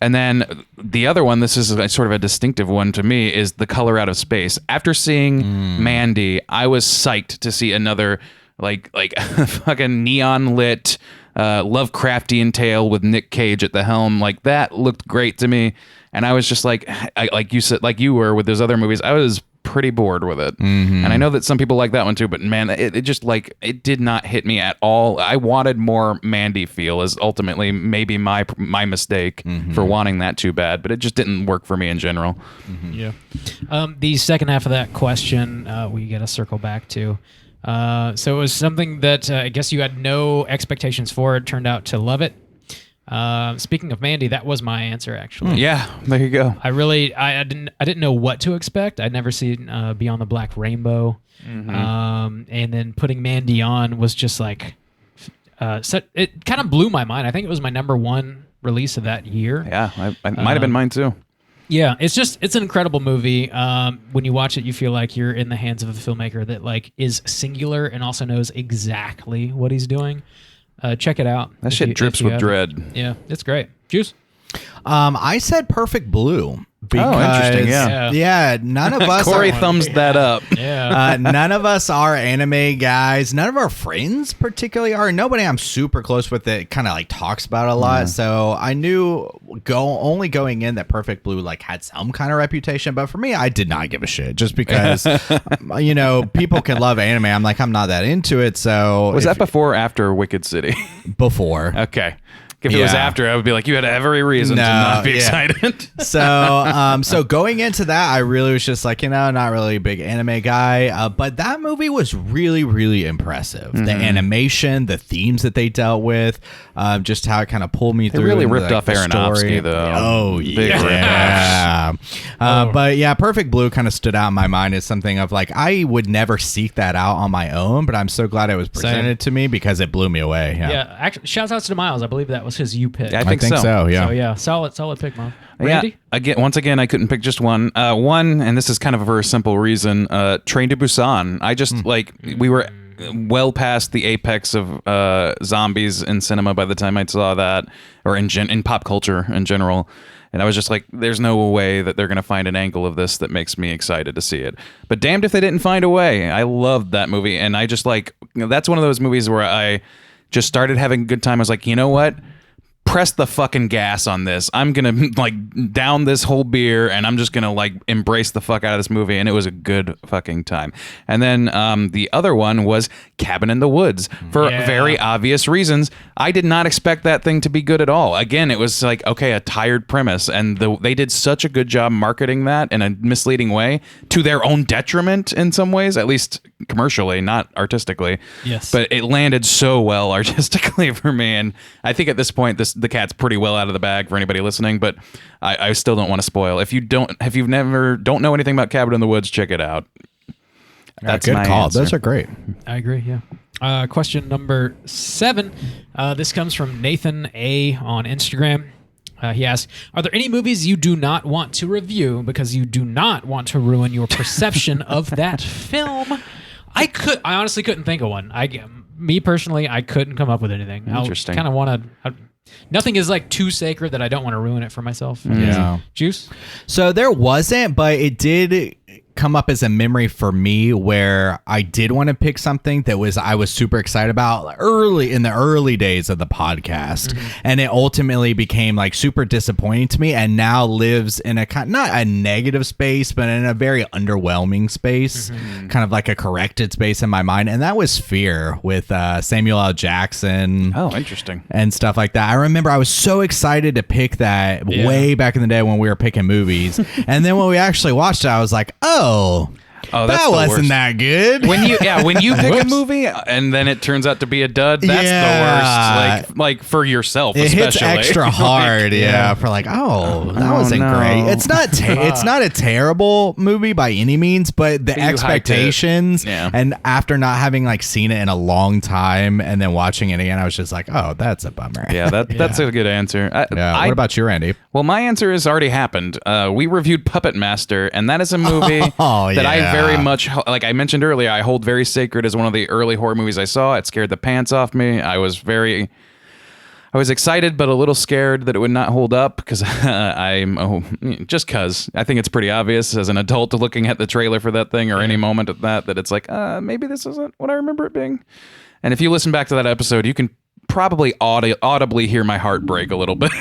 And then the other one, this is sort of a distinctive one to me, is The Color Out of Space. After seeing Mandy, I was psyched to see another like fucking neon lit Lovecraftian tale with Nick Cage at the helm. Like, that looked great to me, and I was just like you said, like you were with those other movies, I was pretty bored with it. And I know that some people like that one too, but man, it just like, it did not hit me at all. I wanted more Mandy feel, is ultimately maybe my mistake for wanting that too bad, but it just didn't work for me in general. Yeah. The second half of that question, we got to circle back to. So it was something that I guess you had no expectations for. It turned out to love it. Speaking of Mandy, that was my answer actually. Yeah, there you go. I didn't know what to expect. I'd never seen Beyond the Black Rainbow, and then putting Mandy on was just like, it kind of blew my mind. I think it was my number 1 release of that year. Yeah, I might have been mine too. Yeah, it's an incredible movie. When you watch it, you feel like you're in the hands of a filmmaker that like is singular and also knows exactly what he's doing. Check it out. That shit drips with dread. Yeah, it's great. Juice? I said Perfect Blue. Because, interesting. Yeah, none of us. Corey thumbs that up. Yeah. None of us are anime guys. None of our friends particularly are. Nobody I'm super close with that kind of like talks about it a lot. So I knew only going in that Perfect Blue like had some kind of reputation, but for me, I did not give a shit just because people can love anime. I'm like, I'm not that into it. So was that before or after Wicked City? Before. Okay. If it was after, I would be like, you had every reason to not be excited. So going into that, I really was just like, not really a big anime guy. But that movie was really, really impressive. The animation, the themes that they dealt with, just how it kind of pulled me through. They really ripped off Aronofsky, though. Oh, yeah. But yeah, Perfect Blue kind of stood out in my mind as something of like, I would never seek that out on my own, but I'm so glad it was presented to me because it blew me away. Yeah, actually, shouts out to Miles. I believe that was his you pick. I think so. Yeah. So yeah, solid pick, Mom. Randy? Yeah, once again, I couldn't pick just one. And this is kind of for a simple reason. Train to Busan. I just we were well past the apex of zombies in cinema by the time I saw that, or in pop culture in general. And I was just like, there's no way that they're going to find an angle of this that makes me excited to see it. But damned if they didn't find a way. I loved that movie. And I just that's one of those movies where I just started having a good time. I was like, you know what? Press the fucking gas on this. I'm gonna down this whole beer and I'm just gonna embrace the fuck out of this movie, and it was a good fucking time. And then the other one was Cabin in the Woods for very obvious reasons. I did not expect that thing to be good at all. Again, it was like, okay, a tired premise, and they did such a good job marketing that in a misleading way to their own detriment in some ways, at least commercially, not artistically. Yes. But it landed so well artistically for me, and I think at this point the cat's pretty well out of the bag for anybody listening, but I still don't want to spoil. If you don't know anything about Cabin in the Woods, check it out. That's good my call. answer. Those are great. I agree. Yeah. Question number 7. This comes from Nathan A on Instagram. He asked, "Are there any movies you do not want to review because you do not want to ruin your perception of that film?" I honestly couldn't think of one. Me personally, I couldn't come up with anything. Interesting. I kind of want to. Nothing is too sacred that I don't want to ruin it for myself. Yeah. Juice? So there wasn't, but it did come up as a memory for me where I did want to pick something that I was super excited about in the early days of the podcast, and it ultimately became like super disappointing to me, and now lives in a not a negative space, but in a very underwhelming space, kind of like a corrected space in my mind, and that was Fear with Samuel L. Jackson. Oh, interesting. And stuff like that. I remember I was so excited to pick that way back in the day when we were picking movies, and then when we actually watched it, I was like, oh, that wasn't that good. When you pick a movie and then it turns out to be a dud, that's the worst. Like for yourself, it especially. hits extra hard, for like, that wasn't great. It's not a terrible movie by any means, but the expectations and after not having like seen it in a long time and then watching it again, I was just like, oh, that's a bummer. Yeah, that's a good answer. What about you, Randy? Well, my answer has already happened. We reviewed Puppet Master, and that is a movie that I very much, like I mentioned earlier, I hold very sacred as one of the early horror movies I saw. It scared the pants off me. I was excited, but a little scared that it would not hold up because I think it's pretty obvious as an adult looking at the trailer for that thing or any moment of that it's like, maybe this isn't what I remember it being. And if you listen back to that episode, you can probably audibly hear my heart break a little bit.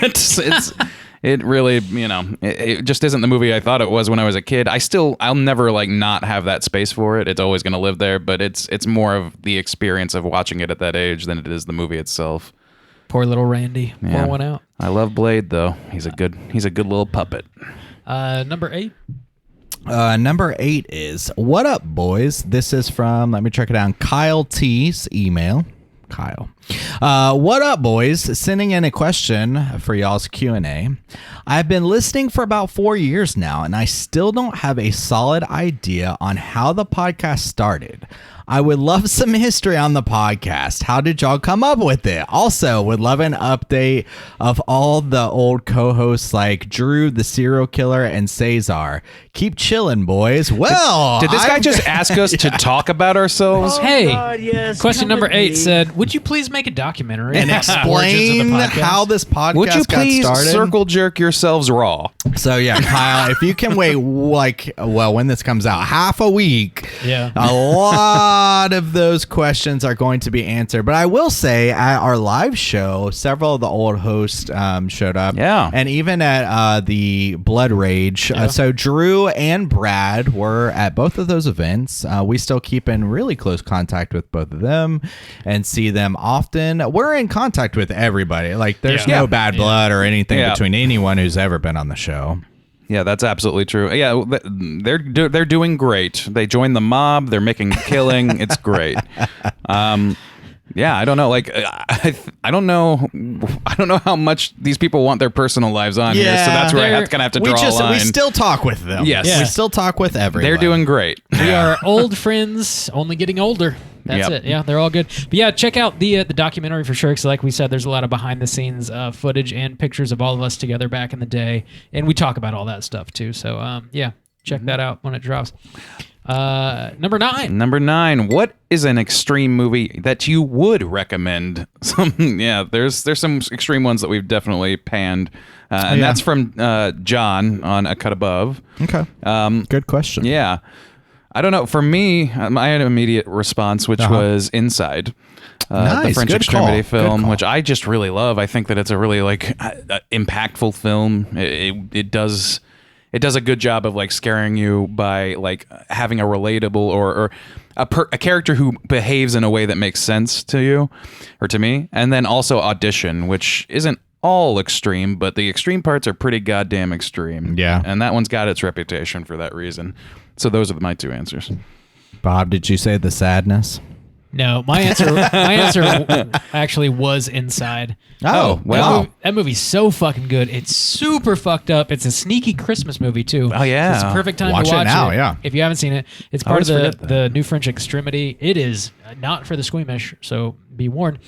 It really, it just isn't the movie I thought it was when I was a kid. I'll never like not have that space for it. It's always going to live there, but it's more of the experience of watching it at that age than it is the movie itself. Poor little Randy. Pour one out. I love Blade though. He's a good little puppet. Number 8. Number 8 is What Up, Boys? This is from, let me check it down, Kyle T's email. Kyle. What up, boys? Sending in a question for y'all's Q&A. I've been listening for about 4 years now, and I still don't have a solid idea on how the podcast started. I would love some history on the podcast. How did y'all come up with it? Also, would love an update of all the old co-hosts like Drew, the serial killer, and Cesar. Keep chilling, boys. Well, did this guy just ask us to talk about ourselves? Question number 8 said, would you please make a documentary and explain how this podcast would you please got started? Circle jerk yourselves raw? So yeah, Kyle, if you can wait when this comes out, half a week, a lot of those questions are going to be answered. But I will say at our live show, several of the old hosts showed up. Yeah. And even at the Blood Rage. So Drew and Brad were at both of those events. We still keep in really close contact with both of them and see them often. We're in contact with everybody. Like there's no bad blood or anything between anyone who's ever been on the show. Yeah, that's absolutely true. Yeah, they're doing great. They joined the mob. They're making a killing. It's great. Yeah, I don't know. Like, I don't know. I don't know how much these people want their personal lives on here. So that's where I'm gonna have to draw a line. We still talk with them. Yes, we still talk with everyone. They're doing great. We are old friends, only getting older. That's it. Yeah, they're all good. But yeah, check out the documentary for sure. Because like we said, there's a lot of behind the scenes footage and pictures of all of us together back in the day, and we talk about all that stuff too. So yeah, check that out when it drops. Number 9. Number 9. What is an extreme movie that you would recommend? There's some extreme ones that we've definitely panned, and that's from John on A Cut Above. Okay. Good question. Yeah. I don't know. For me, I had an immediate response, which was Inside, the French extremity film, which I just really love. I think that it's a really impactful film. It does a good job of like scaring you by like having a relatable or a character who behaves in a way that makes sense to you or to me, and then also Audition, which isn't all extreme, but the extreme parts are pretty goddamn extreme. Yeah, and that one's got its reputation for that reason. So those are my 2 answers. Bob, did you say The Sadness? No, my answer actually was Inside. Oh, well. That movie's so fucking good. It's super fucked up. It's a sneaky Christmas movie, too. Oh, yeah. It's a perfect time to watch it now, yeah. If you haven't seen it, it's part of the new French extremity. It is not for the squeamish, so be warned.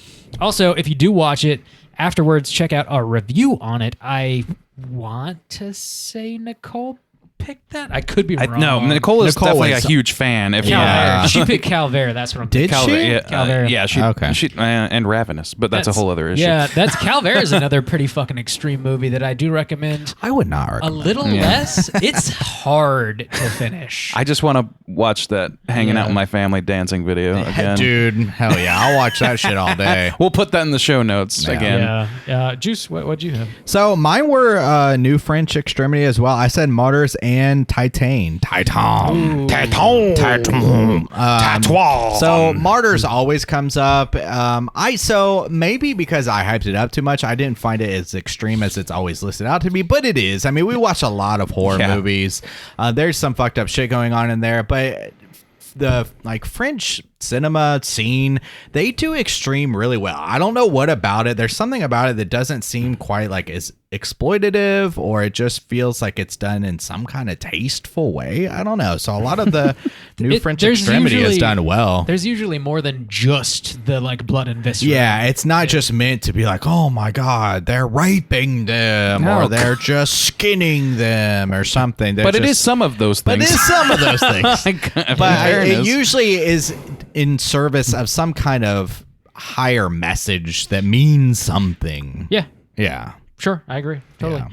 Also, if you do watch it, afterwards, check out our review on it. I want to say Nicole picked that. I could be wrong. No, Nicole is definitely a huge fan. Calvert. She picked Calvert. That's what I'm Did thinking. she? Yeah, Calvert. yeah, she and Ravenous, but that's a whole other issue. Yeah, that's Calvert is another pretty fucking extreme movie that I do recommend. I would not recommend. A little less. It's hard to finish. I just want to watch that hanging out with my family dancing video again. Dude, hell yeah, I'll watch that shit all day. We'll put that in the show notes again. Yeah. Juice, what'd you have? So mine were New French Extremity as well. I said Martyrs and Titan. So Martyrs always comes up. So maybe because I hyped it up too much, I didn't find it as extreme as it's always listed out to be, but it is. I mean, we watch a lot of horror movies. There's some fucked up shit going on in there, but the French cinema scene, they do extreme really well. I don't know what about it. There's something about it that doesn't seem quite like as exploitative, or it just feels like it's done in some kind of tasteful way. I don't know. So a lot of the New French Extremity is done well. There's usually more than just the blood and viscera. Yeah, it's not just meant to be like, oh my god, they're raping them or they're just skinning them or something. But it is some of those things. But it is some of those things. But it usually is in service of some kind of higher message that means something. Yeah. Yeah. Sure, I agree. Totally.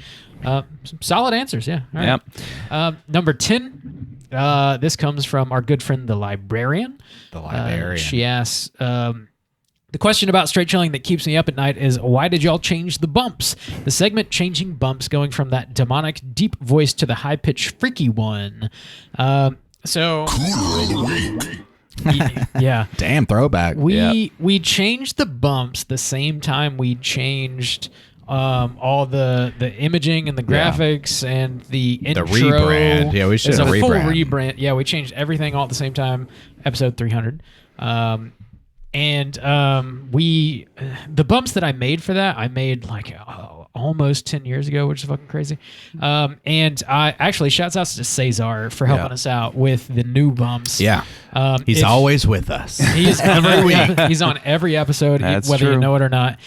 Some solid answers, yeah. All right. Yep. Number 10. This comes from our good friend, the librarian. The librarian. She asks, the question about straight chilling that keeps me up at night is, why did y'all change the bumps? The segment changing bumps, going from that demonic deep voice to the high-pitched freaky one. Yeah. Damn throwback. We changed the bumps the same time we changed all the imaging and the graphics and the intro. The rebrand. Yeah, we should have a full rebrand. Yeah, we changed everything all at the same time. Episode 300. The bumps that I made for that, I made almost 10 years ago, which is fucking crazy. And I actually, shouts out to Cesar for helping us out with the new bumps. Yeah. He's always with us. He is every week. He's on every episode, whether you know it or not.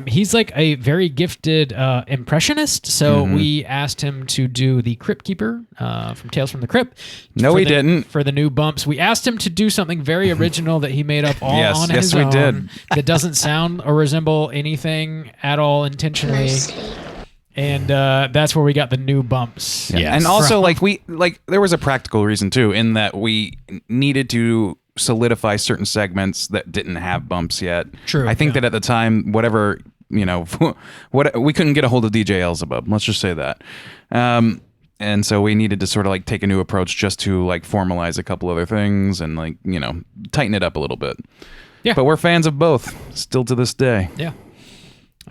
He's like a very gifted impressionist. So we asked him to do the Crypt Keeper from Tales from the Crypt. No, he didn't. For the new bumps. We asked him to do something very original that he made up all on his own. Yes, we did. That doesn't sound or resemble anything at all intentionally. And that's where we got the new bumps. Yeah. And also there was a practical reason too, in that we needed to solidify certain segments that didn't have bumps yet. True. I think that at the time, whatever, what we couldn't get a hold of DJ Elzebub. Let's just say that. And so we needed to sort of take a new approach just to formalize a couple other things and tighten it up a little bit. Yeah. But we're fans of both still to this day. Yeah.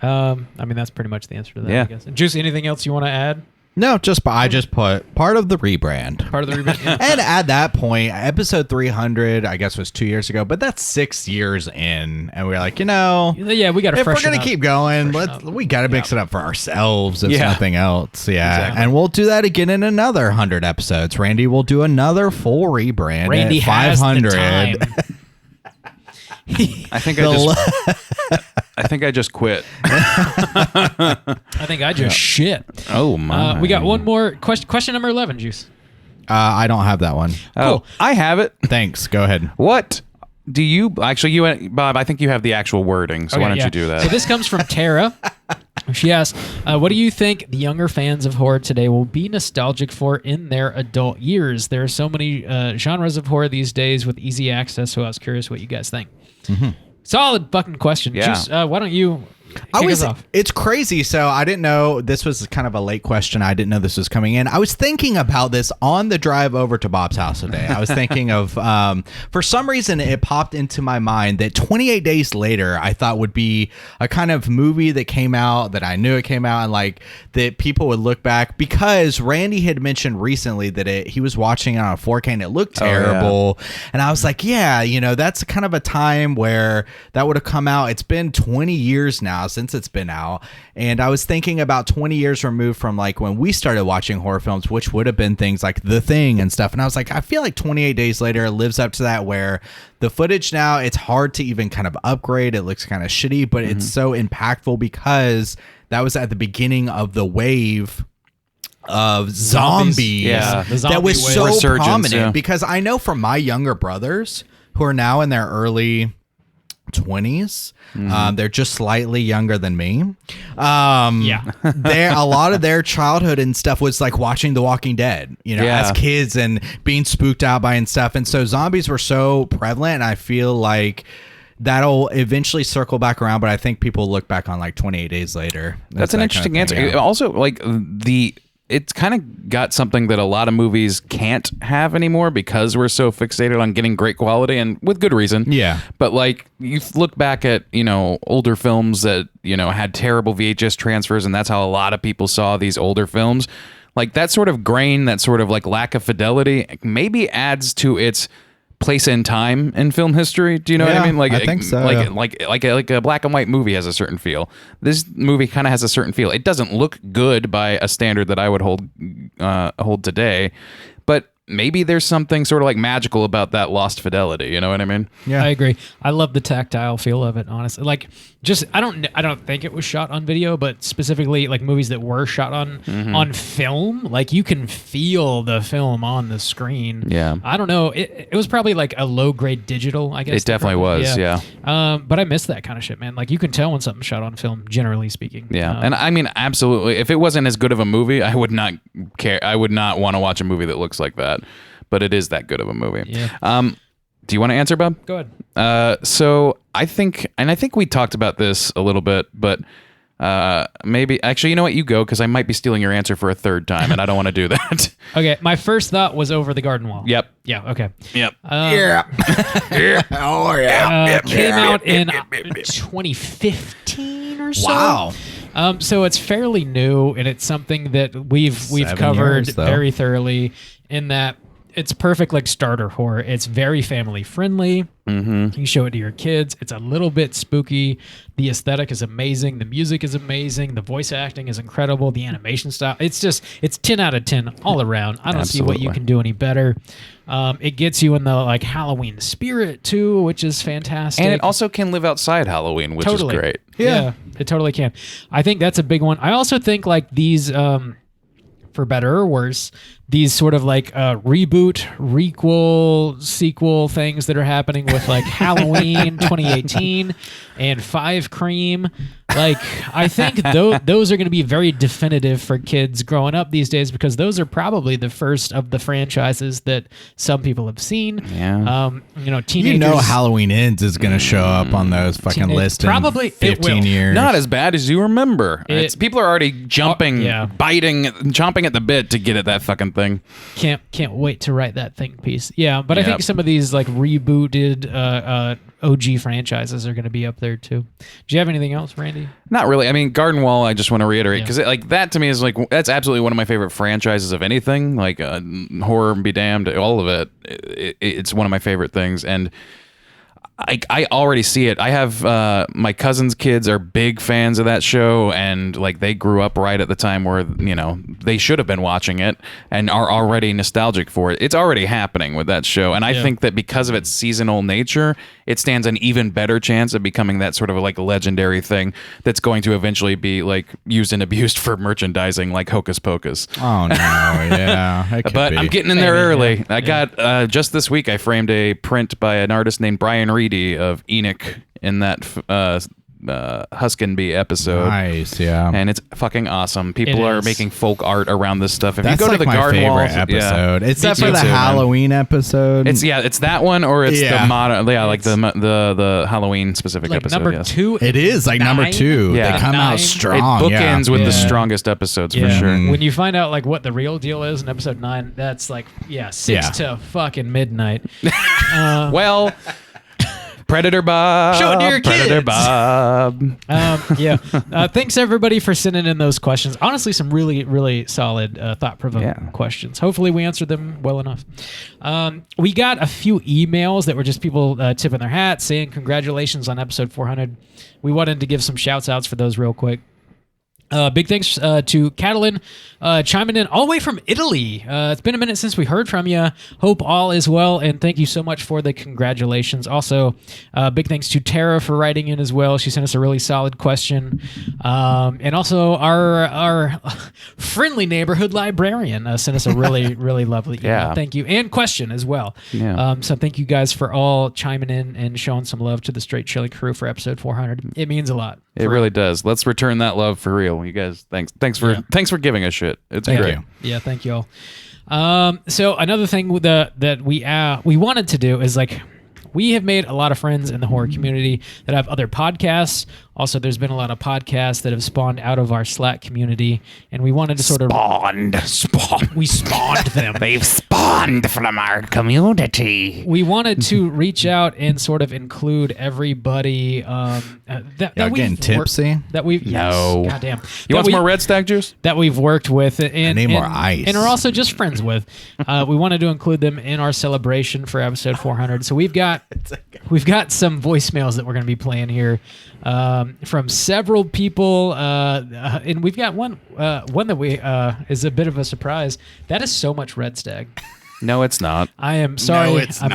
I mean, that's pretty much the answer to that, I guess. Juicy, anything else you want to add? No, I just put part of the rebrand. Part of the rebrand. Yeah. And at that point, episode 300, I guess, was 2 years ago, but that's 6 years in. And we're like, yeah, we got to if we're going to keep going, we got to mix it up for ourselves, if nothing else. Yeah. Exactly. And we'll do that again in another 100 episodes. Randy will do another full rebrand. Randy at 500. has the time. I think I just quit. I think I just shit. Oh my! We got one more question. Question number 11, Juice. I don't have that one. Cool. I have it. Thanks. Go ahead. What do you Bob? I think you have the actual wording. So why don't you do that? So this comes from Tara. She asks, what do you think the younger fans of horror today will be nostalgic for in their adult years? There are so many genres of horror these days with easy access, so I was curious what you guys think. Mm-hmm. Solid fucking question. Yeah. Juice, why don't you kick us off? It's crazy. So I didn't know this was kind of a late question. I didn't know this was coming in. I was thinking about this on the drive over to Bob's house today. I was thinking of, for some reason, it popped into my mind that 28 Days Later, I thought would be a kind of movie that came out, that I knew it came out, and that people would look back, because Randy had mentioned recently that he was watching it on a 4K and it looked terrible. And I was like, that's kind of a time where that would have come out. It's been 20 years now since it's been out, and I was thinking about 20 years removed from when we started watching horror films, which would have been things like The Thing and stuff, and I was like, I feel like 28 Days Later lives up to that, where the footage now, it's hard to even kind of upgrade. It looks kind of shitty, but it's so impactful because that was at the beginning of the wave of zombies Yeah, the zombie that was wave. so Resurgence, prominent yeah. because I know from my younger brothers who are now in their early 20s, they're just slightly younger than me. A lot of their childhood and stuff was like watching The Walking Dead, as kids and being spooked out by and stuff. And so zombies were so prevalent, and I feel like that'll eventually circle back around, but I think people look back on like 28 Days Later. That's an interesting answer. Yeah. Also, like it's kind of got something that a lot of movies can't have anymore because we're so fixated on getting great quality, and with good reason. Yeah. But like you look back at, older films that, had terrible VHS transfers, and that's how a lot of people saw these older films. Like that sort of grain, that sort of like lack of fidelity maybe adds to its place in time in film history. Do you know what I mean? Like I think so. Like a black and white movie has a certain feel. This movie kind of has a certain feel. It doesn't look good by a standard that I would hold today, but maybe there's something sort of like magical about that lost fidelity. You know what I mean? Yeah, I agree. I love the tactile feel of it, honestly. Like, just I don't think it was shot on video, but specifically like movies that were shot on film, like you can feel the film on the screen. Yeah. I don't know. It was probably like a low grade digital, I guess. It definitely was. Yeah. But I miss that kind of shit, man. Like you can tell when something's shot on film, generally speaking. Yeah. And I mean, absolutely. If it wasn't as good of a movie, I would not care. I would not want to watch a movie that looks like that. But it is that good of a movie. Yeah. Do you want to answer, Bob? Go ahead. So I think we talked about this a little bit, but maybe actually, you know what? You go, because I might be stealing your answer for a third time, and I don't want to do that. Okay. My first thought was Over the Garden Wall. Yep. Yeah. Okay. Yep. Oh yeah. Came out in 2015 or so. Wow. So it's fairly new, and it's something that we've 7 covered years, though. very thoroughly. In that it's perfect like starter horror. It's very family friendly. You can show it to your kids. It's a little bit spooky. The aesthetic is amazing. The music is amazing. The voice acting is incredible. The animation style. It's 10 out of 10 all around. I don't see what you can do any better. It gets you in the like Halloween spirit too, which is fantastic. And it also can live outside Halloween, which is great. Yeah, it totally can. I think that's a big one. I also think like these, for better or worse, these sort of like reboot, requel, sequel things that are happening with like Halloween 2018 and Five Cream. Like, I think those are going to be very definitive for kids growing up these days, because those are probably the first of the franchises that some people have seen. Yeah. Teenagers. Halloween Ends is going to show up on those fucking lists probably in 15 years. Not as bad as you remember. People are already jumping, biting, chomping at the bit to get at that fucking thing. Can't wait to write that think piece. Yeah, but I think some of these like rebooted OG franchises are going to be up there too. Do you have anything else, Randy? Not really. I mean, Garden Wall, I just want to reiterate, because like that to me is like, that's absolutely one of my favorite franchises of anything. Like horror, be damned, all of it. It's one of my favorite things. And I already see it. I have my cousin's kids are big fans of that show, and like they grew up right at the time where they should have been watching it and are already nostalgic for it. It's already happening with that show, and I think that because of its seasonal nature, it stands an even better chance of becoming that sort of like legendary thing that's going to eventually be like used and abused for merchandising, like Hocus Pocus. Oh no, yeah. But I'm getting in there early. I got just this week I framed a print by an artist named Brian Reedy of Enoch in that Huskenby episode. Nice, yeah. And it's fucking awesome. People are making folk art around this stuff. If That's you go like to the my Garden favorite Walls episode. Except Me for the too, man. Halloween episode. It's that one, or it's the modern, like the Halloween specific like episode. number 2. It is like number 2. Yeah. They come out strong. It bookends with the strongest episodes for sure. When you find out like what the real deal is in episode 9, that's like 6 to fucking midnight. Well. Predator Bob. Show it to your Predator kids. Bob. Thanks everybody for sending in those questions. Honestly, some really, really solid thought-provoking questions. Hopefully we answered them well enough. We got a few emails that were just people tipping their hats, saying congratulations on episode 400. We wanted to give some shouts-outs for those real quick. Big thanks to Catalin chiming in all the way from Italy. It's been a minute since we heard from you. Hope all is well, and thank you so much for the congratulations. Also, big thanks to Tara for writing in as well. She sent us a really solid question. And also, our friendly neighborhood librarian sent us a really, really lovely email. Yeah. Thank you. And question as well. Yeah. So thank you guys for all chiming in and showing some love to the Straight Chili crew for episode 400. It means a lot. It really does. Let's return that love for real. You guys, thanks for giving us shit. It's great. Yeah, thank you all. So another thing that we wanted to do is we have made a lot of friends in the horror community that have other podcasts. Also, there's been a lot of podcasts that have spawned out of our Slack community, and we wanted to sort of we spawned them. They've spawned from our community. We wanted to reach out and sort of include everybody that Y'all we've getting tipsy? That we've No. goddamn. You want some more Red Stag juice? That we've worked with and need more ice. and are also just friends with. We wanted to include them in our celebration for episode 400. So we've got some voicemails that we're going to be playing here from several people, and we've got one that we is a bit of a surprise. That is so much Red Stag. No, it's not. I am sorry. No, it's not.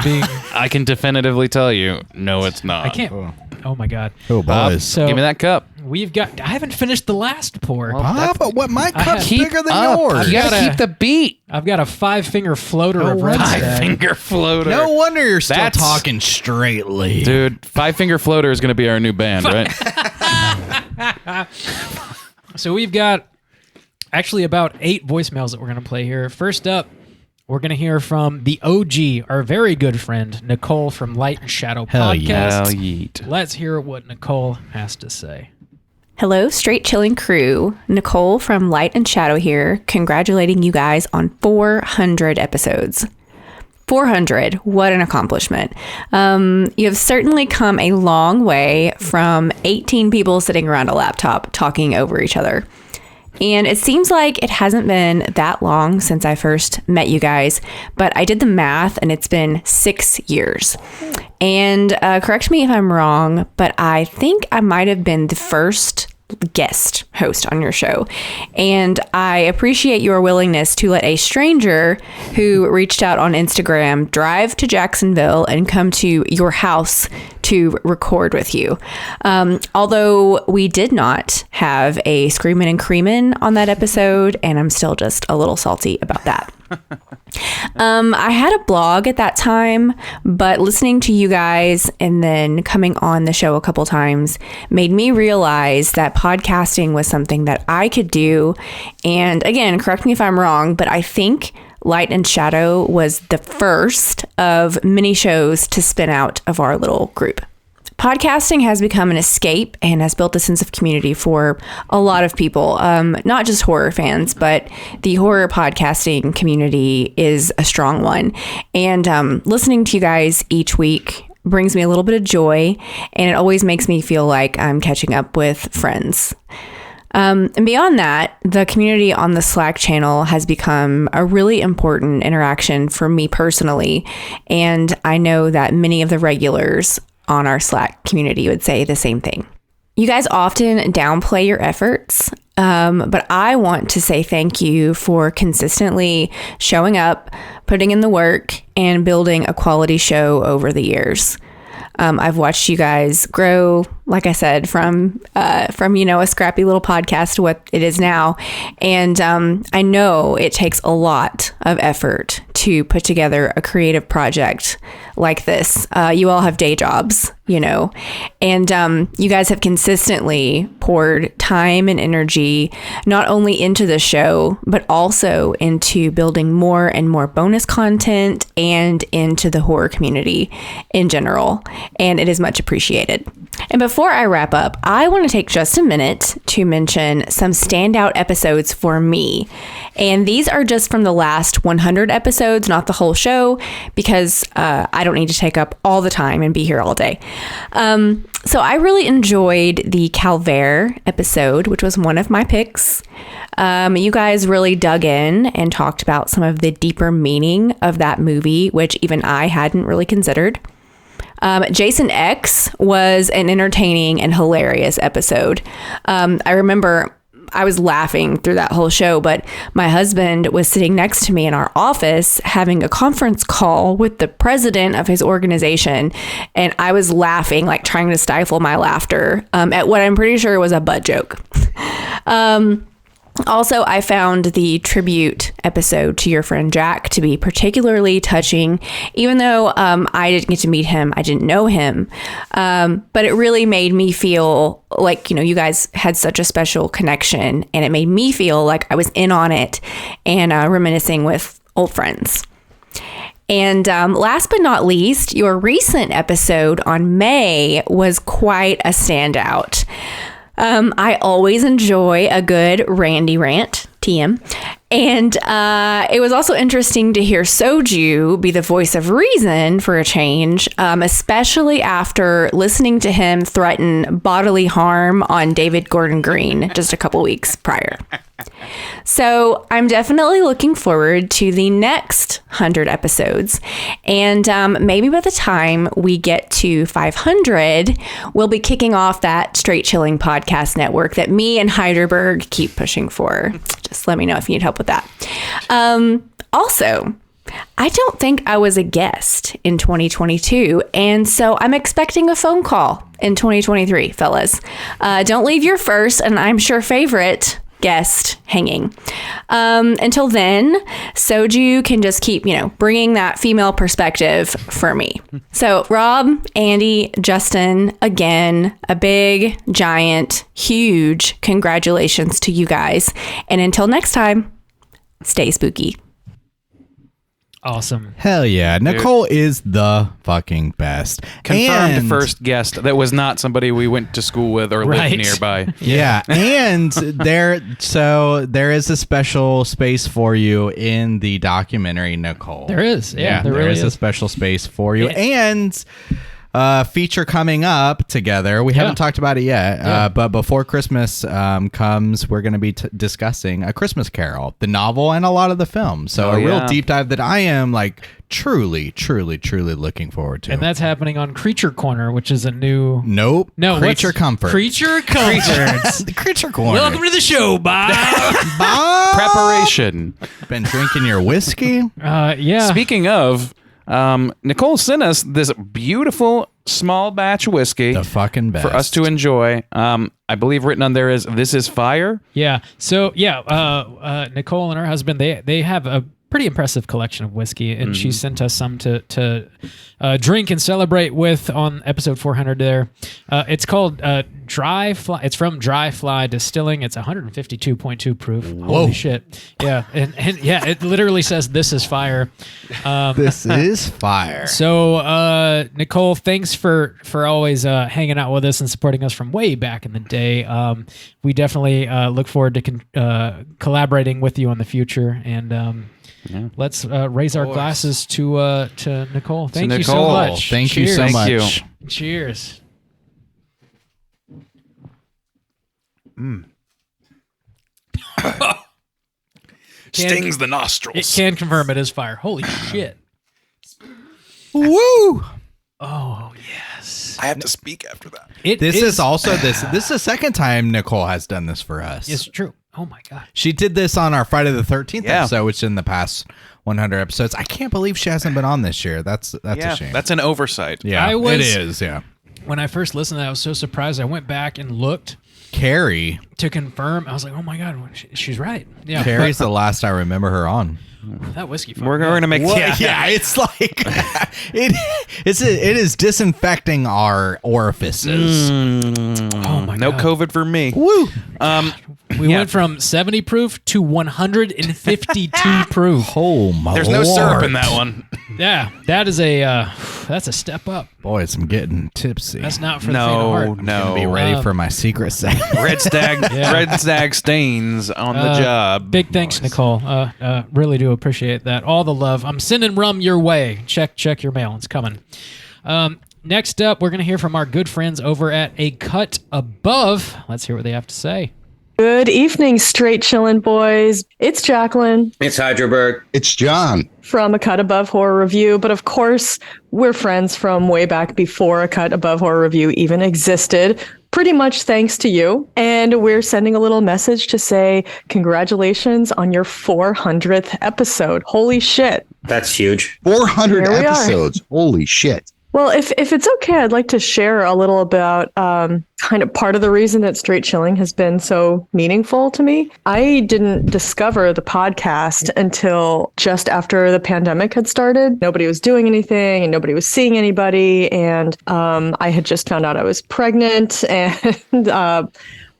I can definitively tell you, no, it's not. I can't. Oh my god. Oh, boys. So give me that cup. We've got. I haven't finished the last pour. But what? My cup's bigger than up. yours. You gotta keep the beat. I've got a 5-finger floater of Red Stag. 5-finger floater. No wonder you're still That's- talking straightly. Dude, 5-finger floater is going to be our new band, right? So we've got actually about 8 voicemails that we're going to play here. First up, we're going to hear from the OG, our very good friend, Nicole from Light and Shadow Hell Podcast. Hell yeet. Let's hear what Nicole has to say. Hello, Straight Chilling crew. Nicole from Light and Shadow here, congratulating you guys on 400 episodes. 400, what an accomplishment. You have certainly come a long way from 18 people sitting around a laptop talking over each other. And it seems like it hasn't been that long since I first met you guys, but I did the math and it's been 6 years. And correct me if I'm wrong, but I think I might have been the first guest host on your show. And I appreciate your willingness to let a stranger who reached out on Instagram drive to Jacksonville and come to your house to record with you. Although we did not have a Screamin' and Creamin' on that episode, and I'm still just a little salty about that. I had a blog at that time, but listening to you guys and then coming on the show a couple times made me realize that podcasting was something that I could do. And again, correct me if I'm wrong, but I think Light and Shadow was the first of many shows to spin out of our little group. Podcasting has become an escape and has built a sense of community for a lot of people, not just horror fans, but the horror podcasting community is a strong one. And listening to you guys each week brings me a little bit of joy, and it always makes me feel like I'm catching up with friends. And beyond that, the community on the Slack channel has become a really important interaction for me personally, and I know that many of the regulars on our Slack community would say the same thing. You guys often downplay your efforts, but I want to say thank you for consistently showing up, putting in the work, and building a quality show over the years. I've watched you guys grow, like I said, from a scrappy little podcast to what it is now. And I know it takes a lot of effort to put together a creative project like this. You all have day jobs, and you guys have consistently poured time and energy not only into the show, but also into building more and more bonus content and into the horror community in general. And it is much appreciated. And before I wrap up, I want to take just a minute to mention some standout episodes for me. And these are just from the last 100 episodes, not the whole show, because I don't need to take up all the time and be here all day. So I really enjoyed the Calvaire episode, which was one of my picks. You guys really dug in and talked about some of the deeper meaning of that movie, which even I hadn't really considered. Jason X was an entertaining and hilarious episode. I remember I was laughing through that whole show, but my husband was sitting next to me in our office having a conference call with the president of his organization. And I was laughing, like trying to stifle my laughter at what I'm pretty sure was a butt joke. Also, I found the tribute episode to your friend Jack to be particularly touching, even though I didn't get to meet him. I didn't know him. But it really made me feel like, you guys had such a special connection, and it made me feel like I was in on it and reminiscing with old friends. And last but not least, your recent episode on May was quite a standout. I always enjoy a good Randy rant, TM. And it was also interesting to hear Soju be the voice of reason for a change, especially after listening to him threaten bodily harm on David Gordon Green just a couple weeks prior. So I'm definitely looking forward to the next 100 episodes. And maybe by the time we get to 500, we'll be kicking off that Straight Chilling podcast network that me and Heidelberg keep pushing for. Just let me know if you need help with that. Also, I don't think I was a guest in 2022, and so I'm expecting a phone call in 2023, fellas. Don't leave your first, and I'm sure favorite guest hanging. Until then, Soju can just keep, bringing that female perspective for me. So Rob, Andy, Justin, again, a big, giant, huge congratulations to you guys. And until next time, stay spooky. Awesome. Hell yeah. Nicole is the fucking best. Confirmed first guest that was not somebody we went to school with or lived nearby. Yeah. And there is a special space for you in the documentary, Nicole. There is. Yeah, there there really is a special space for you. And feature coming up together. We haven't talked about it yet, but before Christmas comes, we're going to be discussing A Christmas Carol, the novel, and a lot of the film. So real deep dive that I am truly looking forward to. And that's happening on Creature Corner, which is a new... No, Creature Comfort. Creature Comfort. The Creature Corner. Welcome to the show, Bob. Bob. Preparation. Been drinking your whiskey? Yeah. Speaking of... Nicole sent us this beautiful small batch whiskey, the fucking best, for us to enjoy. I believe written on there is "This is fire." Yeah. So Nicole and her husband they have a pretty impressive collection of whiskey, and she sent us some to drink and celebrate with on episode 400. There, it's called Dry Fly. It's from Dry Fly Distilling. It's 152.2 proof. Whoa. Holy shit! Yeah, and yeah, it literally says "This is fire." This is fire. So, Nicole, thanks for always hanging out with us and supporting us from way back in the day. We definitely look forward to collaborating with you in the future, and let's raise our glasses to Nicole. Thank you so much. Thank you so much. Cheers. Stings the nostrils. It can confirm it is fire. Holy shit. Woo! Oh, yes. I have to speak after that. This is the second time Nicole has done this for us. It's true. Oh my God. She did this on our Friday the 13th episode, which is in the past 100 episodes. I can't believe she hasn't been on this year. That's a shame. That's an oversight. Yeah, it is. Yeah. When I first listened to that, I was so surprised. I went back and looked. Carrie. To confirm. I was like, oh my God, she's right. Yeah. Carrie's the last I remember her on. That whiskey. We're going to make... Yeah, it's like... it is disinfecting our orifices. Oh my God. No COVID for me. Woo! We went from 70 proof to 152 proof. Oh my There's Lord. no syrup in that one. Yeah, that's a step up. Boy, I'm getting tipsy. That's not for the faint of heart. No. Be ready for my secret segment. Red stag stains on the job. Big thanks, Nicole. Really do appreciate that. All the love. I'm sending rum your way. Check your mail. It's coming. Next up, we're going to hear from our good friends over at A Cut Above. Let's hear what they have to say. Good evening, straight chillin' boys. It's Jacqueline. It's Heidelberg. It's John. From A Cut Above Horror Review. But of course, we're friends from way back before A Cut Above Horror Review even existed. pretty much thanks to you. And we're sending a little message to say congratulations on your 400th episode. Holy shit. That's huge. 400 Here we are. episodes. Holy shit. Well, if it's okay, I'd like to share a little about kind of part of the reason that Straight Chilling has been so meaningful to me. I didn't discover the podcast until just after the pandemic had started. Nobody was doing anything and nobody was seeing anybody. And I had just found out I was pregnant and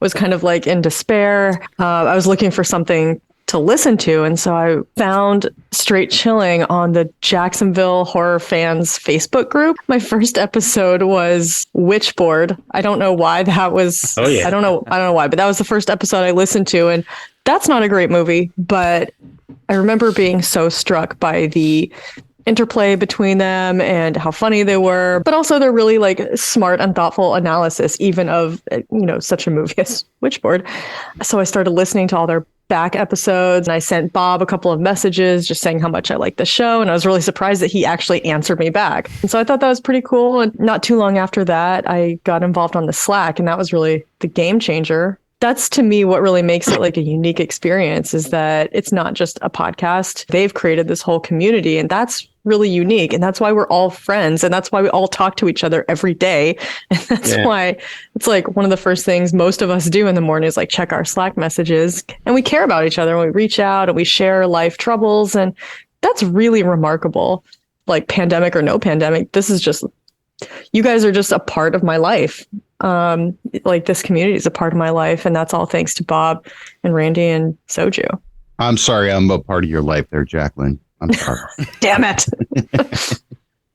was kind of like in despair. I was looking for something to listen to. And so I found Straight Chilling on the Jacksonville Horror Fans Facebook group. My first episode was Witchboard. I don't know why that was. Oh, yeah. I don't know why, but that was the first episode I listened to. And that's not a great movie, but I remember being so struck by the interplay between them and how funny they were, but also their really like smart and thoughtful analysis, even of, such a movie as Witchboard. So I started listening to all their back episodes and I sent Bob a couple of messages just saying how much I liked the show. And I was really surprised that he actually answered me back. And so I thought that was pretty cool. And not too long after that, I got involved on the Slack, and that was really the game changer. That's to me what really makes it like a unique experience, is that it's not just a podcast. They've created this whole community, and that's really unique. And that's why we're all friends. And that's why we all talk to each other every day. And that's why it's like one of the first things most of us do in the morning is like check our Slack messages, and we care about each other and we reach out and we share life troubles. And that's really remarkable. Like pandemic or no pandemic, this is just, you guys are just a part of my life. Like this community is a part of my life, and that's all thanks to Bob and Randy and Soju. I'm sorry, I'm a part of your life there, Jacqueline. I'm sorry. Damn it.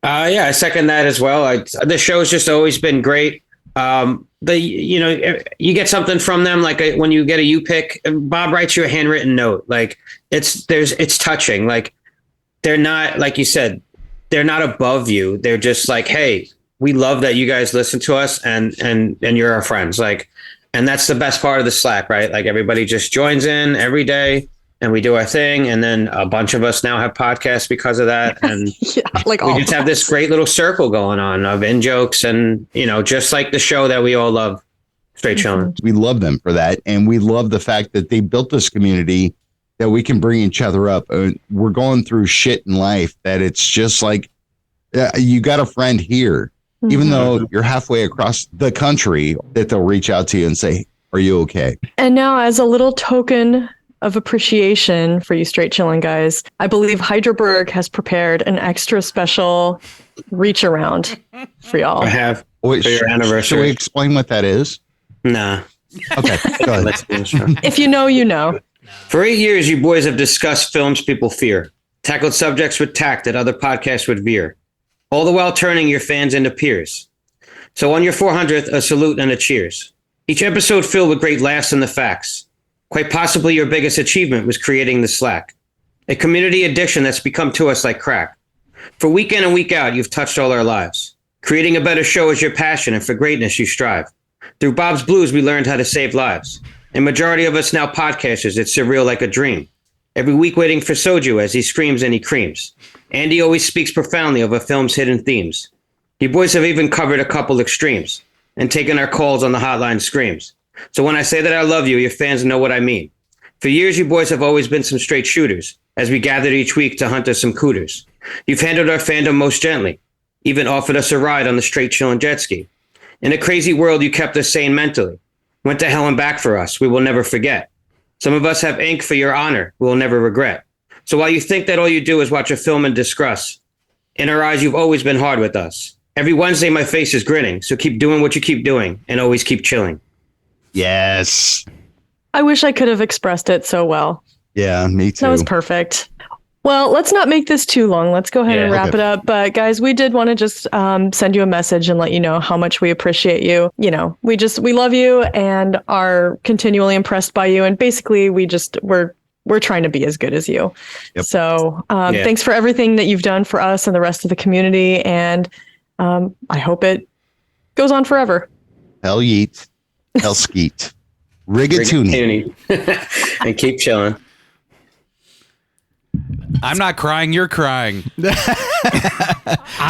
Yeah, I second that as well. The show's just always been great. You get something from them, like when you get a U-Pick, Bob writes you a handwritten note. Like it's touching. Like they're not, like you said, they're not above you. They're just like, hey, we love that you guys listen to us and you're our friends. Like, and that's the best part of the Slack, right? Like everybody just joins in every day and we do our thing. And then a bunch of us now have podcasts because of that. And we just have this great little circle going on of in-jokes and, just like the show that we all love, Straight Chilling. We love them for that. And we love the fact that they built this community that we can bring each other up. We're going through shit in life that it's just like, you got a friend here, even though you're halfway across the country, that they'll reach out to you and say, are you okay? And now, as a little token of appreciation for you Straight Chilling guys, I believe Hydraberg has prepared an extra special reach around for y'all. I have. Wait, for your anniversary. Should we explain what that is? Nah. Okay, go ahead. If you know, you know. For 8 years, you boys have discussed films people fear, tackled subjects with tact that other podcasts would veer, all the while turning your fans into peers. So on your 400th, a salute and a cheers. Each episode filled with great laughs and the facts. Quite possibly your biggest achievement was creating the Slack, a community addiction that's become to us like crack. For week in and week out, you've touched all our lives. Creating a better show is your passion, and for greatness you strive. Through Bob's Blues, we learned how to save lives. A majority of us now podcasters, it's surreal like a dream. Every week waiting for Soju as he screams and he creams. Andy always speaks profoundly of a film's hidden themes. You boys have even covered a couple extremes and taken our calls on the hotline screams. So when I say that I love you, your fans know what I mean. For years, you boys have always been some straight shooters as we gathered each week to hunt us some cooters. You've handled our fandom most gently, even offered us a ride on the Straight Chillin' jet ski. In a crazy world, you kept us sane mentally. Went to hell and back for us, we will never forget. Some of us have ink for your honor, we will never regret. So while you think that all you do is watch a film and discuss, in our eyes, you've always been hard with us. Every Wednesday, my face is grinning, so keep doing what you keep doing and always keep chilling. Yes. I wish I could have expressed it so well. Yeah, me too. That was perfect. Well, let's not make this too long. Let's go ahead and wrap it up. But guys, we did want to just send you a message and let you know how much we appreciate you. We love you and are continually impressed by you. And basically, we're trying to be as good as you. Yep. So thanks for everything that you've done for us and the rest of the community. And I hope it goes on forever. Hell yeet. Hell skeet. Rigatoonie. And keep chilling. I'm not crying, you're crying.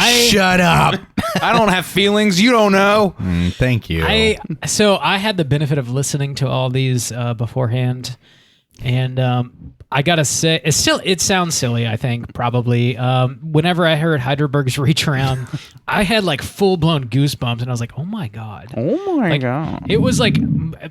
Shut up. I don't have feelings. You don't know. Thank you. So I had the benefit of listening to all these beforehand, and I gotta say, it sounds silly. I think probably whenever I heard Heidelberg's Reach Around, I had like full blown goosebumps, and I was like, "Oh my god! Oh my god!" It was like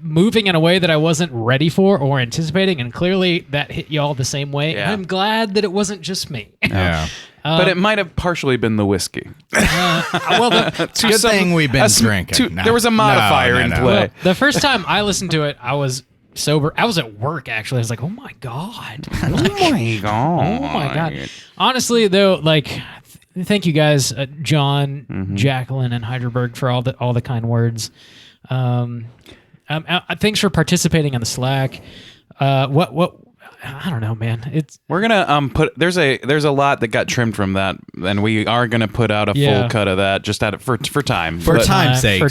moving in a way that I wasn't ready for or anticipating, and clearly that hit y'all the same way. Yeah. And I'm glad that it wasn't just me. Yeah. But it might have partially been the whiskey. Well, Good thing we've been drinking. There was a modifier in play. Well, the first time I listened to it, I was sober. I was at work actually. I was like, "Oh my god! Oh my god! Oh my god!" Honestly, though, like, thank you guys, John, Jacqueline, and Heidelberg for all the kind words. Thanks for participating in the Slack. What? I don't know, man. We're gonna put there's a lot that got trimmed from that, and we are gonna put out a full cut of that just out of, for time. For time's sake.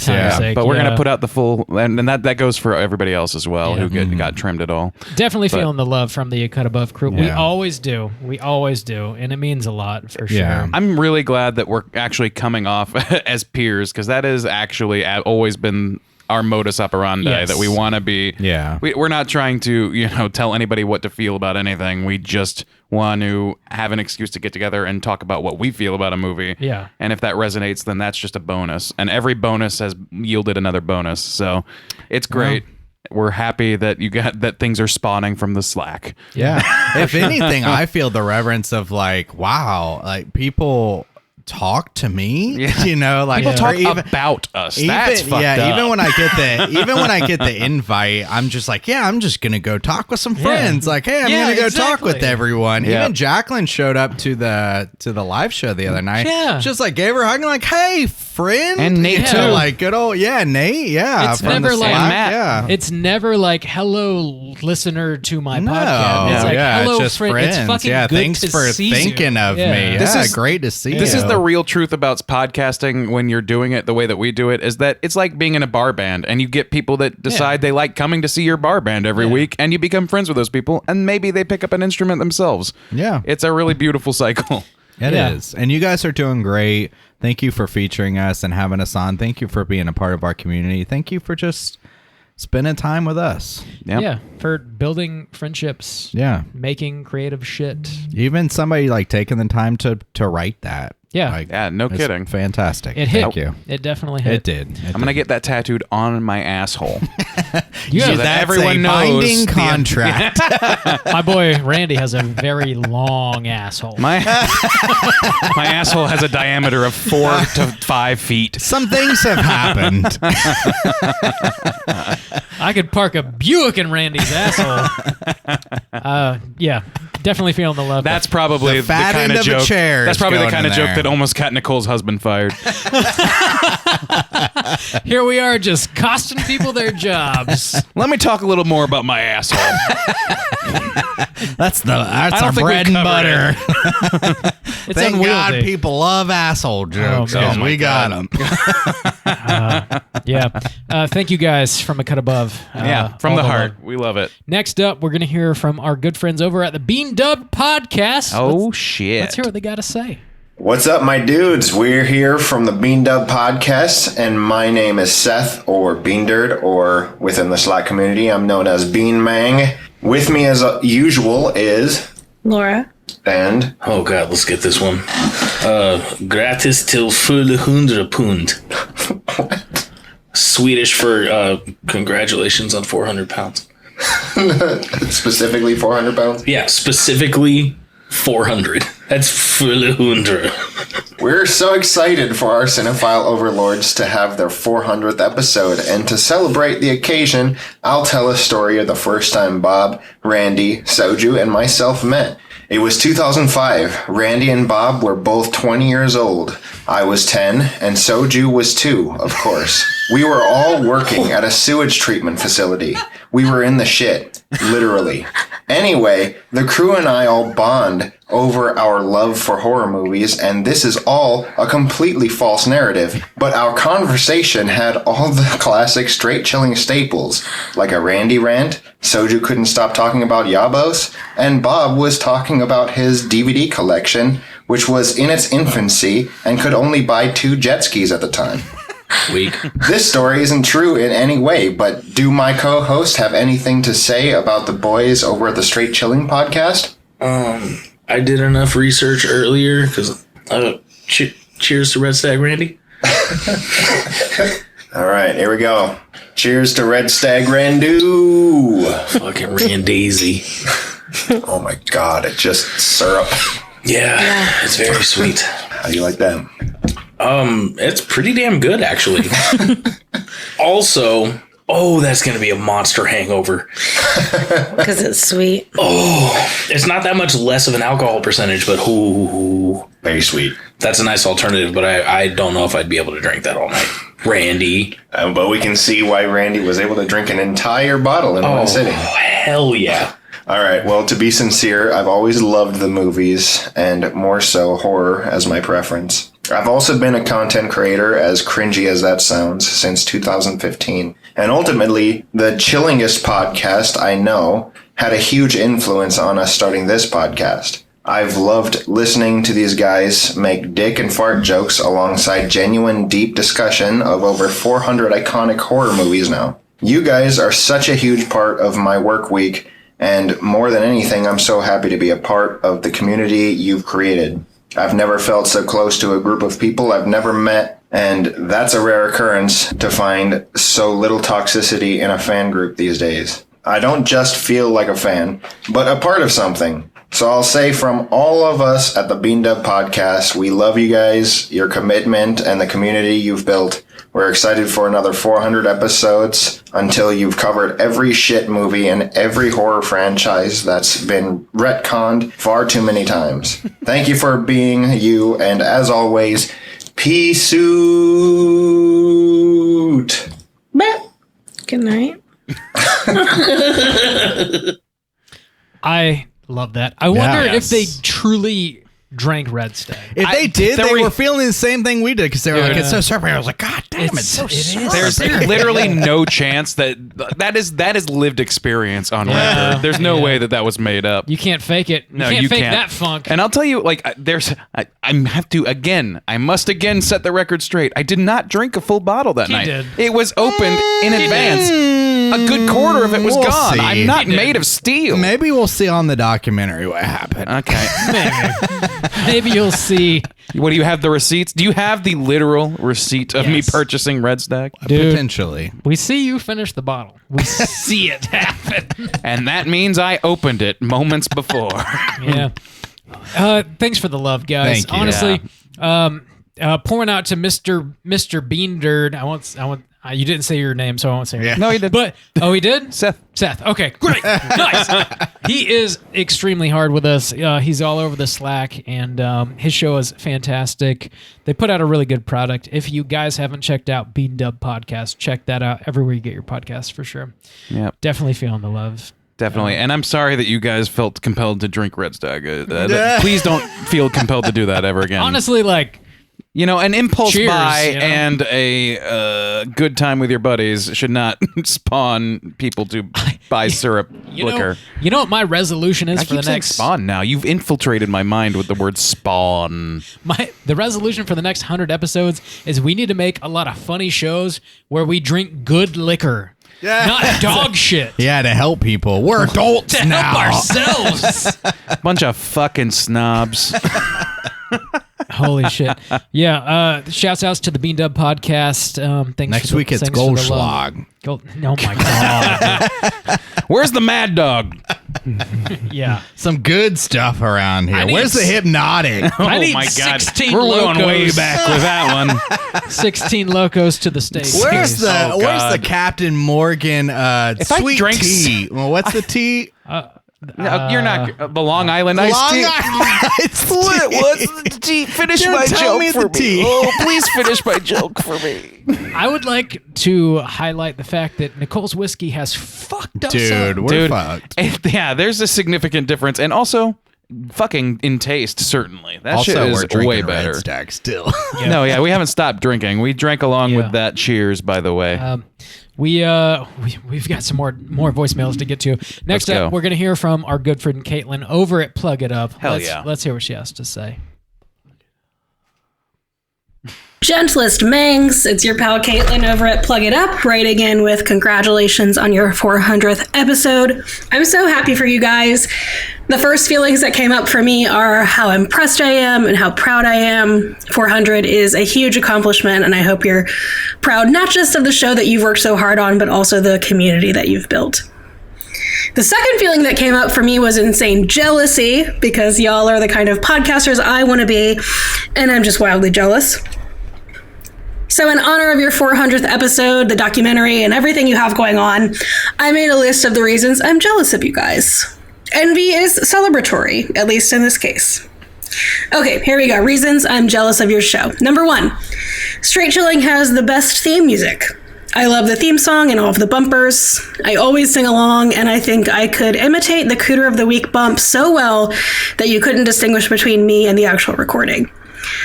But we're gonna put out the full, and that goes for everybody else as well who got trimmed at all. Definitely feeling the love from the Cut Above crew. We always do, and it means a lot for sure. I'm really glad that we're actually coming off as peers, because that has actually always been our modus operandi, that we want to be. We're not trying to tell anybody what to feel about anything. We just want to have an excuse to get together and talk about what we feel about a movie. And if that resonates, then that's just a bonus, and every bonus has yielded another bonus, so it's great. We're happy that that things are spawning from the Slack. If anything, I feel the reverence of like, wow, like people talk to me, like people talk about us. That's fucked up. Even when I get the invite, I'm just like, I'm just gonna go talk with some friends. Like, hey, I'm gonna go talk with everyone. Even Jacqueline showed up to the live show the other night. Just like gave her a hug and like, hey, friend, and Nate too. Like good old Nate. It's never like Matt. It's never like hello listener to my podcast. It's like hello it's just friend. friends. It's fucking good Thanks to for see thinking of me. This is great to see. This is the real truth about podcasting when you're doing it the way that we do it, is that it's like being in a bar band, and you get people that decide they like coming to see your bar band every week, and you become friends with those people, and maybe they pick up an instrument themselves. It's a really beautiful cycle. It is. And you guys are doing great. Thank you for featuring us and having us on. Thank you for being a part of our community. Thank you for just spending time with us. For building friendships. Making creative shit. Even somebody like taking the time to write that. No kidding. Fantastic. It hit. Thank you. It definitely hit. It did. I'm gonna get that tattooed on my asshole. So that everyone knows binding contract. My boy Randy has a very long asshole. My asshole has a diameter of 4 to 5 feet. Some things have happened. I could park a Buick in Randy's asshole. Definitely feeling the love. That's probably the fat kind end of of a joke. chair That's probably the is kind of going in joke there. that almost got Nicole's husband fired. Here we are, just costing people their jobs. Let me talk a little more about my asshole. That's I don't our think we bread and covered butter. It's Thank unwieldy. God people love asshole jokes. Oh my we got God. them. Thank you guys from A Cut Above. From all the love. heart. We love it. Next up, we're going to hear from our good friends over at the Bean Dub Podcast. Shit. Let's hear what they got to say. What's up, my dudes? We're here from the Bean Dub Podcast, and my name is Seth, or Bean Dirt, or within the Slack community, I'm known as Bean Mang. With me, as usual, is Laura. And oh god, let's get this one. Gratis till full 100 pund. Swedish for congratulations on 400 pounds. Specifically 400 pounds? Yeah, specifically 400. That's full 100. We're so excited for our cinephile overlords to have their 400th episode, and to celebrate the occasion, I'll tell a story of the first time Bob, Randy, Soju, and myself met. It was 2005. Randy and Bob were both 20 years old. I was 10, and Soju was 2, of course. We were all working at a sewage treatment facility. We were in the shit, literally. Anyway, the crew and I all bond over our love for horror movies, and this is all a completely false narrative. But our conversation had all the classic straight chilling staples, like a Randy rant, Soju couldn't stop talking about Yabos, and Bob was talking about his DVD collection, which was in its infancy and could only buy 2 jet skis at the time. Weak. This story isn't true in any way, but do my co-host have anything to say about the boys over at the Straight Chilling podcast? I did enough research earlier because cheers to Red Stag Randy. All right, here we go. Cheers to Red Stag Randu. Fucking Randazy. Oh my God, it's just syrup. Yeah, it's very sweet. How do you like that? It's pretty damn good, actually. Also, that's going to be a monster hangover. Because it's sweet. It's not that much less of an alcohol percentage, but very sweet. That's a nice alternative, but I don't know if I'd be able to drink that all night. Randy. But we can see why Randy was able to drink an entire bottle in one sitting. Hell yeah. All right, well, to be sincere, I've always loved the movies, and more so horror as my preference. I've also been a content creator, as cringy as that sounds, since 2015. And ultimately, the chillingest podcast I know had a huge influence on us starting this podcast. I've loved listening to these guys make dick and fart jokes alongside genuine, deep discussion of over 400 iconic horror movies now. You guys are such a huge part of my work week, and more than anything, I'm so happy to be a part of the community you've created. I've never felt so close to a group of people I've never met, and that's a rare occurrence to find so little toxicity in a fan group these days. I don't just feel like a fan, but a part of something. So I'll say from all of us at the Bean Dub Podcast, we love you guys, your commitment, and the community you've built. We're excited for another 400 episodes until you've covered every shit movie and every horror franchise that's been retconned far too many times. Thank you for being you, and as always, peace out. Good night. I love that. I wonder if they truly drank Red Stag. If they did, they were feeling the same thing we did because they were like, it's so syrupy. I was like, God damn, it's so syrupy. There's literally no chance that is lived experience on record. There's no way that was made up. You can't fake it. No, you you can't fake can't. that funk. And I'll tell you, like, I must again set the record straight. I did not drink a full bottle that night. Did. It was opened in advance. A good quarter of it was gone. See. I'm not made of steel. Maybe we'll see on the documentary what happened. Okay. Maybe you'll see. What do you have, the receipts? Do you have the literal receipt of me purchasing Red Stag? Dude, potentially. We see you finish the bottle. We see it happen. And that means I opened it moments before. Yeah. Thanks for the love, guys. Thank you. Honestly, pouring out to Mr. Beandird. I want. You didn't say your name, so I won't say your name. No, he did. But he did. Seth. Okay, great, nice. He is extremely hard with us. He's all over the Slack, and his show is fantastic. They put out a really good product. If you guys haven't checked out Bean Dub Podcast, check that out everywhere you get your podcasts for sure. Yep. Definitely feeling the love. Definitely. And I'm sorry that you guys felt compelled to drink Red Stag. Please don't feel compelled to do that ever again. Honestly, like, you know, an impulse cheers, buy you know? and a good time with your buddies should not spawn people to buy syrup liquor. You know what my resolution is I for the keep saying next spawn now. You've infiltrated my mind with the word spawn. The resolution for the next 100 episodes is we need to make a lot of funny shows where we drink good liquor. Yeah. Not dog shit. Yeah, to help people. We're adults To now. help ourselves. Bunch of fucking snobs. Holy shit. Yeah. Shouts outs to the Bean Dub Podcast. Thanks Next for the, week it's thanks for the love. Goldschlag. Oh my God. Where's the Mad Dog? Yeah. Some good stuff around here. I need Where's the hypnotic? I need my God. 16 We're locos. going way back with that one. 16 locos to the States. Where's the God. Captain Morgan If I sweet drank tea? Well, what's the tea? No, you're not. The Long Island iced tea. Finish Don't my tell me joke the for tea. me. Oh, please finish my joke for me. I would like to highlight the fact that Nicole's whiskey has fucked us Dude, up. we're fucked. Yeah, there's a significant difference, and also fucking in taste. Certainly, that Also, shit we're is drinking way Red better. Stack still. No, yeah, we haven't stopped drinking. We drank along with that. Cheers, by the way. We've got some more voicemails to get to. Next Let's go. up, we're gonna hear from our good friend Caitlin over at Plug It Up. Hell yeah. Let's hear what she has to say. Gentlest Mangs, it's your pal Caitlin over at Plug It Up, writing in with congratulations on your 400th episode. I'm so happy for you guys. The first feelings that came up for me are how impressed I am and how proud I am. 400 is a huge accomplishment, and I hope you're proud not just of the show that you've worked so hard on, but also the community that you've built. The second feeling that came up for me was insane jealousy, because y'all are the kind of podcasters I want to be, and I'm just wildly jealous. So in honor of your 400th episode, the documentary, and everything you have going on, I made a list of the reasons I'm jealous of you guys. Envy is celebratory, at least in this case. Okay, here we go. Reasons I'm jealous of your show. Number 1, Straight Chilling has the best theme music. I love the theme song and all of the bumpers. I always sing along, and I think I could imitate the Cooter of the Week bump so well that you couldn't distinguish between me and the actual recording.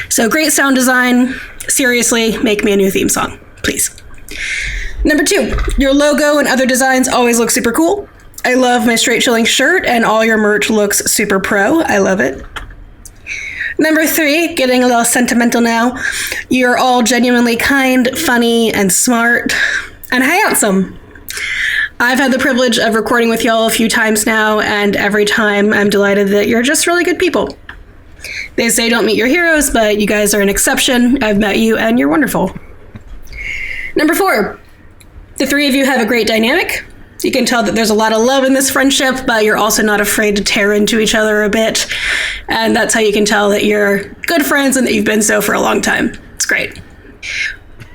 So great sound design. Seriously, make me a new theme song, please. Number 2, your logo and other designs always look super cool. I love my Straight Chilling shirt, and all your merch looks super pro. I love it. Number 3, getting a little sentimental now. You're all genuinely kind, funny, and smart, and handsome. I've had the privilege of recording with y'all a few times now, and every time I'm delighted that you're just really good people. They say don't meet your heroes, but you guys are an exception. I've met you, and you're wonderful. Number 4, the three of you have a great dynamic. You can tell that there's a lot of love in this friendship, but you're also not afraid to tear into each other a bit. And that's how you can tell that you're good friends and that you've been so for a long time. It's great.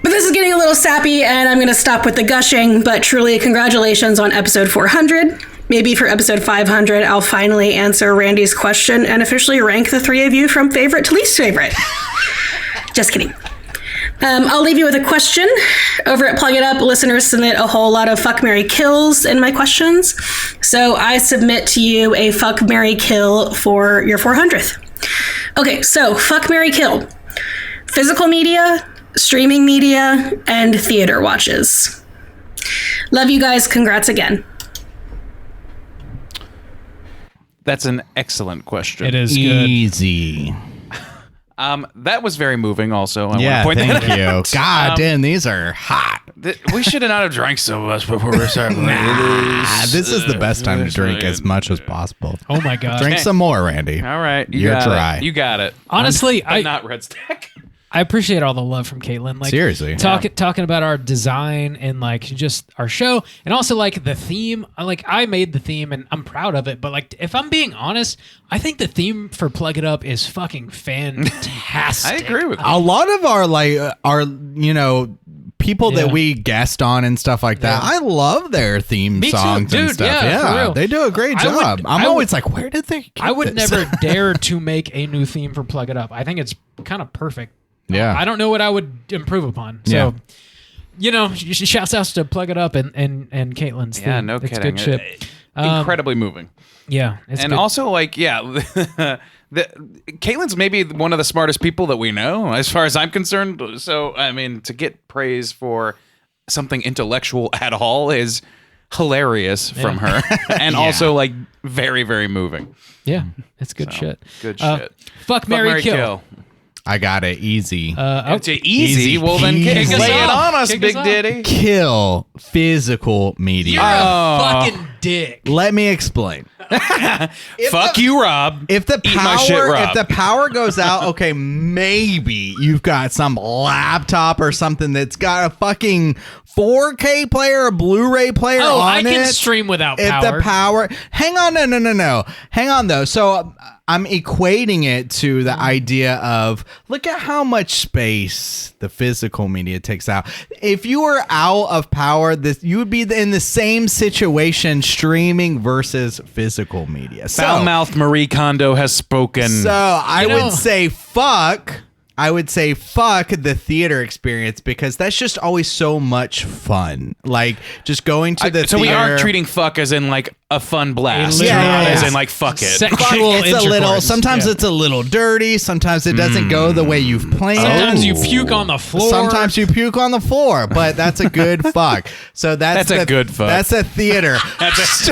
But this is getting a little sappy, and I'm going to stop with the gushing, but truly congratulations on episode 400. Maybe for episode 500, I'll finally answer Randy's question and officially rank the three of you from favorite to least favorite. Just kidding. I'll leave you with a question. Over at Plug It Up, listeners submit a whole lot of fuck, marry, kills in my questions. So I submit to you a fuck, marry, kill for your 400th. Okay, so fuck, marry, kill. Physical media, streaming media, and theater watches. Love you guys. Congrats again. That's an excellent question. It is easy. That was very moving. Also, I Yeah, want to point thank that you. out. God damn, these are hot. We should have not have drank so much before we started. This is the best time to drink as much as possible. Oh my god! Drink some more, Randy. All right, You're got dry. You got it. Honestly, but not Red Stack. I appreciate all the love from Caitlin. Like Seriously. talking about our design and like just our show, and also like the theme. Like I made the theme and I'm proud of it. But like if I'm being honest, I think the theme for Plug It Up is fucking fantastic. I agree with you. A lot of our people that we guest on and stuff like that. I love their theme Me too, songs dude, and stuff. yeah, for real. They do a great I would- job. I'm I always would- like, where did they get I would this? never dare to make a new theme for Plug It Up. I think it's kind of perfect. Yeah. I don't know what I would improve upon. So, shouts outs to Plug It Up and Caitlin's theme. Yeah, no it's kidding. good shit. Incredibly moving. Yeah, it's and good. also like Caitlin's maybe one of the smartest people that we know, as far as I'm concerned. So I mean, to get praise for something intellectual at all is hilarious from her, and also like very, very moving. Yeah, it's good shit. Good shit. Fuck, marry, kill. I got it easy. It's easy. Well, then lay it on us, Big Diddy. Kill physical media. You're a fucking dick. Let me explain. Fuck you, Rob. If the Eat my shit, Rob. power goes out, okay, maybe you've got some laptop or something that's got a fucking 4K player, a Blu-ray player on it. I can stream without If power. the power, hang on, no. Hang on though. So I'm equating it to the idea of look at how much space the physical media takes out. If you were out of power, you would be in the same situation streaming versus physical media. So, Foul-mouthed Marie Kondo has spoken. So I would say fuck the theater experience because that's just always so much fun. Like just going to the so theater. we are treating fuck as in like a fun blast, Yeah. not as in like fuck it. Sexual It's a little. intercourse. Sometimes it's a little dirty. Sometimes it doesn't go the way you've planned. Sometimes you puke on the floor. Sometimes you puke on the floor, but that's a good fuck. So that's a good fuck. That's a theater. That's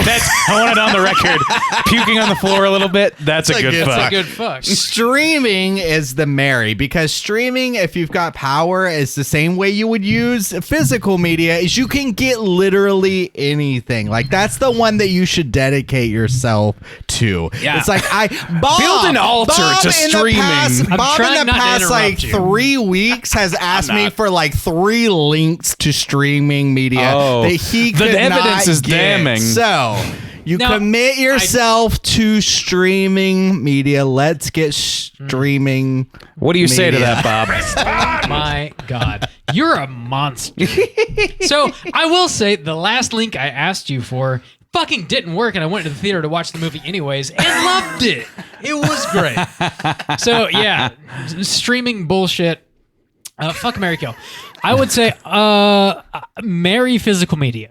I want it on the record. Puking on the floor a little bit. That's a good fuck. That's a good fuck. Streaming is the merry because streaming, if you've got power, is the same way you would use physical media. Is you can get literally anything. Like that's the one that you should dedicate yourself to. Yeah. It's like Build an altar Bob to in the streaming. past- I'm Bob trying in the not to past interrupt like you. 3 weeks has asked me not. for like 3 links to streaming media Oh. that he The could evidence not is get. damning. So you No, commit yourself to streaming media. Let's get streaming. What do you say to media. that, Bob? My God, you're a monster. So I will say the last link I asked you for fucking didn't work, and I went to the theater to watch the movie anyways and loved it. It was great. So yeah, streaming bullshit. Fuck, marry, kill. I would say marry physical media.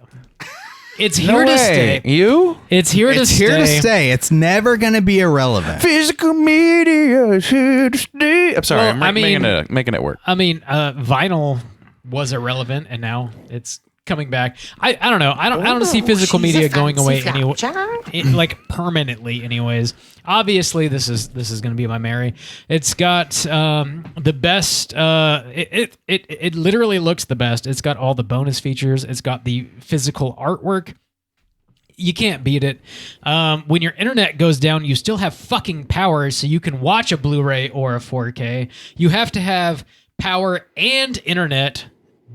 It's here to stay. You? It's here to It's stay. here to stay. It's never going to be irrelevant. Physical media is here to stay. I'm sorry. Well, I'm making it work. I mean, vinyl was irrelevant, and now it's coming back. I don't know. I don't see physical media going away anyway, like permanently. Anyways, obviously this is going to be my Mary. It's got the best. It literally looks the best. It's got all the bonus features. It's got the physical artwork. You can't beat it. When your internet goes down, you still have fucking power, so you can watch a Blu-ray or a 4K. You have to have power and internet.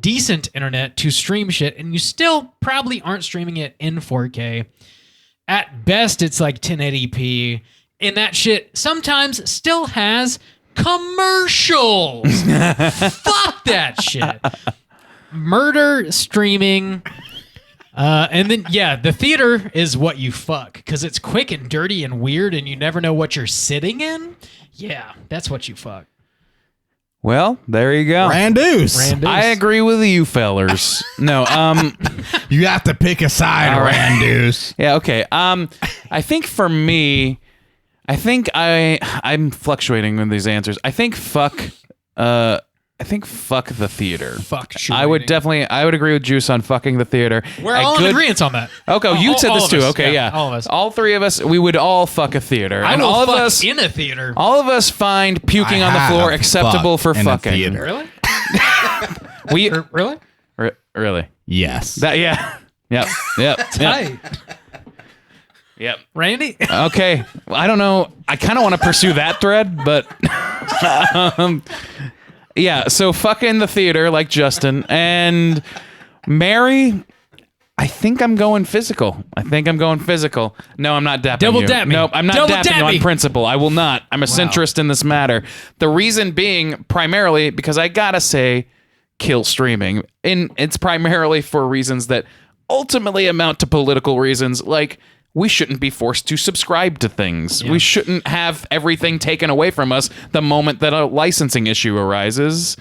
Decent internet to stream shit, and you still probably aren't streaming it in 4K. At best, it's like 1080p, and that shit sometimes still has commercials. Fuck that shit. Murder streaming. And then, yeah, the theater is what you fuck, because it's quick and dirty and weird, and you never know what you're sitting in. Yeah, that's what you fuck. Well, there you go. Randoos. I agree with you fellers. No, you have to pick a side, all right. Randoos. Yeah, okay. I think for me, I'm fluctuating with these answers. I think fuck the theater. Fuck. I would agree with Juice on fucking the theater. We're all in agreement on that. Okay, you said all this of too. us. Okay, yeah. All of us. All 3 of us, we would all fuck a theater. I and will all of fuck us in a theater. All of us find puking I on the floor have acceptable for fucked in a fucking. theater. Really? We really? Really? Yes. That yeah. Yep. Tight. Yep. Randy? Okay. I don't know. I kind of want to pursue that thread, but yeah, so fucking the theater like Justin and Mary. I think I'm going physical. No, I'm not dapping Double you. dap me. Nope, I'm not Double dapping dap you on me. principle. I will not. I'm a centrist in this matter. The reason being primarily because I gotta say kill streaming. And it's primarily for reasons that ultimately amount to political reasons, like we shouldn't be forced to subscribe to things. Yeah. We shouldn't have everything taken away from us the moment that a licensing issue arises.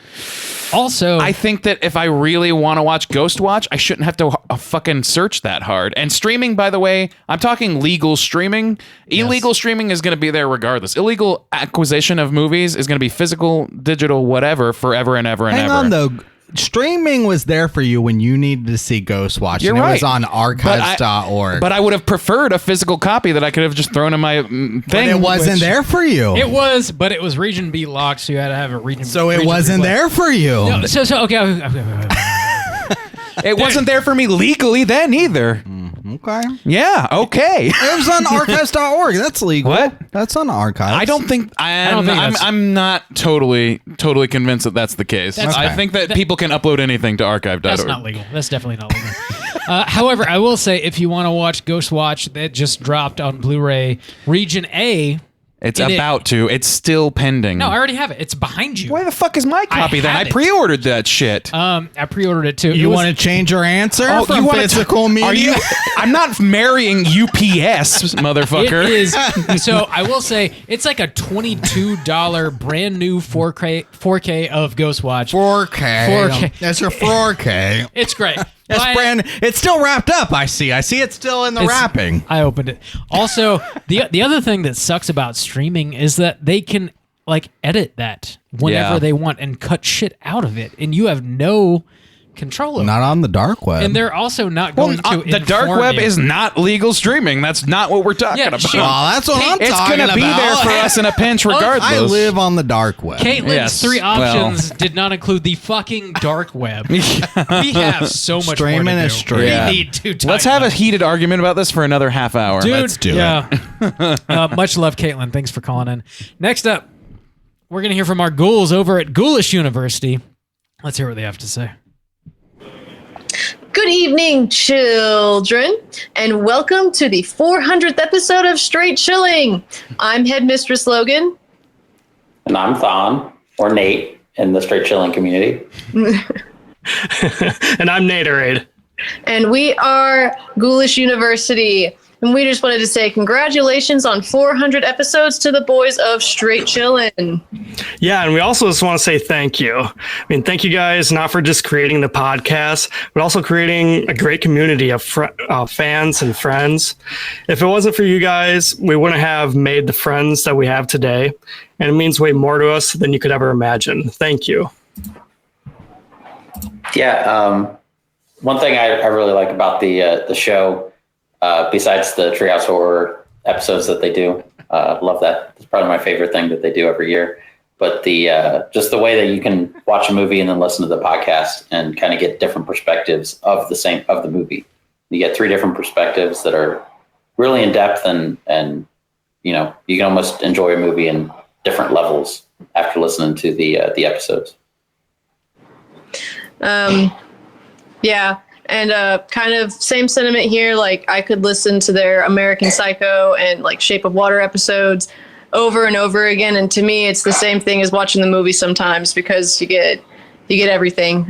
Also, I think that if I really want to watch Ghost Watch, I shouldn't have to fucking search that hard. And streaming, by the way, I'm talking legal streaming. Illegal streaming is going to be there regardless. Illegal acquisition of movies is going to be physical, digital, whatever, forever and ever and Hang ever. on, though. Streaming was there for you when you needed to see Ghost Watch. You're and right. It was on archives.org. But I would have preferred a physical copy that I could have just thrown in my thing. But it wasn't there for you. It was, but it was region B locked, so you had to have a region. So it region wasn't B there for you. No, so okay. It wasn't there for me legally then either. Okay. Yeah. Okay. It was on archives.org. That's legal. What? That's on archives. I don't think I'm not totally convinced that that's the case. That's I fair. think that people can upload anything to archive.org. That's not legal. That's definitely not legal. However, I will say if you want to watch Ghost Watch that just dropped on Blu-ray, Region A It's And about to. It's still pending. No, I already have it. It's behind you. Why the fuck is my copy then? I pre-ordered that shit. I pre-ordered it too. You want to change your answer from you wanna physical media? Are you? I'm not marrying UPS, motherfucker. It is. So I will say it's like a $22 brand new 4K of Ghostwatch. 4K. That's your 4K. It's great. It's still wrapped up. I see it's still in the wrapping. I opened it. Also, the other thing that sucks about streaming is that they can like edit that whenever they want and cut shit out of it, and you have no control over Not on the dark web. And they're also not going to the dark inform web you. is not legal streaming. That's not what we're talking about. shit. Well, that's what I'm It's talking gonna about. be there for us in a pinch regardless. I live on the dark web. Caitlin's 3 options did not include the fucking dark web. We have so much Streaming more to is do. streaming. We Yeah. need to Let's have a heated argument about this for another half hour. Dude, Let's do it. Much love, Caitlin. Thanks for calling in. Next up, we're going to hear from our ghouls over at Ghoulish University. Let's hear what they have to say. Good evening, children, and welcome to the 400th episode of Straight Chilling. I'm Headmistress Logan. And I'm Thon, or Nate, in the Straight Chilling community. And I'm Naderade. And we are Ghoulish University. And we just wanted to say congratulations on 400 episodes to the boys of Straight Chillin'. Yeah, and we also just want to say thank you. I mean, thank you guys not for just creating the podcast, but also creating a great community of fans and friends. If it wasn't for you guys, we wouldn't have made the friends that we have today. And it means way more to us than you could ever imagine. Thank you. Yeah, one thing I really like about the show, besides the Treehouse Horror episodes that they do, love that. It's probably my favorite thing that they do every year. But the just the way that you can watch a movie and then listen to the podcast and kind of get different perspectives of the movie. You get 3 different perspectives that are really in depth, and you know, you can almost enjoy a movie in different levels after listening to the episodes. Yeah. And kind of same sentiment here. Like, I could listen to their American Psycho and like Shape of Water episodes over and over again. And to me, it's the same thing as watching the movie sometimes, because you get everything,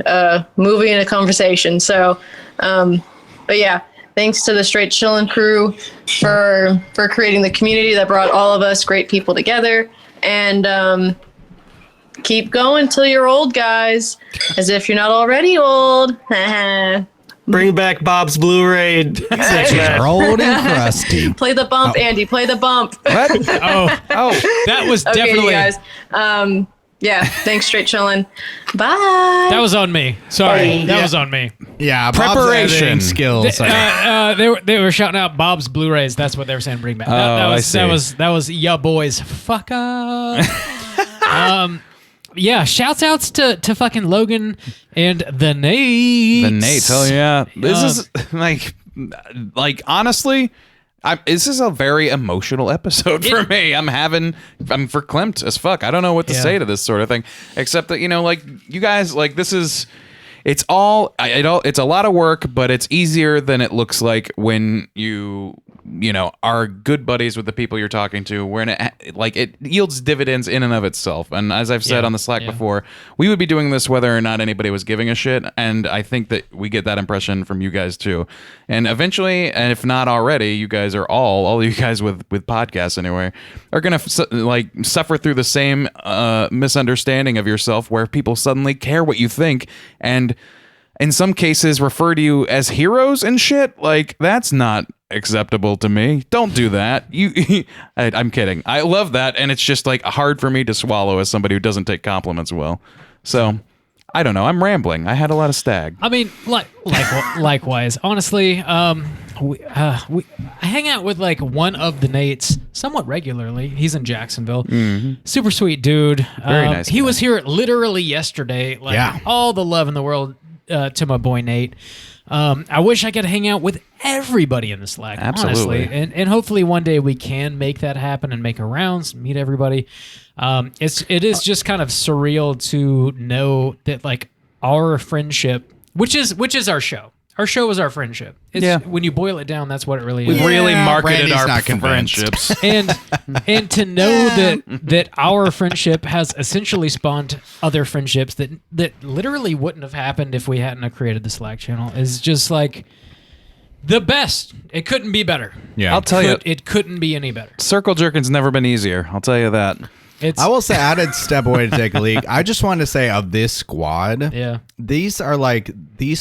movie and a conversation. So, but yeah, thanks to the Straight Chillin' crew for creating the community that brought all of us great people together. And keep going till you're old, guys, as if you're not already old. Bring back Bob's Blu-ray. You're old and crusty. Play the bump, Andy. Play the bump. What? Oh, that was Okay, definitely. you guys. Yeah, thanks, Straight Chillin'. Bye. That was on me. Sorry, that was on me. Yeah, Preparation skills. They were shouting out Bob's Blu-rays. That's what they were saying. Bring back. I see. That was ya boys. Fuck up. Yeah, shouts outs to fucking Logan and the Nate. The Nate, hell yeah. This is like honestly, this is a very emotional episode for me. I'm verklempt as fuck. I don't know what to say to this sort of thing, except that, you know, like, you guys, like, this is, it's a lot of work, but it's easier than it looks like when you know, are good buddies with the people you're talking to, when it yields dividends in and of itself. And as I've said on the Slack before, we would be doing this whether or not anybody was giving a shit. And I think that we get that impression from you guys too. And eventually, and if not already, you guys are all you guys with podcasts anyway, are going to suffer through the same misunderstanding of yourself, where people suddenly care what you think and in some cases refer to you as heroes and shit. Like, that's not acceptable to me. Don't do that. I'm kidding. I love that, and it's just like hard for me to swallow as somebody who doesn't take compliments well. So I don't know. I'm rambling. I had a lot of stag. I mean, likewise. Honestly, I hang out with like one of the Nates somewhat regularly. He's in Jacksonville. Mm-hmm. Super sweet dude. Very nice He guy. was here literally yesterday. Like, all the love in the world to my boy Nate. I wish I could hang out with everybody in the Slack, Absolutely. honestly. And hopefully one day we can make that happen and make a rounds, meet everybody. It is just kind of surreal to know that, like, our friendship, which is our show. Our show is our friendship. It's, when you boil it down, that's what it really is. We really marketed Randy's our not convinced. friendships. And to know that our friendship has essentially spawned other friendships that literally wouldn't have happened if we hadn't have created the Slack channel is just like the best. It couldn't be better. Yeah, I'll tell you, it couldn't be any better. Circle jerking's never been easier. I'll tell you that. I will say, I did step away to take a leak. I just wanted to say, of this squad, these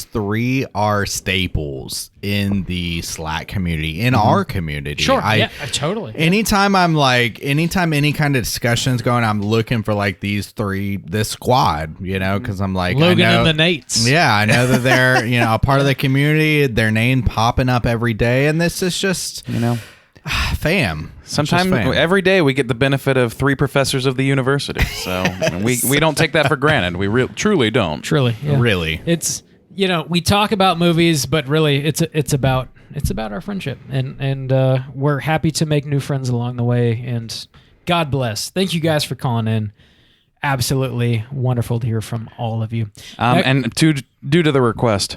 three are staples in the Slack community, in our community. Sure, totally. Anytime any kind of discussion's going, I'm looking for like this squad, because I'm like, Logan and the Nates. Yeah, I know that they're a part of the community. Their name popping up every day, and this is just fam. Sometimes every day we get the benefit of 3 professors of the university, so we don't take that for granted. We truly don't. Truly, yeah. Really. It's we talk about movies, but really it's about our friendship, and we're happy to make new friends along the way. And God bless. Thank you guys for calling in. Absolutely wonderful to hear from all of you. And due to the request.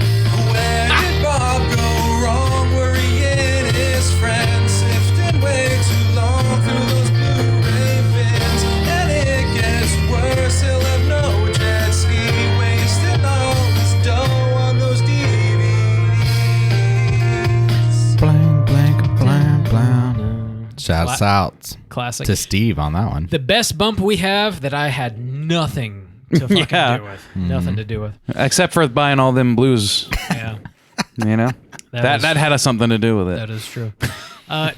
Shouts out classic to Steve on that one. The best bump we have that I had nothing to fucking do with. Nothing to do with. Except for buying all them blues. Yeah. That had something to do with it. That is true.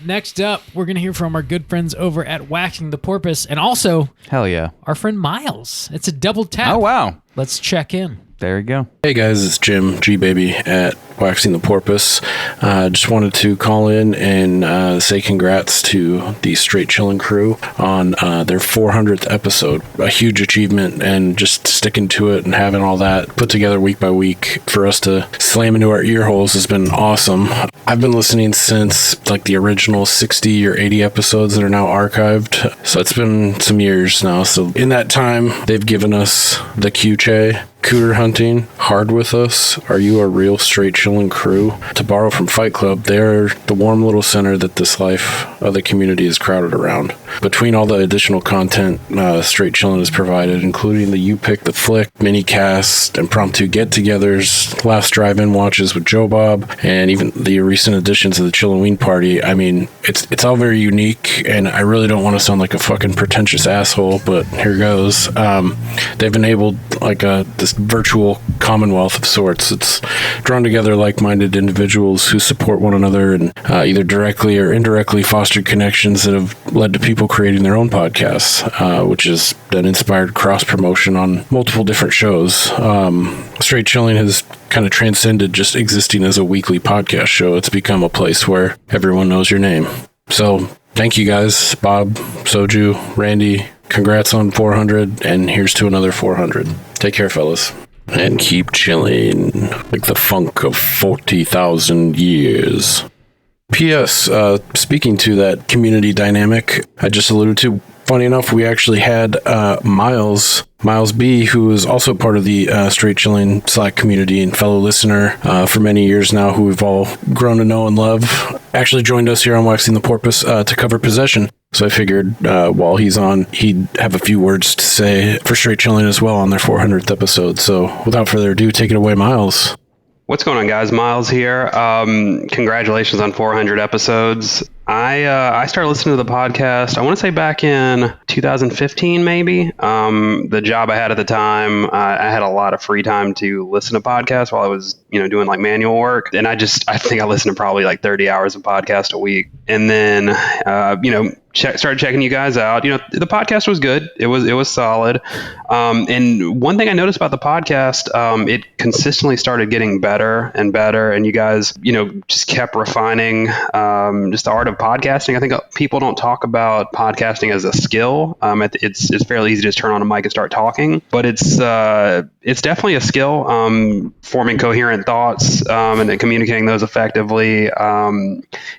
Next up, we're going to hear from our good friends over at Waxing the Porpoise, and also hell yeah, our friend Miles. It's a double tap. Oh, wow. Let's check in. There you go. Hey guys, it's Jim G Baby at Waxing the Porpoise. Just wanted to call in and say congrats to the Straight Chillin' crew on their 400th episode. A huge achievement, and just sticking to it and having all that put together week by week for us to slam into our ear holes has been awesome. I've been listening since like the original 60 or 80 episodes that are now archived. So it's been some years now. So in that time, they've given us the Q-Che, Cooter Hunting, Hard With Us, Are You a Real Straight Chillin' Crew? To borrow from Fight Club, they're the warm little center that this life of the community is crowded around. Between all the additional content Straight Chillin' has provided, including the You Pick the Flick, mini-cast, impromptu get-togethers, last drive-in watches with Joe Bob, and even the recent additions of the Chilloween Party, I mean, it's all very unique, and I really don't want to sound like a fucking pretentious asshole, but here goes. They've enabled like this virtual commonwealth of sorts. It's drawn together like-minded individuals who support one another and either directly or indirectly fostered connections that have led to people creating their own podcasts, which has then inspired cross-promotion on multiple different shows. Straight Chilling has kind of transcended just existing as a weekly podcast show. It's become a place where everyone knows your name. So thank you guys, Bob, Soju, Randy. Congrats on 400, and here's to another 400. Take care, fellas. And keep chilling like the funk of 40,000 years. P.S. Speaking to that community dynamic I just alluded to, funny enough, we actually had Miles B, who is also part of the Straight Chilling Slack community and fellow listener for many years now, who we've all grown to know and love, actually joined us here on Waxing the Porpoise to cover Possession. So I figured while he's on, he'd have a few words to say for Straight Chilling as well on their 400th episode. So without further ado, take it away, Miles. What's going on, guys? Miles here. Congratulations on 400 episodes. I started listening to the podcast, I want to say back in 2015, maybe. The job I had at the time, I had a lot of free time to listen to podcasts while I was, doing like manual work. And I think I listened to probably like 30 hours of podcast a week. And then, started checking you guys out. The podcast was good. It was solid. And one thing I noticed about the podcast, it consistently started getting better and better. And you guys, just kept refining just the art of podcasting. I think people don't talk about podcasting as a skill. It's fairly easy to just turn on a mic and start talking, but it's definitely a skill. Forming coherent thoughts and then communicating those effectively,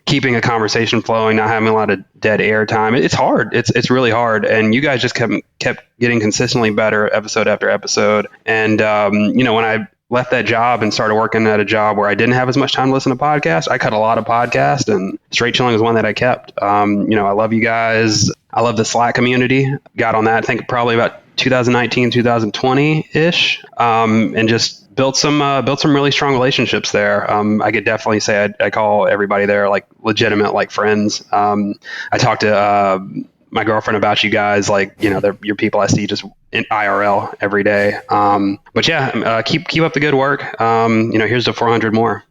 keeping a conversation flowing, not having a lot of dead air time. It's hard. It's really hard. And you guys just kept getting consistently better episode after episode. And when I left that job and started working at a job where I didn't have as much time to listen to podcasts. I cut a lot of podcasts, and Straight Chilling is one that I kept. I love you guys. I love the Slack community. Got on that, I think, probably about 2019, 2020-ish, and just built some really strong relationships there. I could definitely say I call everybody there like legitimate like friends. I talked to my girlfriend about you guys, like, they're your people I see just in IRL every day. But yeah, keep up the good work. Here's to 400 more.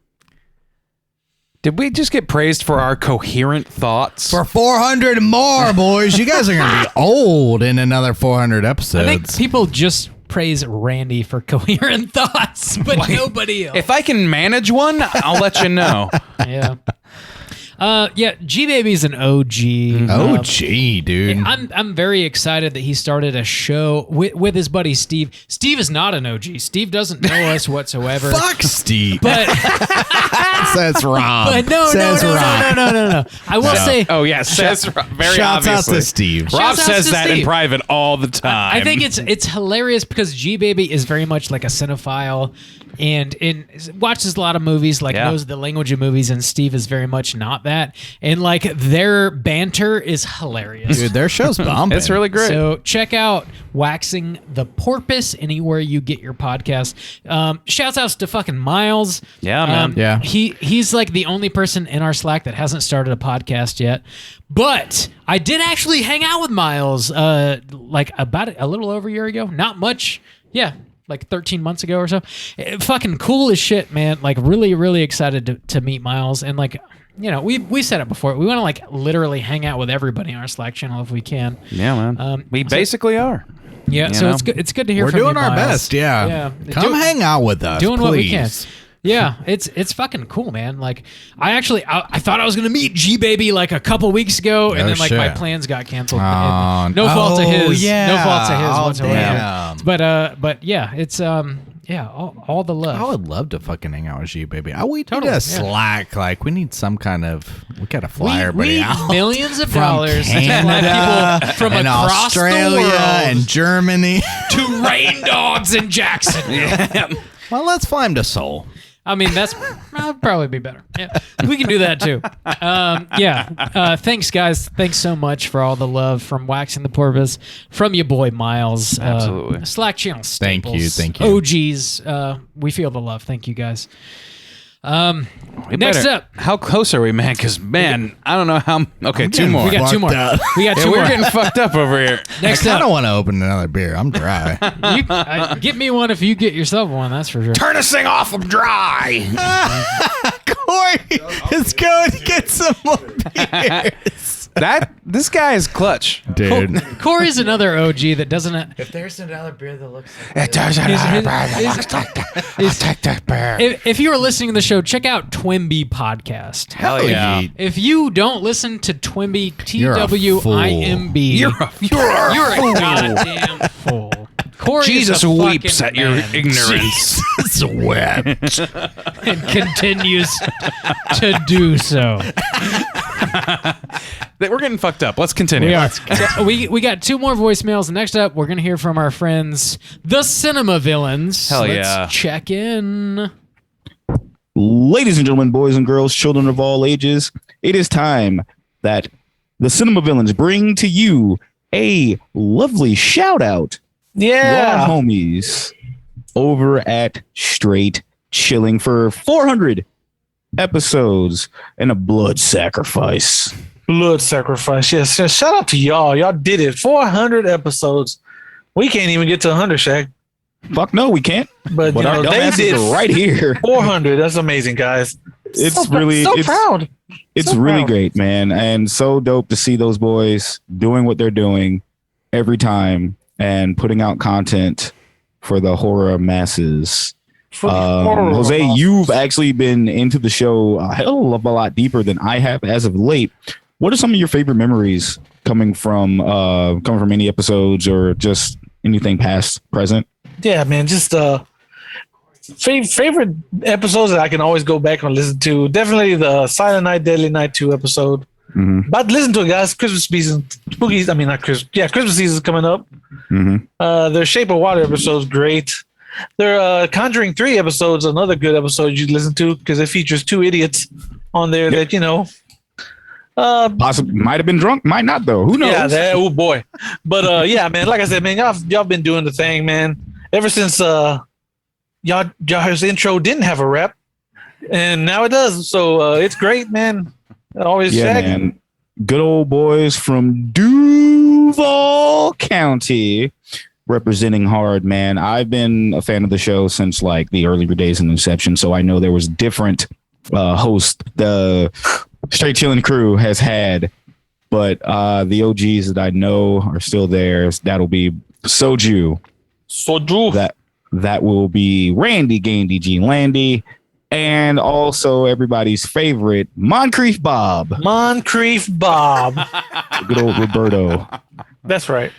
Did we just get praised for our coherent thoughts? For 400 more, boys. You guys are going to be old in another 400 episodes. I think people just praise Randy for coherent thoughts, but nobody else. If I can manage one, I'll let you know. Yeah. G-Baby's an OG. OG, dude. I'm very excited that he started a show with his buddy Steve. Steve is not an OG. Steve doesn't know us whatsoever. Fuck Steve. But says Rob. But no. I will say. Oh yeah, says Rob. Very shouts obviously. out to Steve. Rob says to that Steve. in private all the time. I think it's hilarious because G-Baby is very much like a cinephile and watches a lot of movies, knows the language of movies, and Steve is very much not that. And like their banter is hilarious. Dude, their show's bumping. It's really great. So check out Waxing the Porpoise anywhere you get your podcast. Shouts outs to fucking Miles. Yeah, man. Yeah. He's like the only person in our Slack that hasn't started a podcast yet. But I did actually hang out with Miles like about a little over a year ago. Not much. Yeah. Like 13 months ago or so. Fucking cool as shit, man. Like really, really excited to meet Miles. And like, we said it before. We want to like literally hang out with everybody on our Slack channel if we can. Yeah, man. We basically are. Yeah, so it's good. It's good to hear. We're from you, doing our Miles. best. Yeah. Come hang out with us. Doing please. what we can. Yeah, it's fucking cool, man. Like I thought I was gonna meet G-Baby like a couple weeks ago, and then like my plans got canceled. And no fault of his. Yeah. No fault of his whatsoever. Damn. But yeah, it's all the love. I would love to fucking hang out with you, baby. We Totally, need a Slack. Like we need some kind of. We gotta fly everybody we out. Millions of from dollars to Canada, fly people from and across Australia the world and Germany to Rain Dogs in Jacksonville. Well, let's fly him to Seoul. I mean, that'd probably be better. Yeah, we can do that too. Thanks, guys. Thanks so much for all the love from Waxing the Porpoise, from your boy Miles. Absolutely. Slack channel staples. Thank you. OGs. We feel the love. Thank you, guys. Next up. How close are we, man? Because, man, I don't know how... Okay, two more. We got two more. We got two more. We're getting fucked up over here. Next I up. kind of want to open another beer. I'm dry. Get me one if you get yourself one, that's for sure. Turn this thing off, I'm dry. Corey is going to get some more beers. This guy is clutch, dude. Corey's another OG that doesn't. If there's another beer that looks like It does another beer that looks like I'll take that beer. If you are listening to the show, check out Twimby Podcast. Hell yeah. If you don't listen to Twimby, You're a fool. TWIMB, you're a goddamn fool. Corey Jesus is a weeps fucking at your man. ignorance. Jesus wept. And continues to do so. We're getting fucked up. Let's continue. We are. we got two more voicemails. Next up, we're going to hear from our friends, the Cinema Villains. Hell Let's yeah. check in. Ladies and gentlemen, boys and girls, children of all ages, it is time that the Cinema Villains bring to you a lovely shout out. Yeah. Our homies over at Straight Chilling for 400 episodes and a blood sacrifice. Blood sacrifice. Yes. Shout out to y'all. Y'all did it. 400 episodes. We can't even get to 100, Shaq. Fuck no, we can't. But you our know, they dumbasses did are right here. 400. That's amazing, guys. It's so proud. It's So really proud. great, man, and so dope to see those boys doing what they're doing every time and putting out content for the horror masses. Jose, you've actually been into the show a hell of a lot deeper than I have as of late. What are some of your favorite memories coming from any episodes or just anything past, present? Yeah, man. Just favorite episodes that I can always go back and listen to. Definitely the Silent Night, Deadly Night 2 episode. Mm-hmm. But listen to it, guys. Christmas season, spooky. I mean, not Christmas. Yeah, Christmas season's coming up. Mm-hmm. Their Shape of Water episode is great. Their Conjuring 3 episode's another good episode you listen to because it features two idiots on there that, you know, possibly might have been drunk, might not though. Who knows? Yeah, oh boy. But yeah, man, like I said, man, y'all been doing the thing, man. Ever since y'all's intro didn't have a rep, and now it does. So it's great, man. Always man. Good old boys from Duval County representing hard, man. I've been a fan of the show since like the earlier days in inception, so I know there was different hosts the Straight Chillin' Crew has had, but the OGs that I know are still there. That'll be Soju. That will be Randy Gandy G Landy, and also everybody's favorite Moncrief Bob. Good old Roberto. That's right.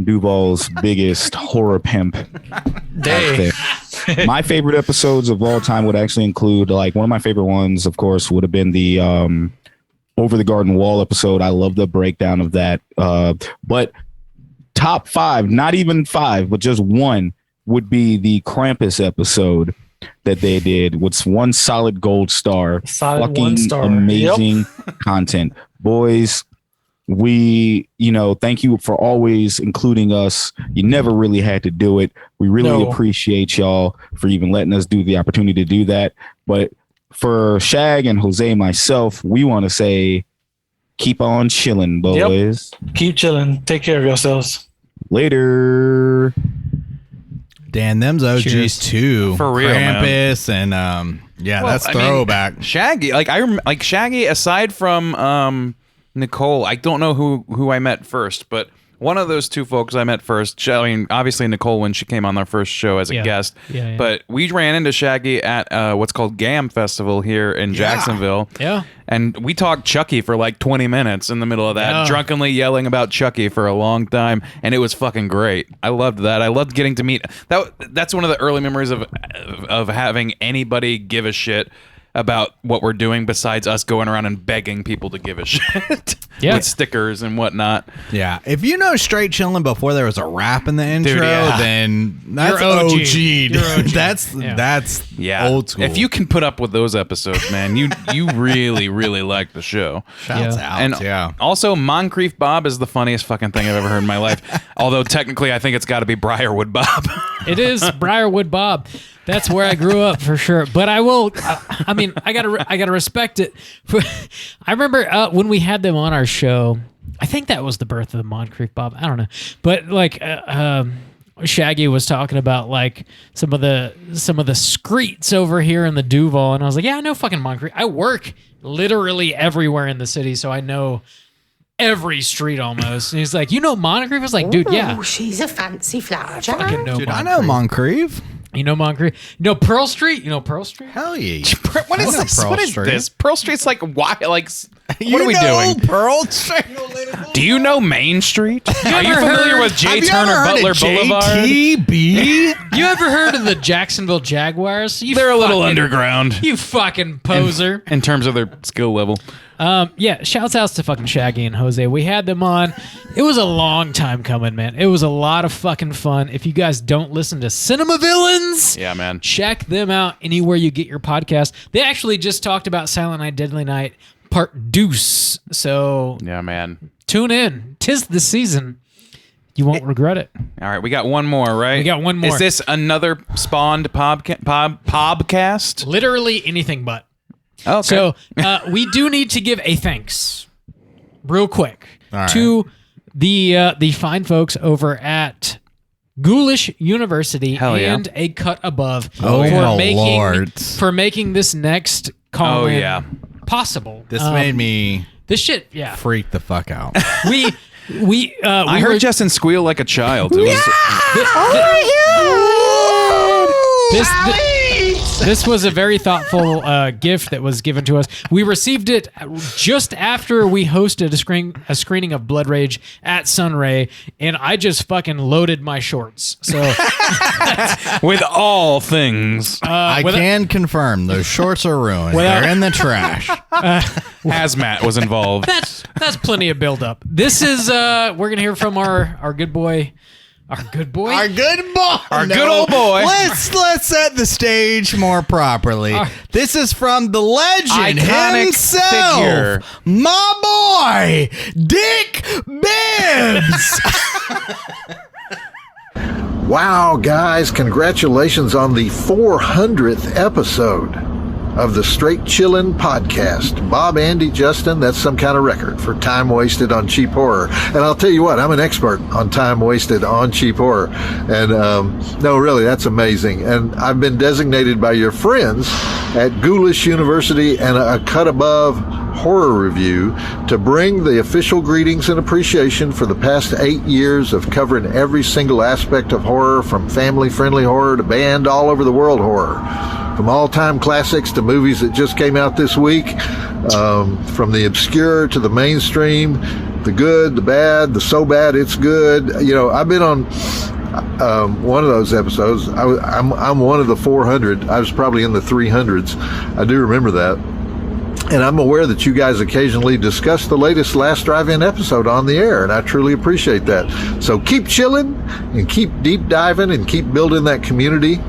Duval's biggest horror pimp. My favorite episodes of all time would actually include, like, one of my favorite ones, of course, would have been the Over the Garden Wall episode. I love the breakdown of that. But top 5, not even 5, but just one, would be the Krampus episode that they did. With one solid gold star. Solid 1 star. Amazing content. Boys, we, thank you for always including us. You never really had to do it. We really appreciate y'all for even letting us do the opportunity to do that. But for Shag and Jose and myself, we want to say, keep on chilling, boys. Yep. Keep chilling. Take care of yourselves. Later. Dan, them's OGs Cheers. too. For real, Krampus and that's throwback. Shaggy, Shaggy. Aside from Nicole, I don't know who I met first, but one of those two folks I met first. I mean, obviously Nicole when she came on our first show as a guest. Yeah. But we ran into Shaggy at what's called GAM Festival here in Jacksonville. Yeah. And we talked Chucky for like 20 minutes in the middle of that, drunkenly yelling about Chucky for a long time, and it was fucking great. I loved that. I loved getting to meet that's one of the early memories of having anybody give a shit about what we're doing besides us going around and begging people to give a shit with stickers and whatnot. Yeah. If you know Straight Chillin' before there was a rap in the intro, then that's You're OG. OG. You're OG. That's old school. If you can put up with those episodes, man, you really, really like the show. Shouts out. And also, Moncrief Bob is the funniest fucking thing I've ever heard in my life. Although technically, I think it's got to be Briarwood Bob. It is Briarwood Bob. That's where I grew up for sure. But I will. I mean, I gotta respect it. I remember when we had them on our show. I think that was the birth of the Moncrief Bob. I don't know, but like Shaggy was talking about like some of the streets over here in the Duval, and I was like, yeah, I know fucking Moncrief. I work literally everywhere in the city, so I know every street almost. And he's like, you know Moncrief? I was like, dude, yeah. Oh, she's a fancy flower. I fucking know Dude, Moncrief. I know Moncrief. You know Moncrief? You know Pearl Street? You know Pearl Street? Hell yeah. What is this? What is this? Pearl Street's like why? Like what are we know doing? Pearl Street. Do you know Main Street? Are you familiar with J. Turner Butler Boulevard? JTB? You ever heard of the Jacksonville Jaguars? They're a little underground. You fucking poser. In terms of their skill level. Yeah, shouts outs to fucking Shaggy and Jose. We had them on. It was a long time coming, man. It was a lot of fucking fun. If you guys don't listen to Cinema Villains, yeah, man, check them out anywhere you get your podcast. They actually just talked about Silent Night, Deadly Night Part Deuce. So yeah, man, tune in. 'Tis the season. You won't regret it. All right, we got one more, right? We got one more. Is this another spawned podcast? Literally anything but. Okay. So we do need to give a thanks real quick to the fine folks over at Ghoulish University and A Cut Above for making this next call possible. This made me freak the fuck out. we I heard Justin squeal like a child. It was, This was a very thoughtful gift that was given to us. We received it just after we hosted a screening of Blood Rage at Sunray, and I just fucking loaded my shorts. So, with all things, I can confirm those shorts are ruined. They're in the trash. Hazmat was involved. That's plenty of buildup. This is we're gonna hear from our good boy. Our good boy. Our good boy. Our good old boy. Let's set the stage more properly. This is from the legend Iconic himself, figure. my boy, Dick Bibbs. Wow, guys, congratulations on the 400th episode of the Straight Chillin' Podcast. Bob, Andy, Justin, that's some kind of record for time wasted on cheap horror. And I'll tell you what, I'm an expert on time wasted on cheap horror. And no, really, that's amazing. And I've been designated by your friends at Ghoulish University and a Cut Above Horror Review to bring the official greetings and appreciation for the past 8 years of covering every single aspect of horror, from family-friendly horror to banned all over the world horror. From all-time classics to movies that just came out this week, from the obscure to the mainstream, the good, the bad, the so bad it's good. You know, I've been on one of those episodes. I'm one of the 400. I was probably in the 300s. I do remember that. And I'm aware that you guys occasionally discuss the latest Last Drive-In episode on the air, and I truly appreciate that. So keep chilling and keep deep diving and keep building that community.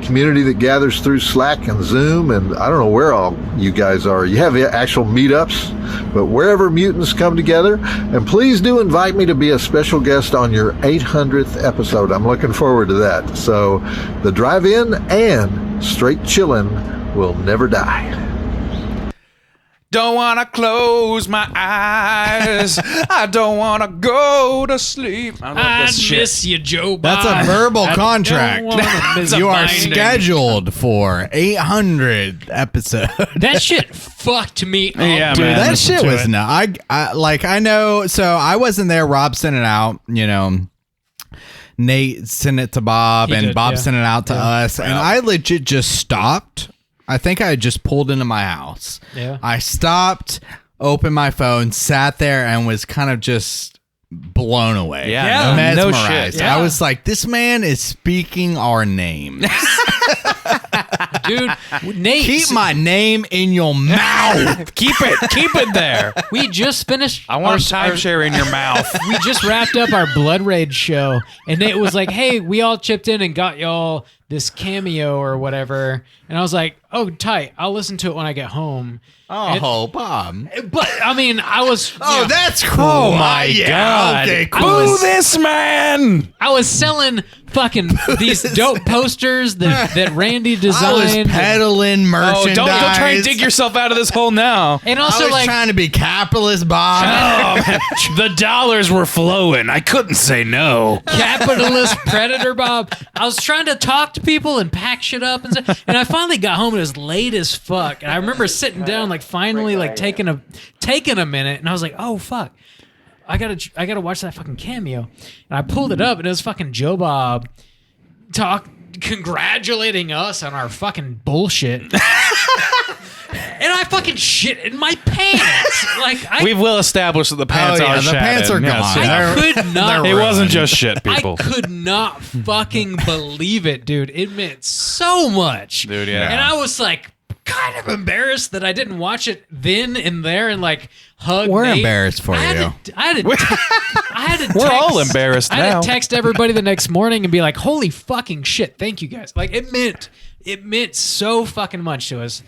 Community that gathers through Slack and Zoom, and I don't know where all you guys are. You have actual meetups, but wherever mutants come together. And please do invite me to be a special guest on your 800th episode. I'm looking forward to that. So the Drive-In and Straight Chillin' will never die. Don't want to close my eyes. I don't want to go to sleep. I miss you, Joe Bob. That's a verbal contract. You are binding. scheduled for 800 episodes. That shit fucked me up. Yeah, Dude, man. that shit was no. I know. So I wasn't there. Rob sent it out. You know, Nate sent it to Bob, He and did, Bob yeah. sent it out to us. And I legit just stopped. I think I had just pulled into my house. Yeah. I stopped, opened my phone, sat there, and was kind of just blown away. Yeah, no mesmerized. shit. I was like, this man is speaking our names. Dude, Nate. Keep my name in your mouth. Keep it there. We just finished. I want a timeshare in your mouth. We just wrapped up our Blood Rage show, and Nate was like, "Hey, we all chipped in and got y'all this cameo or whatever," and I was like, "Oh, tight! I'll listen to it when I get home." Oh, Bob. But I mean, I was. Oh, that's cool. Oh my god! Okay, cool. Boo this man! I was selling fucking these dope posters that Randy I designed. was peddling merchandise. Oh, don't try and dig yourself out of this hole now. And I also, was like, trying to be capitalist, Bob. The dollars were flowing. I couldn't say no. capitalist predator Bob. I was trying to talk to people and pack shit up and stuff, and I finally got home. It was late as fuck, and I remember sitting down, like finally, like taking a minute, and I was like, oh fuck, I gotta watch that fucking cameo, and I pulled it up, and it was fucking Joe Bob congratulating us on our fucking bullshit. And I fucking shit in my pants. We've well established that the pants are the shattered. pants are gone. I could not. It wasn't just shit, people. I could not fucking believe it, dude. It meant so much, Dude, yeah. And I was like, kind of embarrassed that I didn't watch it then and there and like hug. We're Nate. embarrassed for you. I had to. We're all embarrassed I had now. to text everybody the next morning and be like, "Holy fucking shit! Thank you guys." Like it meant so fucking much to us.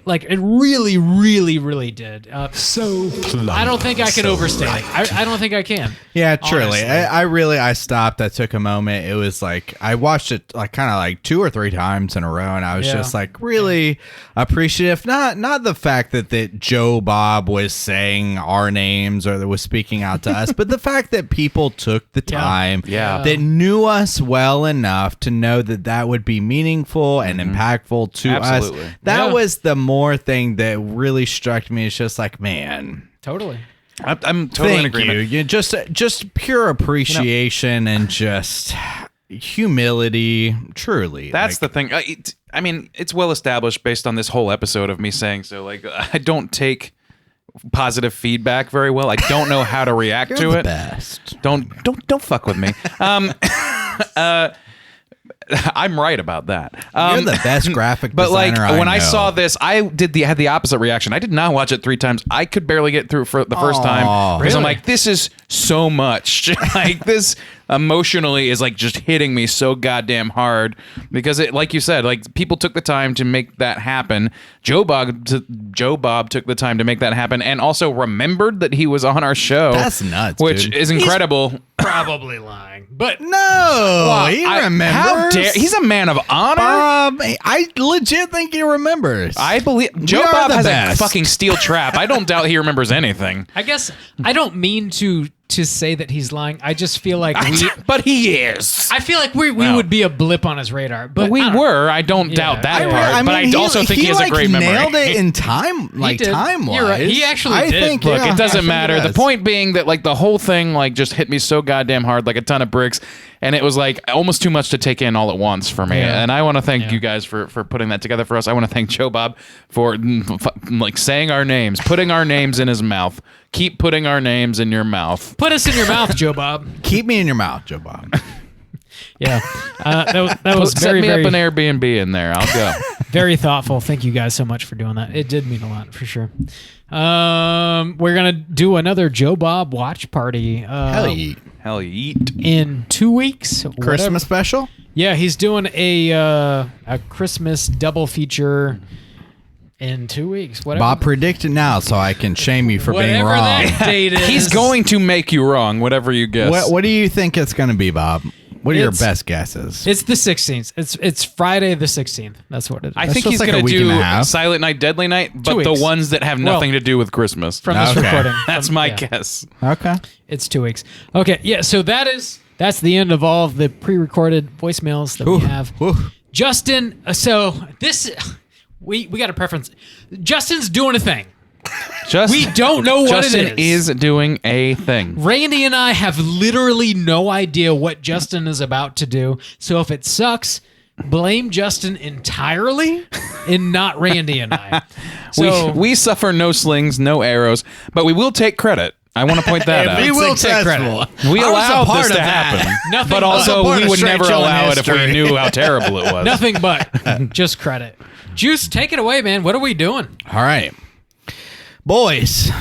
Like it really, really, really did. I don't think I can overstate it. I don't think I can. Yeah, truly. Honestly. I stopped. I took a moment. It was like I watched it like kind of like 2 or 3 times in a row, and I was just like really appreciative. Not the fact that Joe Bob was saying our names or that was speaking out to us, but the fact that people took the time that knew us well enough to know that would be meaningful and impactful to Absolutely. us. That was the more thing that really struck me. It's just like, man, Totally. I'm totally in agreement. you just pure appreciation and just humility. Truly, That's the thing. I mean, it's well established based on this whole episode of me saying so. Like, I don't take positive feedback very well. I don't know how to react to it. Best. Don't fuck with me. I'm right about that. You're the best graphic but like designer when I know. saw this, I had the opposite reaction. I did not watch it 3 times. I could barely get through for the first time because I'm like, this is so much. Like this. emotionally is like just hitting me so goddamn hard because it, like you said, like people took the time to make that happen. Joe Bob took the time to make that happen and also remembered that he was on our show. That's nuts, which dude. is incredible. Probably lying, but no, he remembers. How dare he's a man of honor. I legit think he remembers. I believe Joe are Bob the has best. a fucking steel trap. I don't doubt he remembers anything. I guess I don't mean to say that he's lying. I just feel like but he is. I feel like we would be a blip on his radar. But we I don't- were. I don't doubt that part. But I he- also think he has a great memory. nailed it in time, like did. time wise. You're right. He actually did. Look, it doesn't matter. The point being that like the whole thing like just hit me so goddamn hard, like a ton of bricks, and it was like almost too much to take in all at once for me. Yeah. And I want to thank you guys for putting that together for us. I want to thank Joe Bob for like saying our names, putting our names in his mouth. Keep putting our names in your mouth. Put us in your mouth, Joe Bob. Keep me in your mouth, Joe Bob. Yeah, that was Set very me very up an Airbnb in there. I'll go. very thoughtful. Thank you guys so much for doing that. It did mean a lot for sure. We're gonna do another Joe Bob watch party. Hell yeah. Hell yeet. In 2 weeks, Christmas special. Yeah, he's doing a Christmas double feature in 2 weeks. Whatever. Bob, predict it now so I can shame you for being Whatever wrong. that date is. He's going to make you wrong, whatever you guess. What do you think it's going to be, Bob? What are your It's- best guesses? It's the 16th. It's Friday the 16th. That's what it is. I think just he's like a going to week and a do half. Silent Night, Deadly Night, but the weeks. ones that have Well, nothing to do with Christmas. from this Okay. recording. That's From- my yeah. guess. Okay. It's 2 weeks. Okay, yeah. So that's the end of all of the pre-recorded voicemails that we have. Justin. So this we got a preference. Justin's doing a thing. We don't know what Justin it is. doing a thing. Randy and I have literally no idea what Justin is about to do. So if it sucks, blame Justin entirely and not Randy and I. So we suffer no slings, no arrows, but we will take credit. I want to point that out. we will take credit. We I was a allowed part this of to that. happen, Nothing but but- also part we of would Straight never Chillin' allow it if we history. knew how terrible it was. Nothing but just credit. Juice, take it away, man. What are we doing? All right. Boys,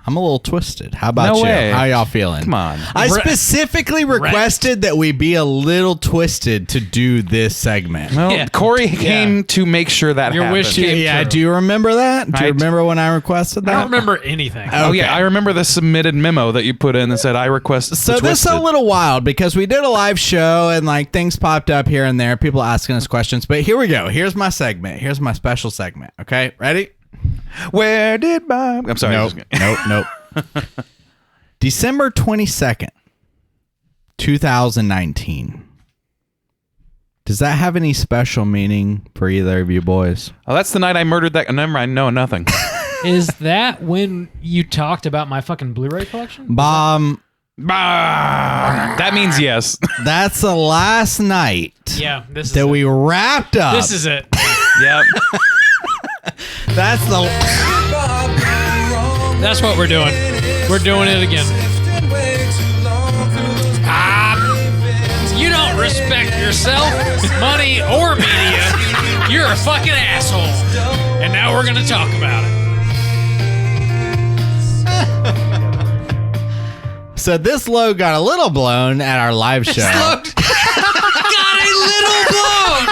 I'm a little twisted. How about No you? way. How y'all feeling? Come on. I specifically requested that we be a little twisted to do this segment. Well, Yeah. Corey came to make sure that Your happened. wish came Yeah, true. do you remember that? Do you remember when I requested that? I don't remember anything. Oh Okay. yeah, I remember the submitted memo that you put in that said I request. So the this is a Twisted." little wild because we did a live show and like things popped up here and there, people asking us questions. But here we go. Here's my segment. Here's my special segment. Okay, ready? Where did my? I'm sorry. Nope. Nope. December 22nd, 2019. Does that have any special meaning for either of you boys? Oh, that's the night I murdered that. Never mind. No, nothing. Is that when you talked about my fucking Blu-ray collection? Bomb. That means yes. That's the last night Yeah, this is that it. we wrapped up. This is it. Yep. That's the. That's what we're doing. We're doing it again. You don't respect yourself, money, or media. You're a fucking asshole. And now we're gonna talk about it. So this load got a little blown at our live show. Got a little blown.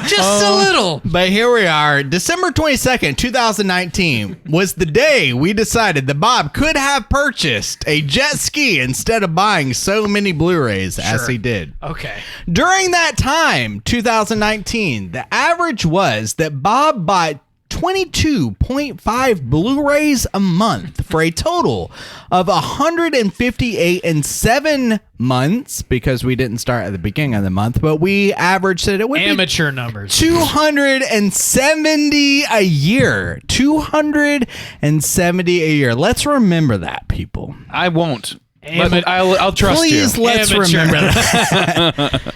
Just a little. But here we are. December 22nd, 2019 was the day we decided that Bob could have purchased a jet ski instead of buying so many Blu-rays as Sure. he did. Okay. During that time, 2019, the average was that Bob bought 22.5 Blu-rays a month for a total of 158 in 7 months, because we didn't start at the beginning of the month, but we averaged that it would Amateur numbers. 270 a year. 270 a year. Let's remember that, people. I won't. Ama- But I'll trust you. Please, let's Amateur. remember that.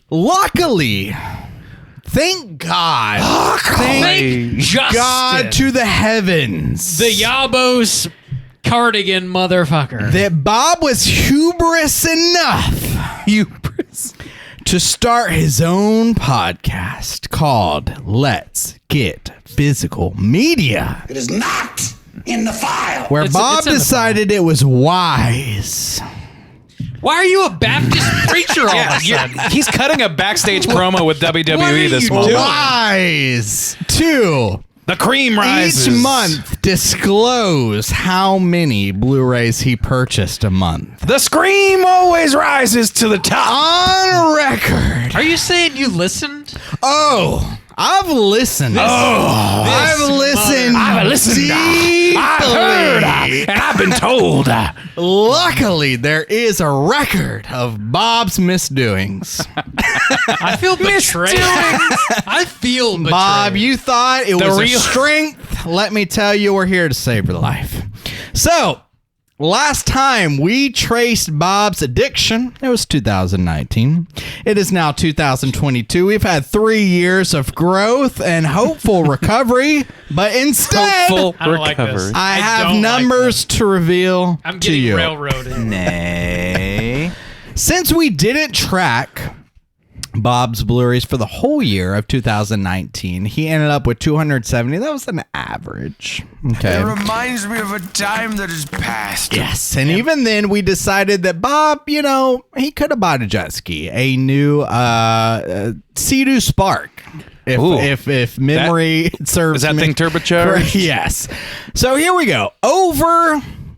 Luckily, thank God. Thank Justin. God to the heavens. The Yabos cardigan motherfucker. That Bob was hubris enough to start his own podcast called Let's Get Physical Media. It is not in the file. Where Bob decided it was wise. Why are you a Baptist preacher all of a sudden? He's cutting a backstage promo with WWE this month. Wise to the cream rises. Each month disclose how many Blu-rays he purchased a month. The scream always rises to the top. On record. Are you saying you listened? Oh, I've listened. I've listened. I've listened. Deeply. I've heard. And I've been told. Luckily, there is a record of Bob's misdoings. I feel betrayed. I feel betrayed. Bob, you thought it was a strength. Let me tell you, we're here to save your life. So, last time we traced Bob's addiction, it was 2019. It is now 2022. We've had 3 years of growth and hopeful recovery, but instead, I have numbers to reveal I'm to getting you. railroaded. Nay. Since we didn't track Bob's Blu-rays for the whole year of 2019, he ended up with 270. That was an average. Okay. It reminds me of a time that has passed. Yes, and even then we decided that Bob, he could have bought a jet ski, a new Sea-Doo Spark. If memory serves is that me. thing turbocharged? Yes. So here we go.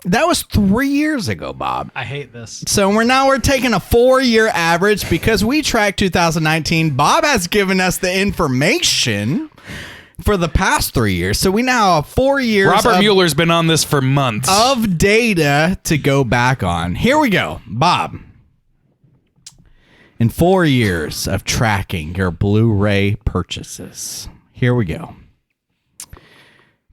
That was 3 years ago, Bob. I hate this. So we're taking a 4-year average because we tracked 2019. Bob has given us the information for the past 3 years. So we now have 4 years. Robert Mueller's been on this for months. Of data to go back on. Here we go, Bob. In 4 years of tracking your Blu-ray purchases, here we go.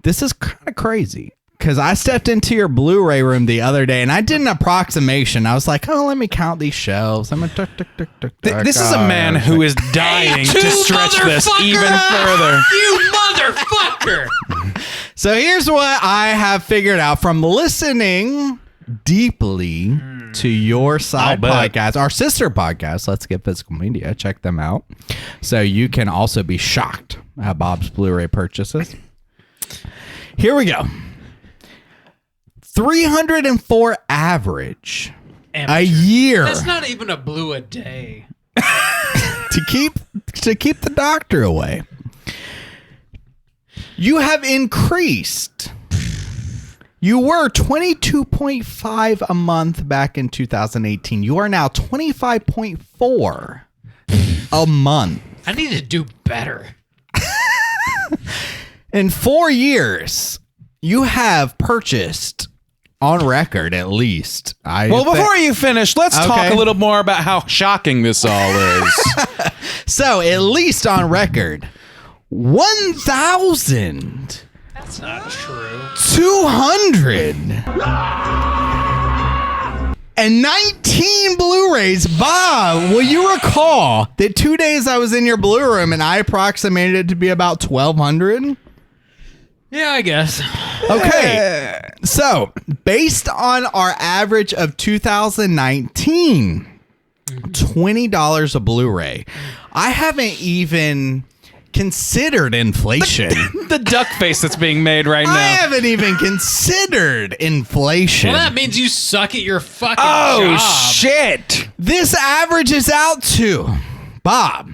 This is kind of crazy. Because I stepped into your Blu-ray room the other day and I did an approximation. I was like, let me count these shelves. I'm gonna This is a man who is dying to stretch this even further. You motherfucker! So here's what I have figured out from listening deeply to your side podcast, our sister podcast, Let's Get Physical Media. Check them out. So you can also be shocked at Bob's Blu-ray purchases. Here we go. 304 average a year. That's not even a blue a day. to keep the doctor away. You have increased. You were 22.5 a month back in 2018. You are now 25.4 a month. I need to do better. In 4 years, you have purchased, on record at least. Before you finish, let's talk a little more about how shocking this all is. So, at least on record, 1,000. That's not true. 219 Blu-rays. Bob, will you recall that 2 days I was in your Blu room and I approximated it to be about 1,200? Yeah, I guess. Okay. So, based on our average of 2019, $20 a Blu-ray. I haven't even considered inflation. The duck face that's being made right now. I haven't even considered inflation. Well, that means you suck at your fucking job. job. Shit. This averages out to, Bob,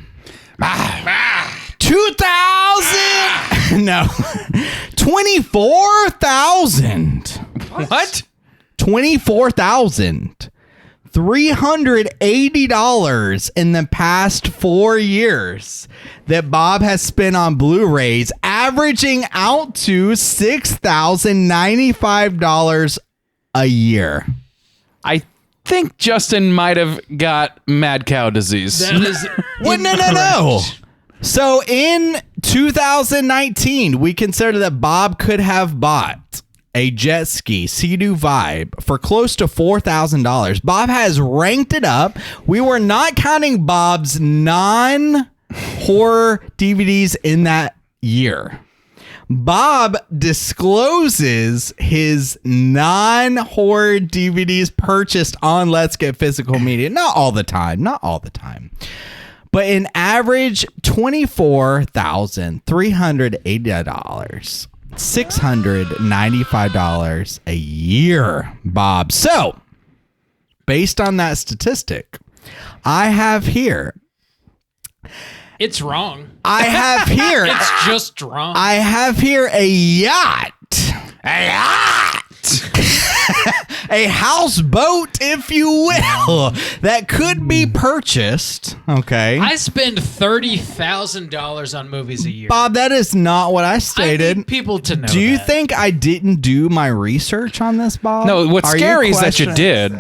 2,000. No, 24,000. What? $24,380 in the past 4 years that Bob has spent on Blu-rays, averaging out to $6,095 a year. I think Justin might have got mad cow disease. That is Well, no. So in 2019, we consider that Bob could have bought a jet ski Sea-Doo Vibe for close to $4,000. Bob has ranked it up. We were not counting Bob's non-horror DVDs in that year. Bob discloses his non-horror DVDs purchased on Let's Get Physical Media. Not all the time. But in average, $24,380. $695 a year, Bob. So, based on that statistic, I have here. It's wrong. I have here. It's just wrong. I have here a yacht. A yacht. A houseboat, if you will, that could be purchased. Okay. I spend $30,000 on movies a year. Bob, that is not what I stated. I need people to know. Do you that. think I didn't do my research on this, Bob? No, what's scary is that you did.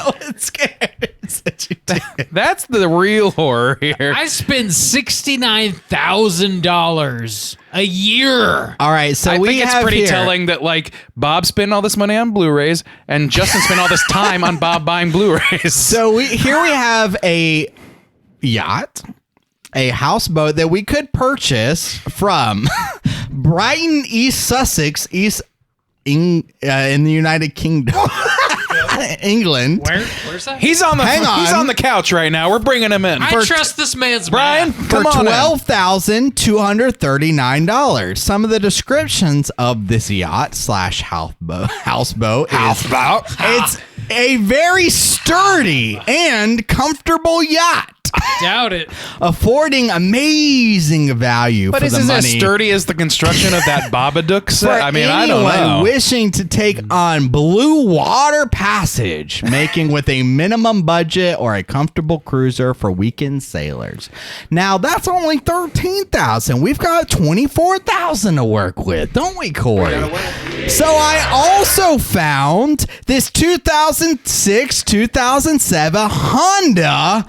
What's scary is that you did. That's the real horror here. I spend $69,000 a year. All right, so I we think it's have pretty here, telling that like Bob spent all this money on Blu-rays and Justin spent all this time on Bob buying Blu-rays. So here we have a yacht, a houseboat that we could purchase from Brighton, East Sussex, in the United Kingdom. England. Where's that? He's on the couch right now. We're bringing him in. I trust this man's Brian, math. come For on in. $12,239. Some of the descriptions of this yacht / houseboat. It's a very sturdy and comfortable yacht. Doubt it. Affording amazing value But for is the this money. as sturdy as the construction of that Babadook set? For I mean, I don't anyone know. wishing to take on blue water passage, making with a minimum budget or a comfortable cruiser for weekend sailors. Now that's only $13,000. We've got $24,000 to work with, don't we, Corey? So I also found this 2006-2007 Honda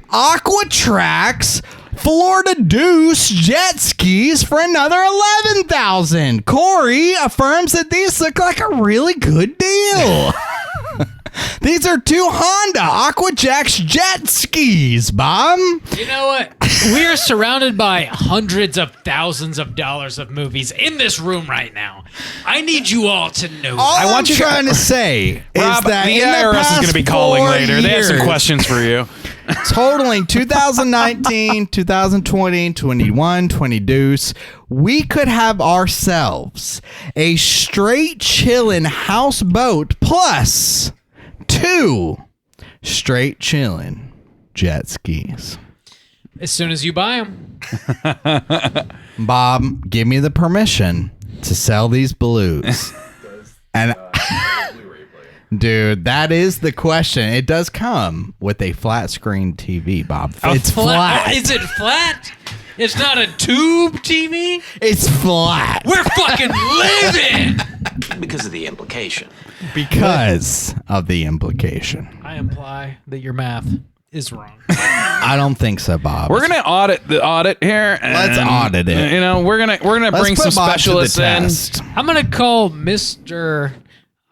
Aquatrax Florida Deuce jet skis for another $11,000. Corey affirms that these look like a really good deal. These are two Honda Aquatrax jet skis, Bob. You know what? We are surrounded by hundreds of thousands of dollars of movies in this room right now. I need you all to know. All I want I'm you trying to say Rob, is that the in IRS is going to be calling later. They have some questions for you. Totaling 2019, 2020, 21, 22, we could have ourselves a straight chillin' houseboat plus 2 straight chillin' jet skis. As soon as you buy them. Bob, give me the permission to sell these blues. And dude, that is the question. It does come with a flat screen TV, Bob. It's flat. Is it flat? It's not a tube TV? It's flat. We're fucking living! Because of the implication. Because of the implication. I imply that your math is wrong. I don't think so, Bob. We're gonna audit the audit here. Let's audit it. You know, we're gonna Let's bring put some Bob to the specialists in. test. I'm going to call Mr.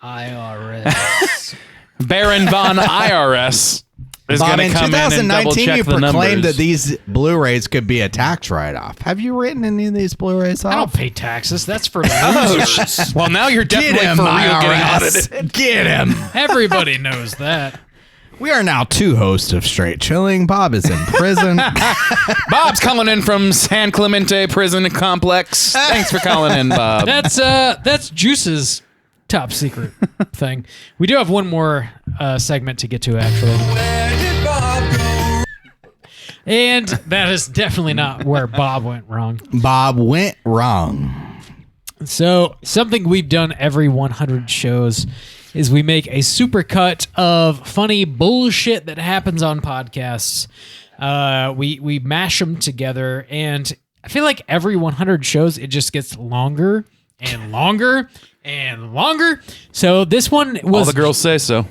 IRS. Baron von IRS is Bob, going in to come in and double 2019, check you the proclaimed numbers. that these Blu-rays could be a tax write-off. Have you written any of these Blu-rays off? I don't pay taxes. That's for losers. Well, now you're Get definitely him, for real getting IRS. audited. Get him. Everybody knows that. We are now 2 hosts of Straight Chilling. Bob is in prison. Bob's calling in from San Clemente Prison Complex. Thanks for calling in, Bob. That's Juice's top secret thing. We do have one more segment to get to, actually. And that is definitely not where Bob went wrong. Bob went wrong. So something we've done every 100 shows is we make a supercut of funny bullshit that happens on podcasts. We mash them together, and I feel like every 100 shows it just gets longer and longer and longer. So this one was All the girls say so.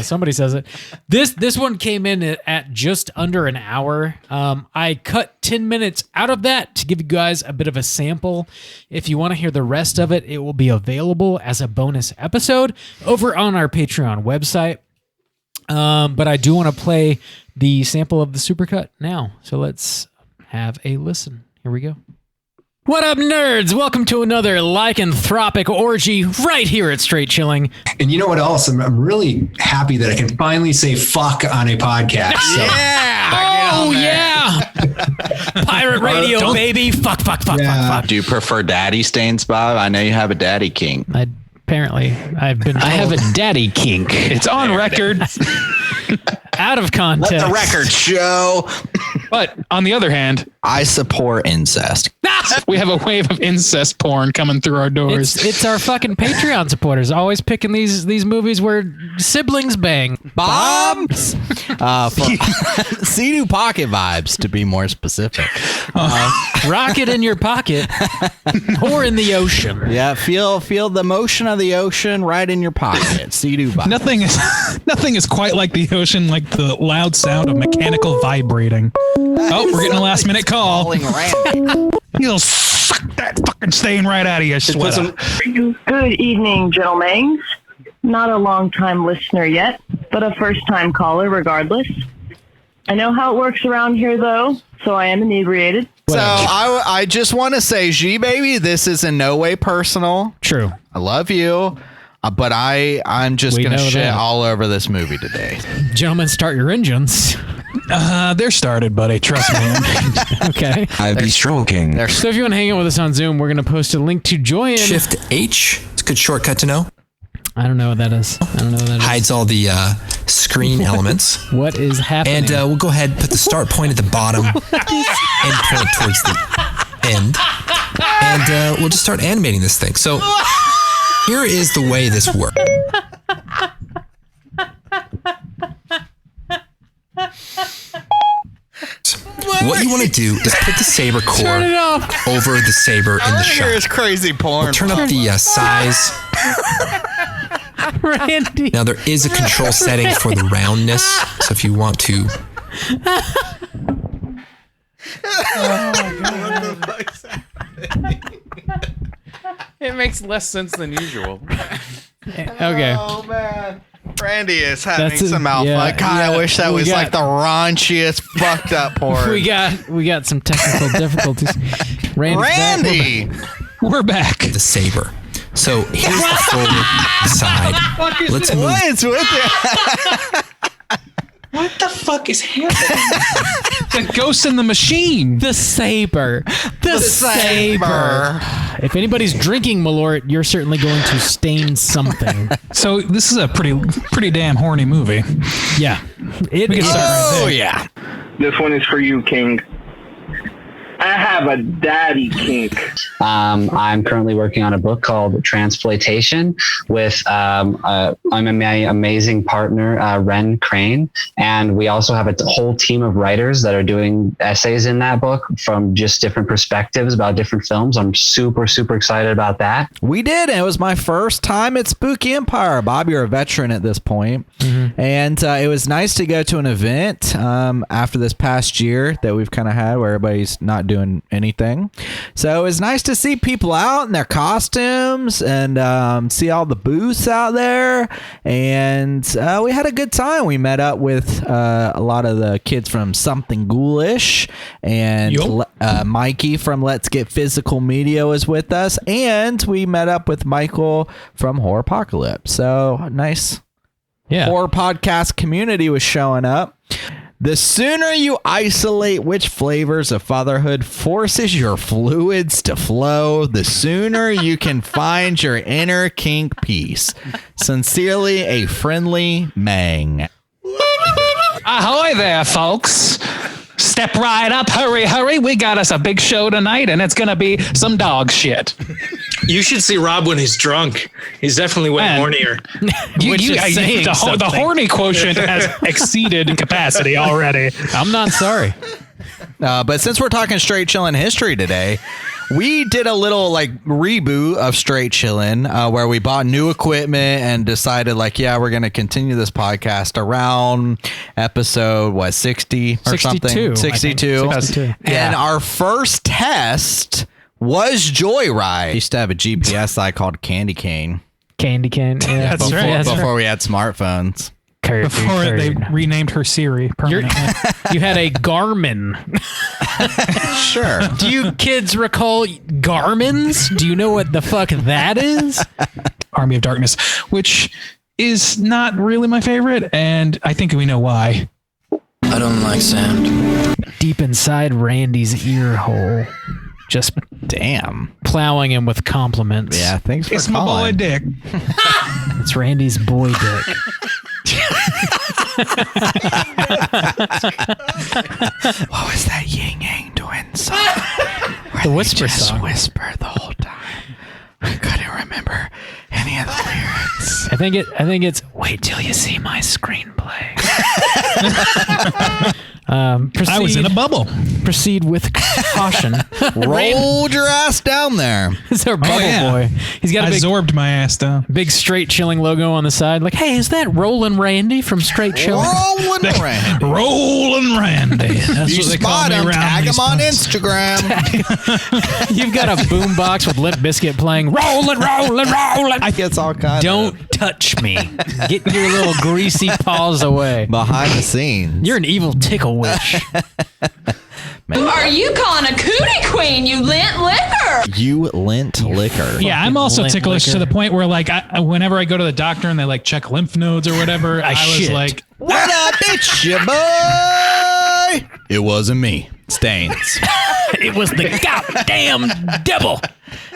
Somebody says it. This one came in at just under an hour. I cut 10 minutes out of that to give you guys a bit of a sample. If you want to hear the rest of it, it will be available as a bonus episode over on our Patreon website. But I do want to play the sample of the supercut now. So let's have a listen. Here we go. What up, nerds? Welcome to another lycanthropic orgy right here at Straight Chilling. And you know what else? I'm really happy that I can finally say fuck on a podcast. So. Yeah. Oh yeah, pirate radio, baby. Fuck. Do you prefer daddy stains, Bob? I know you have a daddy kink. Apparently, I've been. I have a daddy kink. It's on record. Out of context. Let the record show. But on the other hand, I support incest. We have a wave of incest porn coming through our doors. It's our fucking Patreon supporters always picking these movies where siblings bang. Bombs. Sea-Doo pocket vibes, to be more specific. Rocket in your pocket or in the ocean. Yeah, feel the motion of the ocean right in your pocket. Sea-Doo vibes. Nothing is quite like the ocean, like the loud sound of mechanical vibrating. Oh, we're getting a last minute call. You'll suck that fucking stain right out of your sweater. Good evening, gentlemen. Not a long-time listener yet, but a first-time caller regardless. I know how it works around here, though, so I am inebriated. So I just want to say, G baby, this is in no way personal. True. I love you, but I'm just going to shit all over this movie today. Gentlemen, start your engines. They're started, buddy. Trust me. Okay. I be stroking. So if you want to hang out with us on Zoom, we're going to post a link to join. Shift H. It's a good shortcut to know. I don't know what that is. Hides all the screen elements. What is happening? And we'll go ahead and put the start point at the bottom and point towards the end. And we'll just start animating this thing. So here is the way this works. What you want to do is put the saber core over the saber in the shot. Here's crazy porn. We'll turn up the size. Randy. Now there is a control setting for the roundness. So if you want to. Oh my god! What the fuck's happening? It makes less sense than usual. Okay. Oh man. Randy is having some alpha. God, I wish that was like the raunchiest fucked up porn. We got some technical difficulties. Randy! We're back. The saber. So here's the full side. Let's move. What is with it? What the fuck is happening? The ghost in the machine. The saber. The saber. If anybody's drinking Malort, you're certainly going to stain something. So this is a pretty damn horny movie. Yeah. We can start right there. Yeah. This one is for you, King. I have a daddy kink. I'm currently working on a book called Transploitation with my amazing partner, Ren Crane. And we also have a whole team of writers that are doing essays in that book from just different perspectives about different films. I'm super, super excited about that. We did. And it was my first time at Spooky Empire. Bob, you're a veteran at this point. Mm-hmm. And it was nice to go to an event after this past year that we've kind of had where everybody's not doing anything. So it was nice to see people out in their costumes and see all the booths out there. And we had a good time. We met up with a lot of the kids from Something Ghoulish, and Mikey from Let's Get Physical Media was with us. And we met up with Michael from Horror Apocalypse. So nice. Yeah. Horror podcast community was showing up. The sooner you isolate which flavors of fatherhood forces your fluids to flow, the sooner you can find your inner kink peace. Sincerely, a friendly Mang. Ahoy there, folks. Step right up. Hurry, hurry. We got us a big show tonight, and it's going to be some dog shit. You should see Rob when he's drunk. He's definitely way hornier. The horny quotiont has exceeded capacity already. I'm not sorry. But since we're talking Straight Chillin' history today, we did a little reboot of Straight Chillin' where we bought new equipment and decided we're going to continue this podcast around episode 60 or 62, something. 62. And our first test was Joyride. We used to have a GPS I called Candy Cane. Candy Cane. Yeah, before we had smartphones. Before they renamed her Siri permanently. You had a Garmin. Sure. Do you kids recall Garmins? Do you know what the fuck that is? Army of Darkness, which is not really my favorite, and I think we know why. I don't like sand. deep inside Randy's ear hole. Just damn, plowing him with compliments. Yeah, thanks for It's my calling. boy Dick. It's Randy's boy dick. What was that Yin Yang Twin song? The whisper just song. whisper the whole time. I couldn't remember any of the lyrics. I think it's wait till you see my screenplay. I was in a bubble. Proceed with caution. Rolled your ass down there. It's our bubble boy. He's got a big, absorbed my ass down. big straight chilling logo on the side. Like, hey, is that Rollin' Randy from Straight Chilling? Rollin' Randy. Rollin' Randy. That's You what they call spot me him, around tag these him on parts. Instagram. You've got a boombox with Limp Bizkit playing. Rollin'. I guess all kinds. Don't touch me. Get your little greasy paws away. Behind the scenes. You're an evil tickle witch. Are you calling a cootie queen, you lint liquor? You lint liquor. Yeah, I'm also lint ticklish liquor. to the point where, like, whenever I go to the doctor and they like check lymph nodes or whatever, I was shit. like, What up, bitch, ya boy? It wasn't me. Stains. It was the goddamn devil.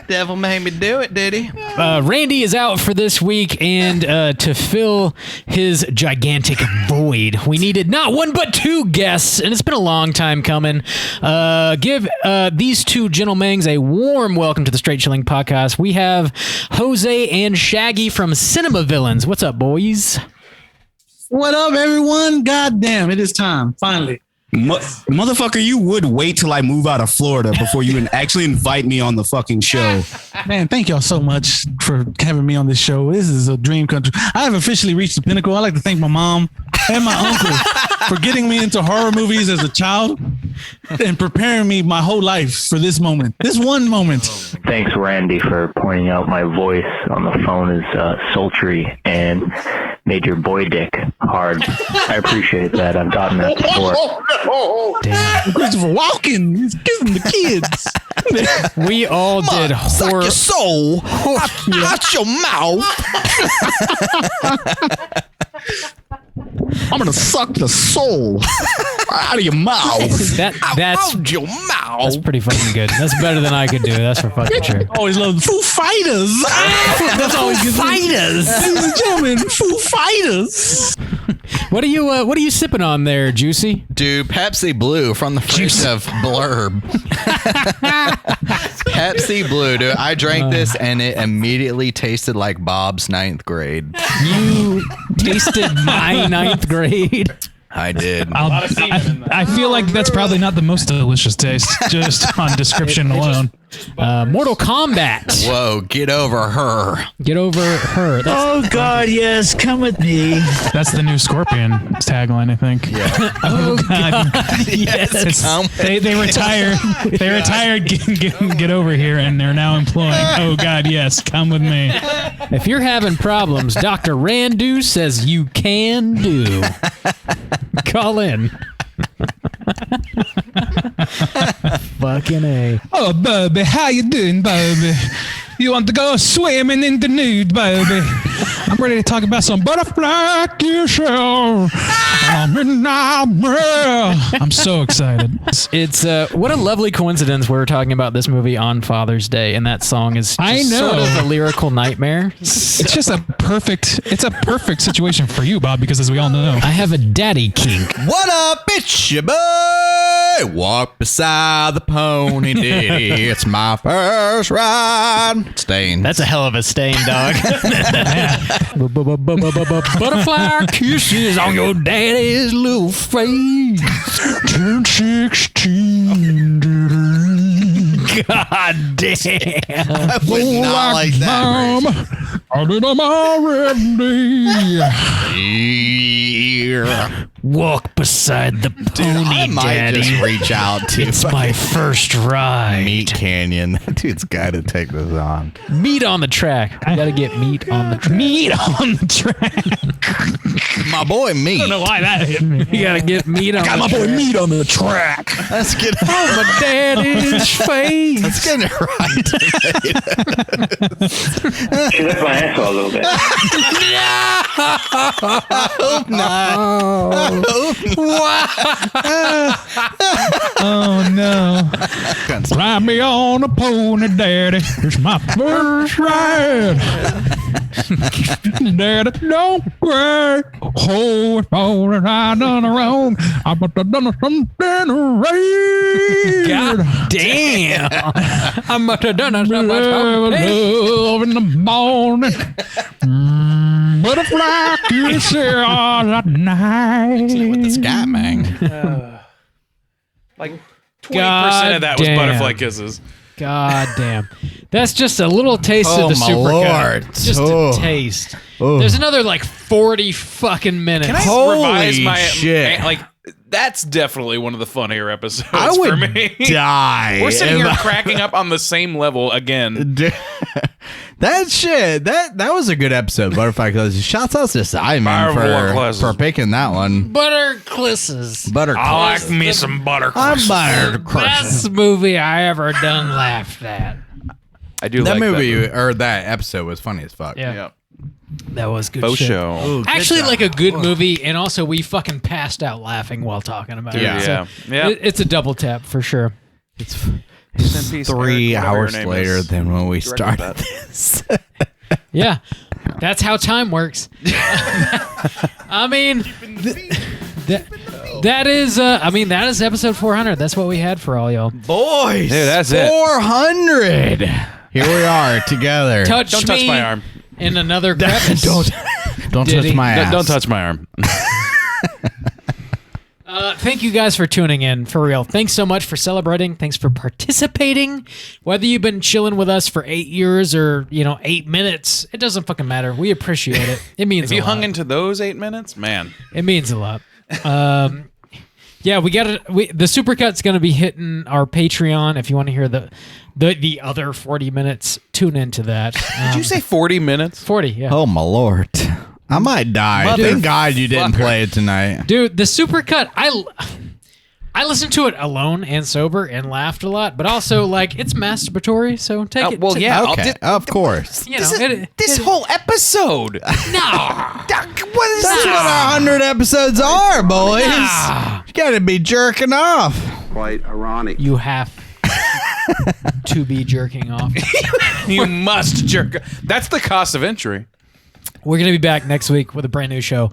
Devil made me do it, did he? Randy is out for this week, and to fill his gigantic void, we needed not one but two guests, and it's been a long time coming. Give these two gentlemen a warm welcome to the Straight Chilling Podcast. We have Jose and Shaggy from Cinema Villains. What's up, boys? What up, everyone? God damn, it is time. Finally. Motherfucker, you would wait till I move out of Florida before you actually invite me on the fucking show. man, thank y'all so much for having me on this show. This is a dream come true. I have officially reached the pinnacle. I'd like to thank my mom and my uncle for getting me into horror movies as a child and preparing me my whole life for this moment. This one moment. Thanks, Randy, for pointing out my voice on the phone is sultry and made your boy dick hard. I appreciate that. I've gotten that before. Damn. Christopher Walken, he's kissing the kids. We all did Suck horror. your soul out your mouth. I'm gonna suck the soul out of your mouth. That's your mouth. That's pretty fucking good. That's better than I could do. That's for fucking sure. Always love the Foo Fighters. That's always good. Fighters. Ladies and gentlemen, Foo Fighters. What are you sipping on there, Juicy? Dude, Pepsi Blue from the fridge of Blurb. Pepsi Blue, dude. I drank this and it immediately tasted like Bob's 9th grade. You tasted my 9th grade. I did. I feel like that's probably not the most delicious taste, just on description alone. Mortal Kombat. Whoa, get over her. Get over her. Oh, God, yes. Come with me. That's the new Scorpion tagline, I think. Yeah. Oh, God. Yes. They retired. They retired. Get over here, and they're now employing. Oh God, yes, come with me. If you're having problems, Dr. Randu says you can do. Call in. Fucking A. Oh, baby, how you doing, baby? You want to go swimming in the nude, baby? I'm ready to talk about some butterfly yourself. I'm so excited. It's what a lovely coincidence we're talking about this movie on Father's Day, and that song is just sort of a lyrical nightmare. It's just a perfect situation for you, Bob, because as we all know, I have a daddy kink. What up, bitch, ya boy? Walk beside the pony, diddy. It's my first ride. Stain. That's a hell of a stain, dog. Butterfly kisses on your daddy's little face. Turn 16. God damn. I would not like that. Mom, I did them already. Walk beside the pony, I might daddy. just reach out to It's my first ride. Meat Canyon. That dude's got to take this on. Meat on the track. You gotta get meat on the track. Meat on the track. My boy Meat. I don't know why that hit me. You gotta get meat on the track. Got my boy Meat on the track. Let's get Oh, my daddy's face. Let's get it right. She licked my asshole a little bit. I hope not. Oh no! Ride me on a pony, Daddy. It's my first ride. Daddy, don't cry. Oh, if only I done wrong, I must have done something right. God damn! I must have done something love in the morning. Butterfly kiss all at night. With the scat man. Like 20% of that was butterfly kisses. God damn. That's just a little taste of the my Supercut. Lord. Just a taste. There's another like 40 fucking minutes. Can I revise my shit. like? That's definitely one of the funnier episodes I would for me. die. We're sitting here cracking up on the same level again. That shit, that was a good episode, Butterfly Kisses. Shouts out to Simon for picking that one. Butterclisses. I like me some butterclisses. Best movie I ever done laughed at. I do that like movie that or that episode was funny as fuck. Yeah. That was good Faux shit. show. Ooh, Actually, good like a job. good movie, and also we fucking passed out laughing while talking about it. Yeah. So Yeah. It's a double tap for sure. It's Peace, 3 Eric, whatever hours your name later is. than when we Directed started that. this. Yeah, that's how time works. I mean, that is episode 400. That's what we had for all y'all. Boys, Dude, that's it. 400. Here we are together. Don't touch my arm. In another crevice. Don't touch my ass. Don't touch my arm. Thank you guys for tuning in, for real. Thanks so much for celebrating. Thanks for participating. Whether you've been chilling with us for 8 years or 8 minutes, it doesn't fucking matter. We appreciate it. It means If a you lot. hung into those 8 minutes, man. It means a lot. Yeah, we got it. The Supercut's going to be hitting our Patreon. If you want to hear the other 40 minutes, tune into that. Did you say 40 minutes? 40? Yeah. Oh my Lord, I might die. Mother Thank God you didn't play it tonight. Dude, the Supercut, I listened to it alone and sober and laughed a lot, but also like it's masturbatory, so take it. Well, yeah, Okay, of course. You know, This whole episode. no. That's what 100 episodes are, boys. You gotta be jerking off. Quite ironic. You have to be jerking off. You must jerk. That's the cost of entry. We're gonna be back next week with a brand new show.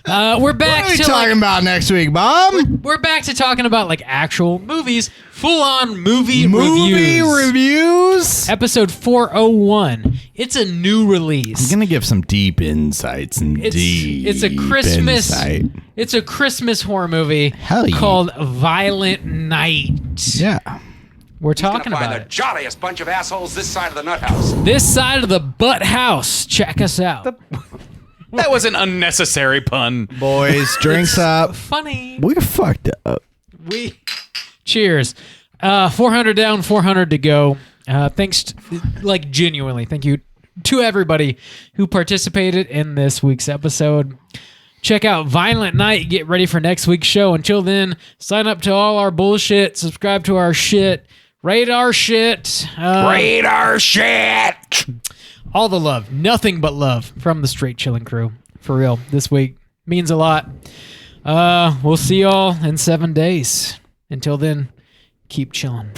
We're back What are we to talking about next week, Bob? We're back to talking about like actual movies, full on movie Movie reviews. Episode 401. It's a new release. I'm gonna give some deep insights and It's a Christmas. insight. It's a Christmas horror movie Hell yeah. called Violent Night. Yeah. We're talking Find about the it. jolliest bunch of assholes this side of the nut house. This side of the butt house. Check us out. That was an unnecessary pun. Boys, drinks up. Funny. We're fucked up. Cheers. 400 down, 400 to go. Thanks, genuinely, thank you to everybody who participated in this week's episode. Check out Violent Night. Get ready for next week's show. Until then, sign up to all our bullshit. Subscribe to our shit. Rate our shit. Rate our shit. All the love. Nothing but love from the Straight Chillin' crew. For real. This week means a lot. We'll see y'all in 7 days. Until then, keep chillin'.